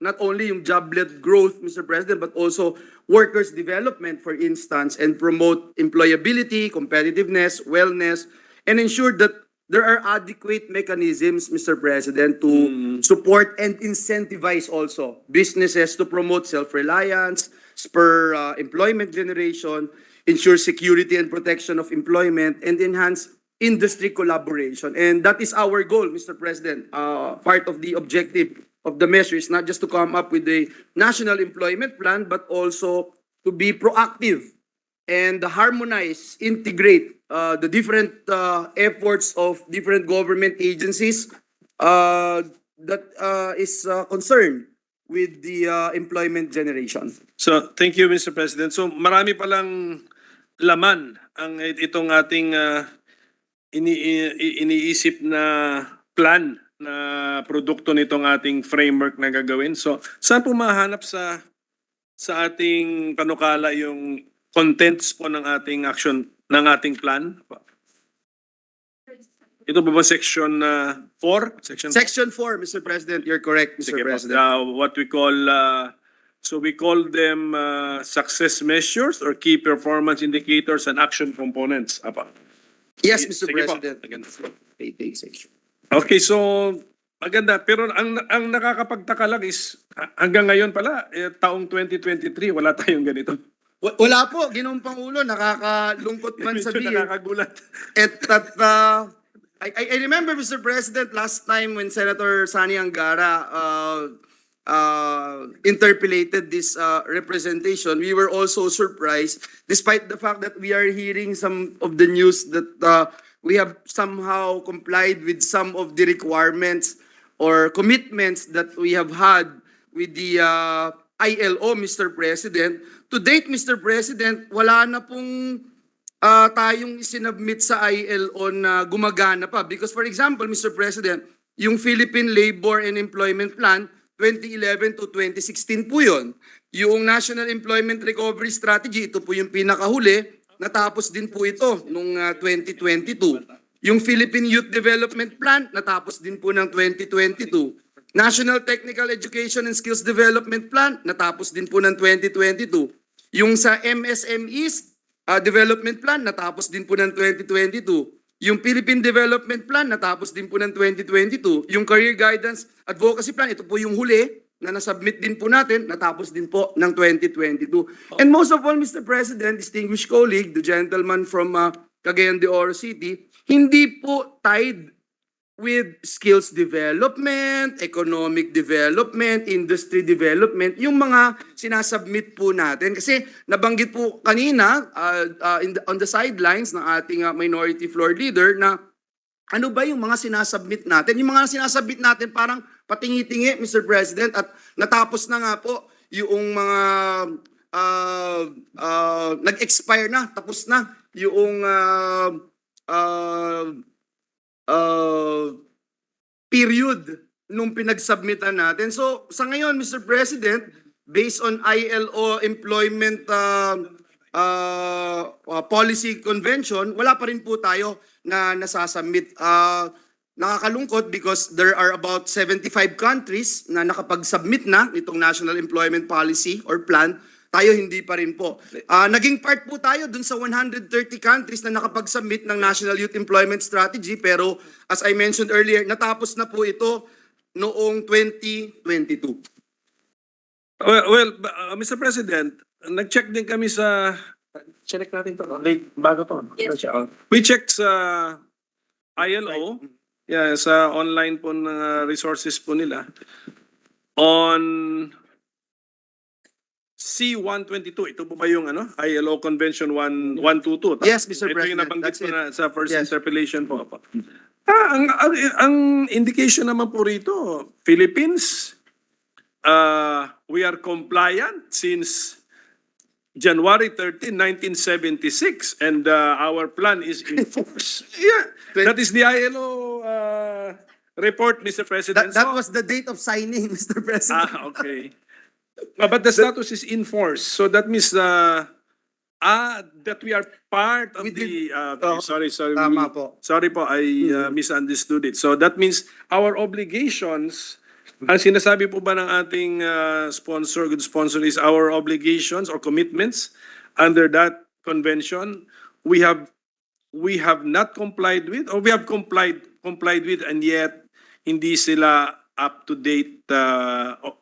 not only yung job-led growth, Mr. President, but also workers' development, for instance, and promote employability, competitiveness, wellness, and ensure that there are adequate mechanisms, Mr. President, to support and incentivize also businesses to promote self-reliance, spur employment generation, ensure security and protection of employment, and enhance industry collaboration. And that is our goal, Mr. President. Part of the objective of the measure is not just to come up with a national employment plan, but also to be proactive and harmonize, integrate the different efforts of different government agencies that is concerned with the employment generation. So, thank you, Mr. President. So, marami palang laman ang itong ating iniisip na plan na produkto nitong ating framework na gagawin. So, saan po mahanap sa ating panukala yung contents po ng ating action, ng ating plan? Ito ba section 4? Section 4, Mr. President, you're correct, Mr. Sige po. President. What we call, so we call them success measures or key performance indicators and action components. Apa? Yes, Mr. Sige po. President. Okay, so maganda. Pero ang nakakapagtaka lang is hanggang ngayon pala, taong 2023, wala tayong ganito. Wala po, Ginoong Pangulo, nakakalungkot man Medyo sabihin. nakakagulat. I remember, Mr. President, last time when Senator Sani Angara interpolated this representation, we were also surprised, despite the fact that we are hearing some of the news that we have somehow complied with some of the requirements or commitments that we have had with the ILO, Mr. President. To date, Mr. President, wala na pong tayong isinabmit sa ILO na gumagana pa. Because for example, Mr. President, yung Philippine Labor and Employment Plan, 2011 to 2016 po yun. Yung National Employment Recovery Strategy, ito po yung pinakahuli, natapos din po ito noong 2022. Yung Philippine Youth Development Plan, natapos din po ng 2022. National Technical Education and Skills Development Plan, natapos din po ng 2022. Yung sa MSMEs Development Plan, natapos din po ng 2022. Yung Philippine Development Plan, natapos din po ng 2022. Yung Career Guidance Advocacy Plan, ito po yung huli na nasubmit din po natin, natapos din po ng 2022. And most of all, Mr. President, distinguished colleague, the gentleman from Cagayan de Oro City, hindi po tied with skills development, economic development, industry development, yung mga sinasubmit po natin. Kasi nabanggit po kanina on the sidelines ng ating minority floor leader na ano ba yung mga sinasubmit natin? Yung mga sinasubmit natin parang patingi-tingi, Mr. President, at natapos na nga po yung mga nag-expire na, tapos na yung period nung pinagsubmitan natin. So sa ngayon, Mr. President, based on ILO employment policy convention, wala pa rin po tayo na nasasubmit. Nakakalungkot because there are about 75 countries na nakapag-submit na itong National Employment Policy or Plan. Tayo hindi pa rin po. Naging part po tayo dun sa 130 countries na nakapag-submit ng National Youth Employment Strategy, pero as I mentioned earlier, natapos na po ito noong 2022. Mr. President, nag-check din kami sa... Check natin ito. Late, bago to. Yes. We checked sa ILO, sa online po na resources po nila, on C-122, ito po ba yung ILO Convention 122? Yes, Mr. Ito President, yung nabanggit that's po it. na sa first Yes. interpellation po. Ang indication naman po rito, Philippines, we are compliant since January 13, 1976, and our plan is in force. That is the ILO report, Mr. President. That was the date of signing, Mr. President. Okay. But the status is in force. So that means that we are part of sorry. Tama po. Sorry po, I misunderstood it. So that means our obligations, ang sinasabi po ba ng ating good sponsor is our obligations or commitments under that convention, we have not complied with, or we have complied with, and yet hindi sila up-to-date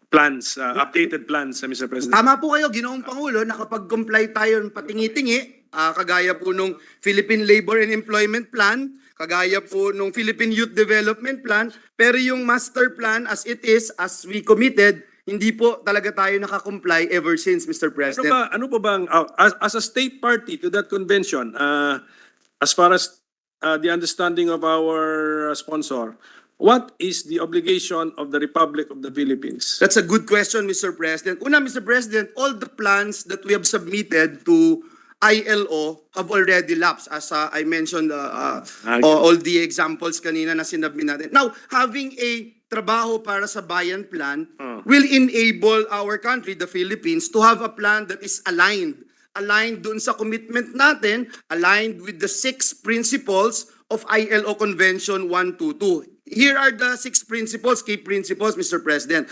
plans, updated plans, Mr. President. Tama po kayo, Ginoong Pangulo, nakapag-comply tayo ng patingi-tingi, kagaya po nung Philippine Labor and Employment Plan, kagaya po nung Philippine Youth Development Plan, pero yung master plan as it is, as we committed, hindi po talaga tayo nakakomply ever since, Mr. President. Ano po bang, as a state party to that convention, as far as the understanding of our sponsor, what is the obligation of the Republic of the Philippines? That's a good question, Mr. President. Una, Mr. President, all the plans that we have submitted to ILO have already lapsed, as I mentioned all the examples kanina na sinabmi natin. Now, having a trabaho para sa bayan plan will enable our country, the Philippines, to have a plan that is aligned dun sa commitment natin, aligned with the 6 principles of ILO Convention 122. Here are the 6 principles, key principles, Mr. President.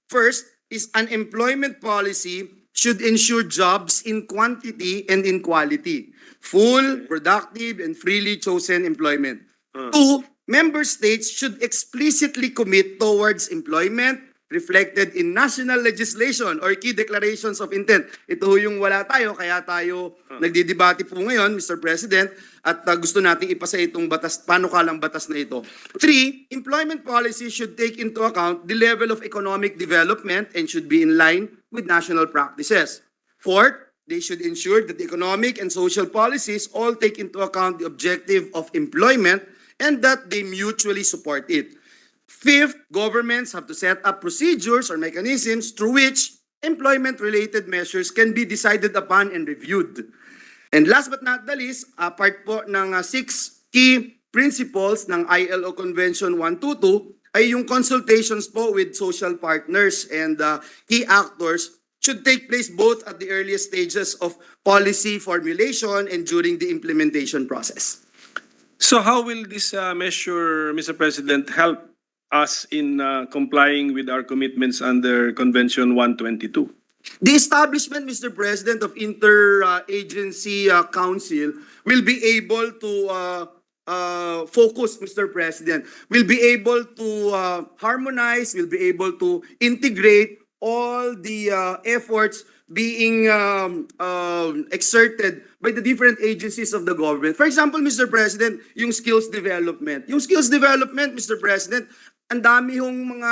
First is an employment policy should ensure jobs in quantity and in quality, full, productive, and freely chosen employment. 2, member states should explicitly commit towards employment, reflected in national legislation or key declarations of intent. Ito ho yung wala tayo, kaya tayo nagdidebate po ngayon, Mr. President, at gusto nating ipasa itong batas, panukalang batas na ito. 3, employment policy should take into account the level of economic development and should be in line with national practices. 4, they should ensure that the economic and social policies all take into account the objective of employment and that they mutually support it. 5th, governments have to set up procedures or mechanisms through which employment-related measures can be decided upon and reviewed. And last but not the least, part po ng 6 key principles ng ILO Convention 122 ay yung consultations po with social partners and key actors should take place both at the earliest stages of policy formulation and during the implementation process. So how will this measure, Mr. President, help us in complying with our commitments under Convention 122? The establishment, Mr. President, of Interagency Council will be able to focus, Mr. President, will be able to harmonize, will be able to integrate all the efforts being exerted by the different agencies of the government. For example, Mr. President, yung skills development. Yung skills development, Mr. President, ang dami hong mga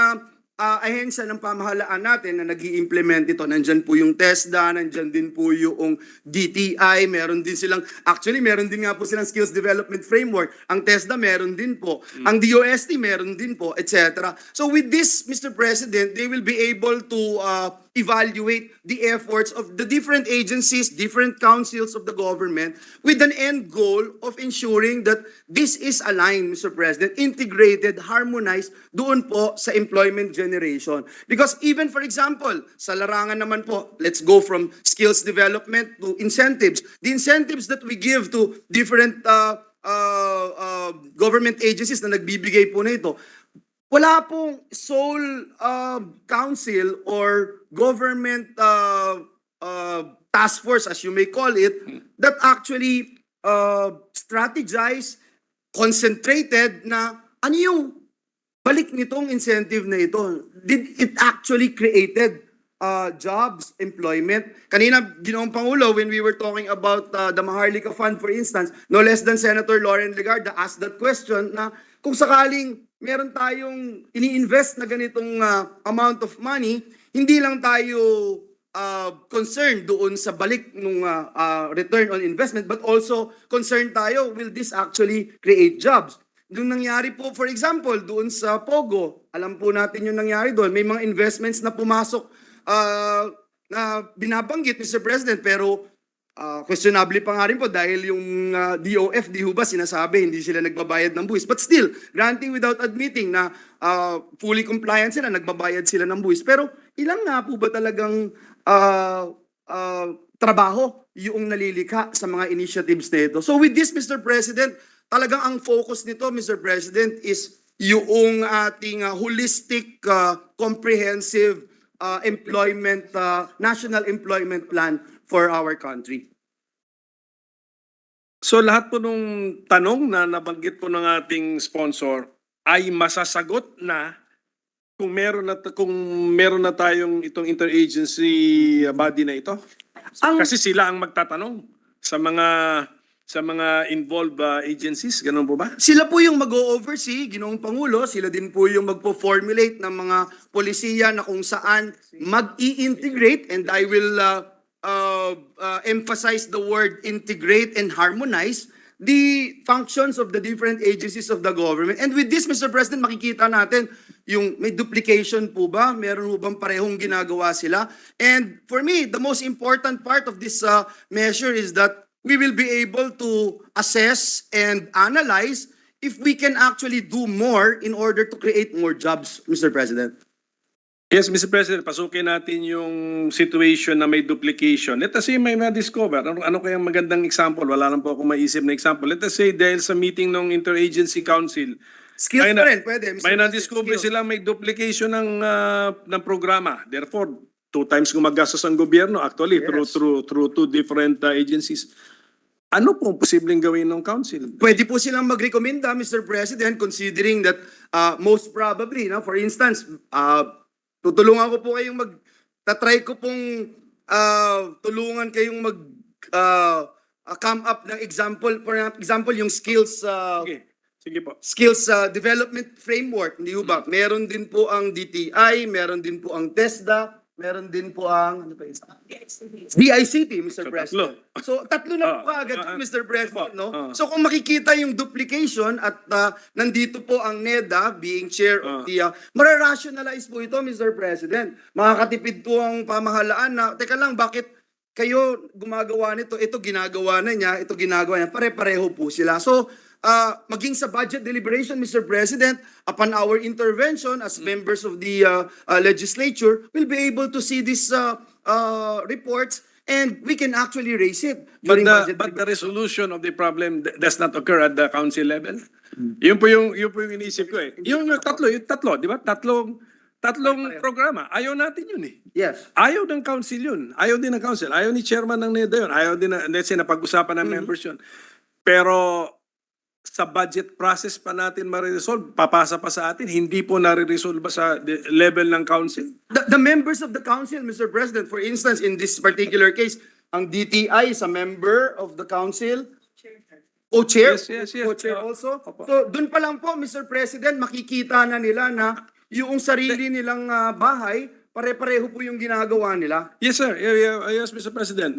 ahensya ng pamahalaan natin na nag-i-implement ito. Nandyan po yung TESDA, nandyan din po yung DTI, meron din silang, actually meron din nga po silang skills development framework. Ang TESDA meron din po. Ang DOST meron din po, etc. So with this, Mr. President, they will be able to evaluate the efforts of the different agencies, different councils of the government with an end goal of ensuring that this is aligned, Mr. President, integrated, harmonized doon po sa employment generation. Because even, for example, sa larangan naman po, let's go from skills development to incentives. The incentives that we give to different government agencies na nagbibigay po na ito, wala pong sole council or government task force, as you may call it, that actually strategize, concentrated na ano yung balik nitong incentive na ito. Did it actually created jobs, employment? Kanina, Ginoong Pangulo, when we were talking about the Maharlika Fund, for instance, no less than Senator Lauren Legarda asked that question na kung sakaling meron tayong ini-invest na ganitong amount of money, hindi lang tayo concerned doon sa balik ng return on investment, but also concerned tayo, will this actually create jobs? Yung nangyari po, for example, doon sa Pogo, alam po natin yung nangyari doon, may mga investments na pumasok na binabanggit, Mr. President, pero questionable pa nga rin po dahil yung DOF, di ho ba sinasabi, hindi sila nagbabayad ng buwis. But still, granting without admitting na fully compliant sila, nagbabayad sila ng buwis. Pero ilang nga po ba talagang trabaho yung nalilikha sa mga initiatives na ito? So with this, Mr. President, talagang ang focus nito, Mr. President, is yung ating holistic, comprehensive employment, national employment plan for our country. So lahat po nung tanong na nabanggit po ng ating sponsor ay masasagot na kung meron na tayong itong interagency body na ito. Kasi sila ang magtatanong sa mga involved agencies, ganun po ba? Sila po yung mag-o-oversee, Ginoong Pangulo, sila din po yung magpo-formulate ng mga polisiya na kung saan mag-i-integrate, and I will emphasize the word integrate and harmonize the functions of the different agencies of the government. And with this, Mr. President, makikita natin yung may duplication po ba? Meron po bang parehong ginagawa sila? And for me, the most important part of this measure is that we will be able to assess and analyze if we can actually do more in order to create more jobs, Mr. President. Yes, Mr. President, pasukin natin yung situation na may duplication. Let us say may na-discover. Ano kayang magandang example? Wala lang po ako maisip na example. Let us say dahil sa meeting ng Interagency Council, Skills pa rin, pwede. may na-discover silang may duplication ng programa. Therefore, 2 times gumagastos ang gobyerno actually through 2 different agencies. Ano po posibleng gawin ng council? Pwede po silang mag-recommenda, Mr. President, considering that most probably, for instance, Tutulungan ko po kayong tatry ko pong tulungan kayong come up ng example. For example, yung skills Sige po. development framework, hindi ba? Meron din po ang DTI, meron din po ang TESDA, meron din po ang ano pa isa? DICT, Mr. President. So tatlo na po agad, Mr. President, no? So kung makikita yung duplication at nandito po ang NEDA being chair of the mara-rationalize po ito, Mr. President. Makakatipid po ang pamahalaan na teka lang, bakit kayo gumagawa nito, ito ginagawa na niya, ito ginagawa niya, pare-pareho po sila. So maging sa budget deliberation, Mr. President, upon our intervention as members of the legislature, we'll be able to see these reports and we can actually raise it during budget But the deliberation. resolution of the problem does not occur at the council level. Yun po yung iniisip ko eh. Yung tatlo, di ba? Tatlong programa. Ayaw natin yun eh. Yes. Ayaw ng council yun. Ayaw din ng council. Ayaw ni chairman ng NEDA yun. Ayaw din na, let's say, napag-usapan ng members yun. Pero sa budget process pa natin ma-resolve, papasa pa sa atin, hindi po nare-resolve sa level ng council. The members of the council, Mr. President, for instance, in this particular case, ang DTI is a member of the council. Co-chair? Yes. Co-chair also. So, dun pa lang po, Mr. President, makikita na nila na yung sarili nilang bahay, pare-pareho po yung ginagawa nila. Yes, sir. Yes, Mr. President.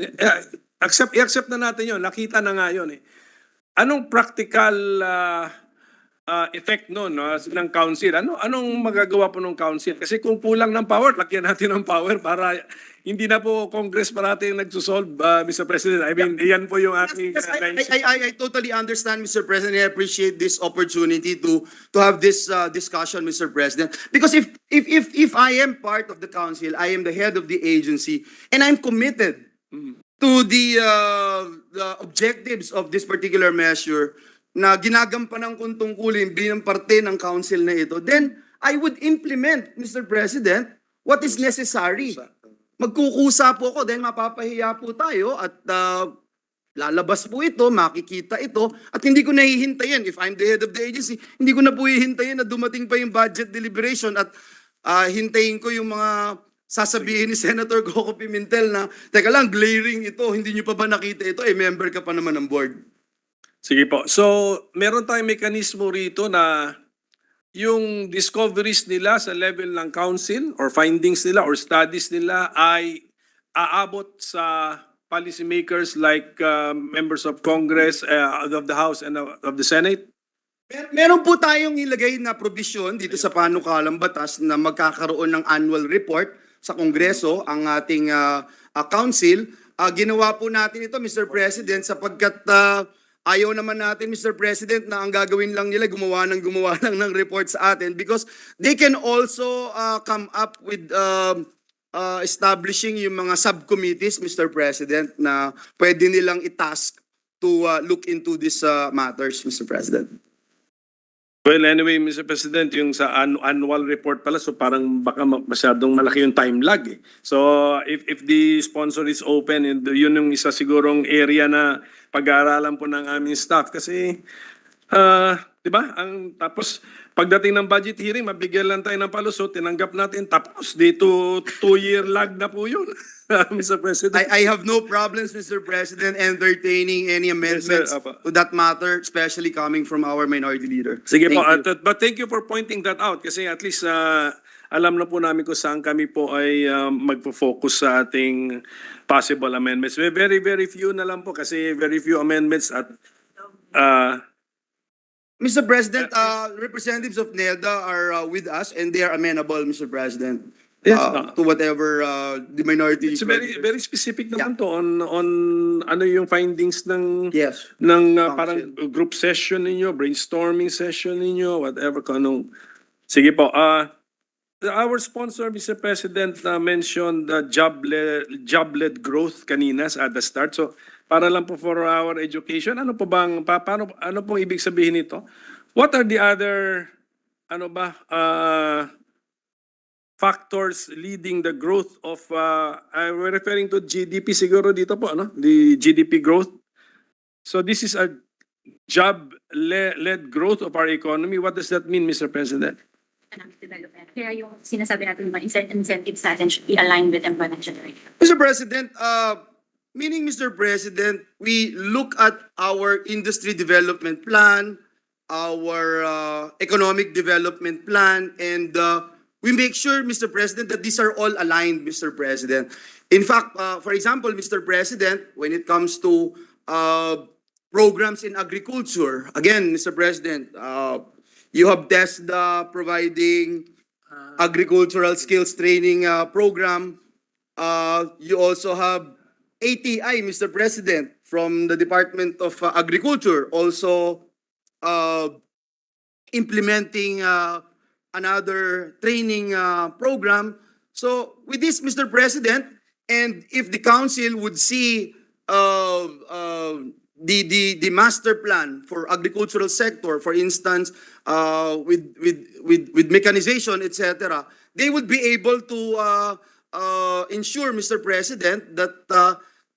I-accept na natin yun. Nakita na nga yun eh. Anong practical effect nun ng council? Anong magagawa po ng council? Kasi kung kulang ng power, lagyan natin ng power para hindi na po Congress parating nagsusolve, Mr. President. I mean, yan po yung aking... I totally understand, Mr. President. I appreciate this opportunity to have this discussion, Mr. President. Because if I am part of the council, I am the head of the agency, and I'm committed to the objectives of this particular measure na ginagampanan kong tungkulin bilang parte ng council na ito, then I would implement, Mr. President, what is necessary. Magkukusa po ako dahil mapapahiya po tayo at lalabas po ito, makikita ito, at hindi ko nahihintayin. If I'm the head of the agency, hindi ko na po hihintayin na dumating pa yung budget deliberation at hintayin ko yung mga sasabihin ni Senator Coco Pimentel na, teka lang, glaring ito, hindi nyo pa ba nakita ito? Member ka pa naman ng board. Sige po. So, meron tayong mekanismo rito na yung discoveries nila sa level ng council or findings nila or studies nila ay aabot sa policymakers like members of Congress, of the House and of the Senate? Meron po tayong ilagay na provision dito sa panukalang batas na magkakaroon ng annual report sa Kongreso, ang ating council. Ginawa po natin ito, Mr. President, sapagkat ayaw naman natin, Mr. President, na ang gagawin lang nila, gumawa lang ng report sa atin because they can also come up with establishing yung mga subcommittees, Mr. President, na pwede nilang itask to look into these matters, Mr. President. Well, anyway, Mr. President, yung sa annual report pala, so parang baka masyadong malaki yung time lag eh. So, if the sponsor is open, and yun yung isa sigurong area na pag-aaralan po ng aming staff. Kasi, di ba? Tapos, pagdating ng budget hearing, mabigyan lang tayo ng palusot, tinanggap natin, tapos dito 2-year lag na po yun, Mr. President. I have no problems, Mr. President, entertaining any amendments to that matter, especially coming from our minority leader. Sige Thank po, you. but thank you for pointing that out kasi at least alam na po namin kung saan kami po ay magpo-focus sa ating possible amendments. Very, very few na lang po kasi very few amendments at Mr. President, representatives of NEDA are with us and they are amenable, Mr. President, Yes, to whatever the minority. it's very, very specific naman to on ano yung findings ng Yes. ng Council. parang group session ninyo, brainstorming session ninyo, whatever kung anong. Sige po, our sponsor, Mr. President, mentioned the job-led growth kanina at the start. So, para lang po for our education, ano po bang, ano pong ibig sabihin nito? What are the other, factors leading the growth of, we're referring to GDP siguro dito po, the GDP growth. So this is a job-led growth of our economy. What does that mean, Mr. President? economic development. Kaya yung sinasabi natin mga incentives natin should be aligned with employment generation. Mr. President, meaning, Mr. President, we look at our industry development plan, our economic development plan, and we make sure, Mr. President, that these are all aligned, Mr. President. In fact, for example, Mr. President, when it comes to programs in agriculture, again, Mr. President, you have TESDA providing agricultural skills training program. You also have ATI, Mr. President, from the Department of Agriculture, also implementing another training program. So with this, Mr. President, and if the council would see the master plan for agricultural sector, for instance, with mechanization, etc., they would be able to ensure, Mr. President, that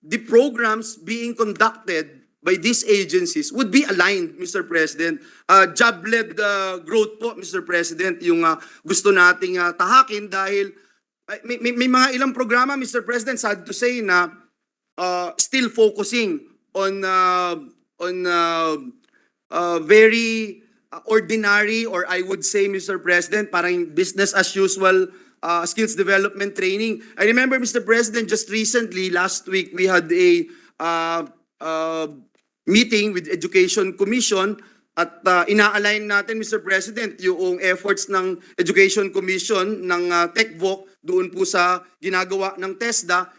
the programs being conducted by these agencies would be aligned, Mr. President. Job-led growth po, Mr. President, yung gusto nating tahakin dahil may mga ilang programa, Mr. President, sad to say, na still focusing on very ordinary, or I would say, Mr. President, parang business as usual skills development training. I remember, Mr. President, just recently, last week, we had a meeting with Education Commission at ina-align natin, Mr. President, yung efforts ng Education Commission ng TechVoc doon po sa ginagawa ng TESDA.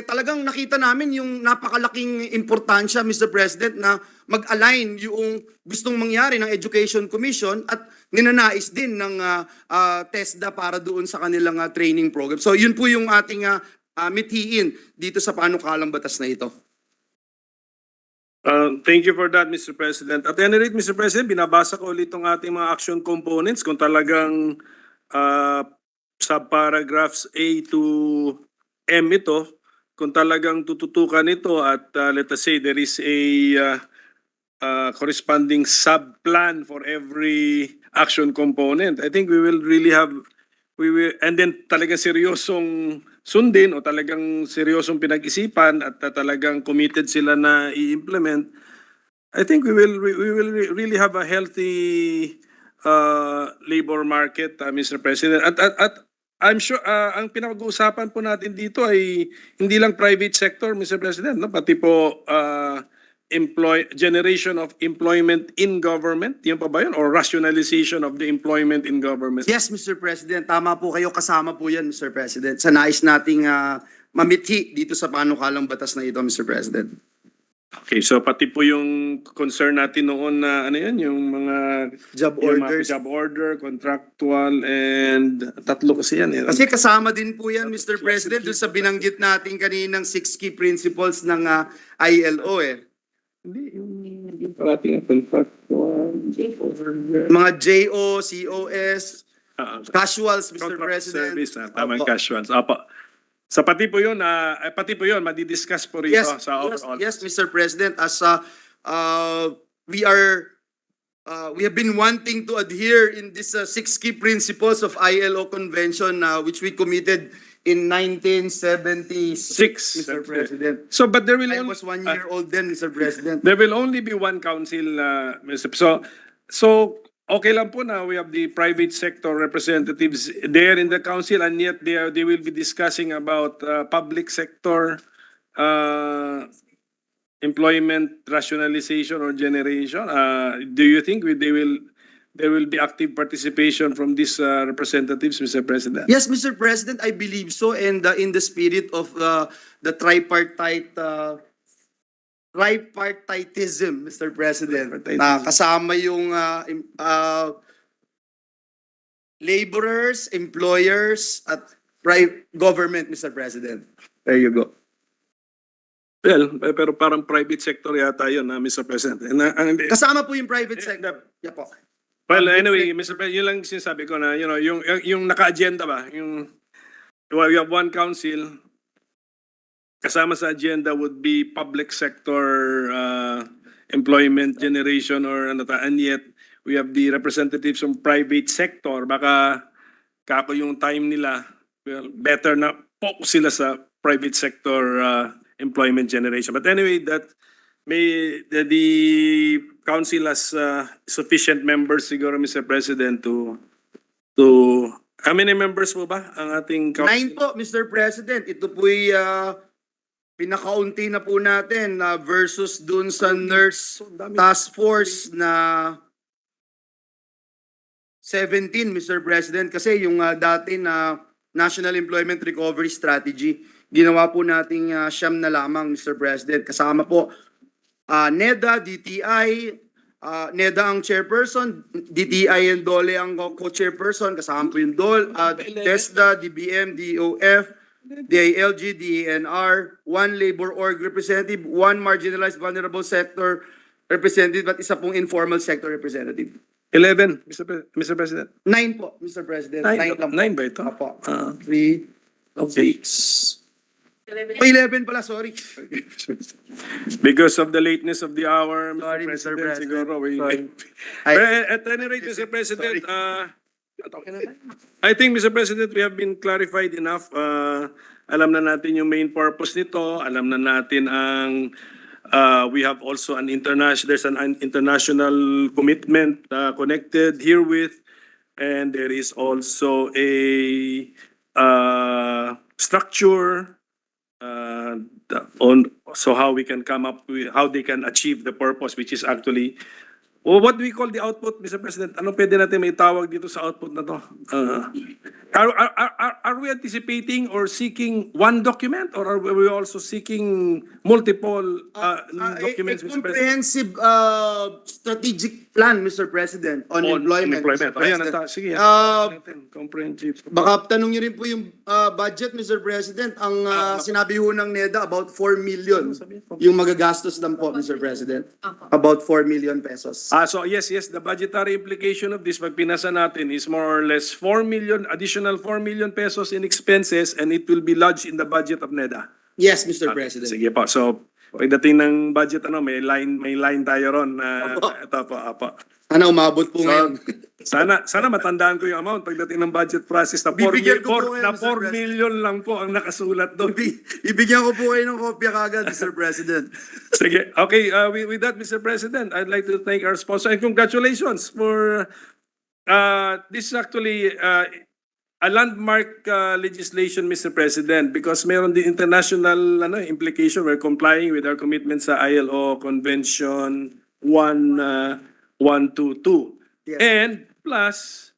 Talagang nakita namin yung napakalaking importansya, Mr. President, na mag-align yung gustong mangyari ng Education Commission at ninanais din ng TESDA para doon sa kanilang training program. So yun po yung ating mithiin dito sa panukalang batas na ito. Thank you for that, Mr. President. At any rate, Mr. President, binabasa ko ulit itong ating mga action components kung talagang subparagraphs A to M ito, kung talagang tututukan ito at let us say there is a corresponding sub-plan for every action component. I think we will really have, and then talagang seryosong sundin o talagang seryosong pinag-isipan at talagang committed sila na i-implement. I think we will really have a healthy labor market, Mr. President. At I'm sure ang pinag-uusapan po natin dito ay hindi lang private sector, Mr. President, no? Pati po generation of employment in government, yun pa ba yun? Or rationalization of the employment in government? Yes, Mr. President. Tama po kayo. Kasama po yan, Mr. President. Sa nais nating mamithi dito sa panukalang batas na ito, Mr. President. Okay, so pati po yung concern natin noon na ano yan, yung mga Job yung orders. mga job order, contractual, and tatlo kasi yan. Kasi kasama din po yan, Mr. President, doon sa binanggit natin kaninang 6 key principles ng ILO eh. Hindi, yung parating contractual, order. Mga JO, COS, casuals, Mr. Contract President. service, tamang casuals. Apa. Sa pati po yun, madidiscuss po rito Yes, sa overall. yes, Mr. President, as we have been wanting to adhere in this 6 key principles of ILO convention which we committed in 1976, Mr. President. So, but there will I only, was 1 year old then, Mr. President. there will only be one council, Mr. So okay lang po na we have the private sector representatives there in the council, and yet they will be discussing about public sector employment rationalization or generation. Do you think there will be active participation from these representatives, Mr. President? Yes, Mr. President, I believe so, and in the spirit of the tripartitism, Mr. President, na kasama yung laborers, employers, at government, Mr. President. There you go. Well, pero parang private sector yata yun, Mr. President. Kasama po yung private sector. Yeah po. Well, anyway, Mr. President, yun lang sinasabi ko na, yung naka-agenda ba, we have one council, kasama sa agenda would be public sector employment generation or and yet we have the representatives from private sector. Baka kako yung time nila, well, better na focus sila sa private sector employment generation. But anyway, that may the council has sufficient members siguro, Mr. President, to how many members po ba ang ating council? 9 po, Mr. President. Ito po'y pinakaunti na po natin versus dun sa nurse task force na 17, Mr. President. Kasi yung dati na National Employment Recovery Strategy, ginawa po nating siyam na lamang, Mr. President. Kasama po NEDA, DTI, NEDA ang chairperson, DTI and DOLE ang co-chairperson, kasama po yung DOLE, TESDA, DBM, DOF, DILG, DENR, one labor org representative, one marginalized vulnerable sector representative, at isa pong informal sector representative. 11, Mr. President. 9 po, Mr. President. 9 lang po. 9 ba ito? Opo. 3, 6. 11 pala, sorry. Because of the lateness of the hour, Mr. Sorry, Mr. President, President. siguro we... Sorry. At any rate, Mr. President, I think, Mr. President, we have been clarified enough. Alam na natin yung main purpose nito. Alam na natin ang... we have also there's an international commitment connected herewith. And there is also a structure so how we can come up with how they can achieve the purpose, which is actually what do we call the output, Mr. President? Ano pwede natin may tawag dito sa output na to? Are we anticipating or seeking one document, or are we also seeking multiple documents, Mr. President? Comprehensive strategic plan, Mr. President, on employment. Mr. Ayan, President. sige. Comprehensive. Baka tanong niyo rin po yung budget, Mr. President. Ang sinabi ho ng NEDA, about 4 million yung magagastos lang po, Mr. President. About 4 million pesos. So yes, the budgetary implication of this, pag pinasa natin, is more or less 4 million, additional 4 million pesos in expenses, and it will be lodged in the budget of NEDA. Yes, Mr. President. Sige po. So, pagdating ng budget, may line tayo ron. Ito po, apo. Ano, umabot po ngayon. Sana matandaan ko yung amount pagdating ng budget process na 4 Bibigyan ko po kayo, Mr. million lang po ang nakasulat doon. Ibigyan ko po kayo ng kopya kagad, Mr. President. Sige. Okay, with that, Mr. President, I'd like to thank our sponsor and congratulations for this is actually a landmark legislation, Mr. President, because meron din international implication. We're complying with our commitments sa ILO Convention 122. Yes. And plus,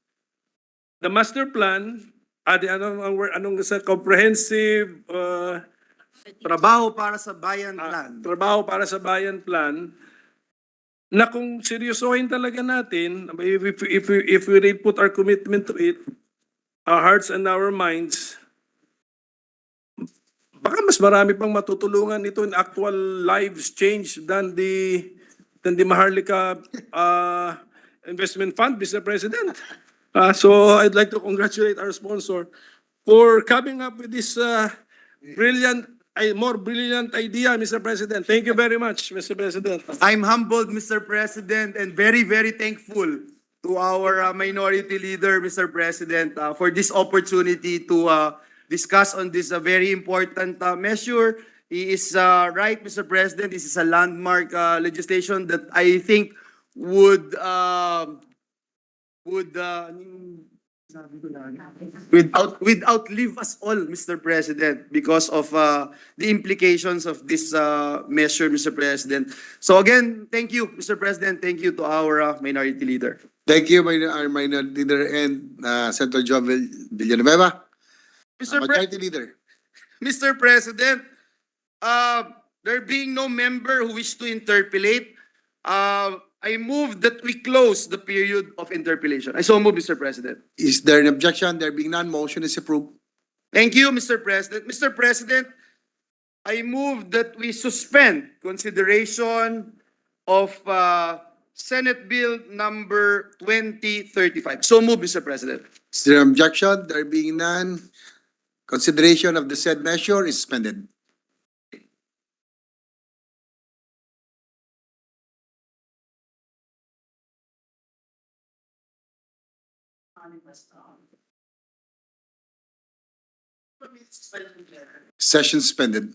the master plan, anong sa comprehensive Trabaho para sa bayan plan. trabaho para sa bayan plan, na kung seryosohin talaga natin, if we really put our commitment to it, our hearts and our minds, baka mas marami pang matutulungan ito in actual lives change than the Maharlika Investment Fund, Mr. President. So I'd like to congratulate our sponsor for coming up with this more brilliant idea, Mr. President. Thank you very much, Mr. President. I'm humbled, Mr. President, and very, very thankful to our minority leader, Mr. President, for this opportunity to discuss on this very important measure. He is right, Mr. President. This is a landmark legislation that I think would outlive us all, Mr. President, because of the implications of this measure, Mr. President. So again, thank you, Mr. President. Thank you to our minority leader. Thank you, our minority leader and Senator Joel Villanueva. Majority leader. Mr. President, there being no member who wish to interpellate, I move that we close the period of interpellation. I so move, Mr. President. Is there an objection? There being none, motion is approved. Thank you, Mr. President. Mr. President, I move that we suspend consideration of Senate Bill number 2035. So move, Mr. President. Is there an objection? There being none, consideration of the said measure is suspended. Session suspended.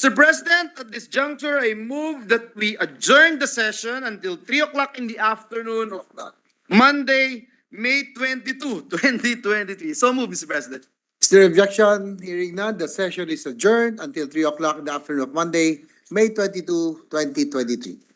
Mr. President, at this juncture, I move that we adjourn the session until 3 o'clock in the afternoon of Monday, May 22, 2023. So move, Mr. President. Is there objection? Hearing none, the session is adjourned until 3 o'clock in the afternoon of Monday, May 22, 2023.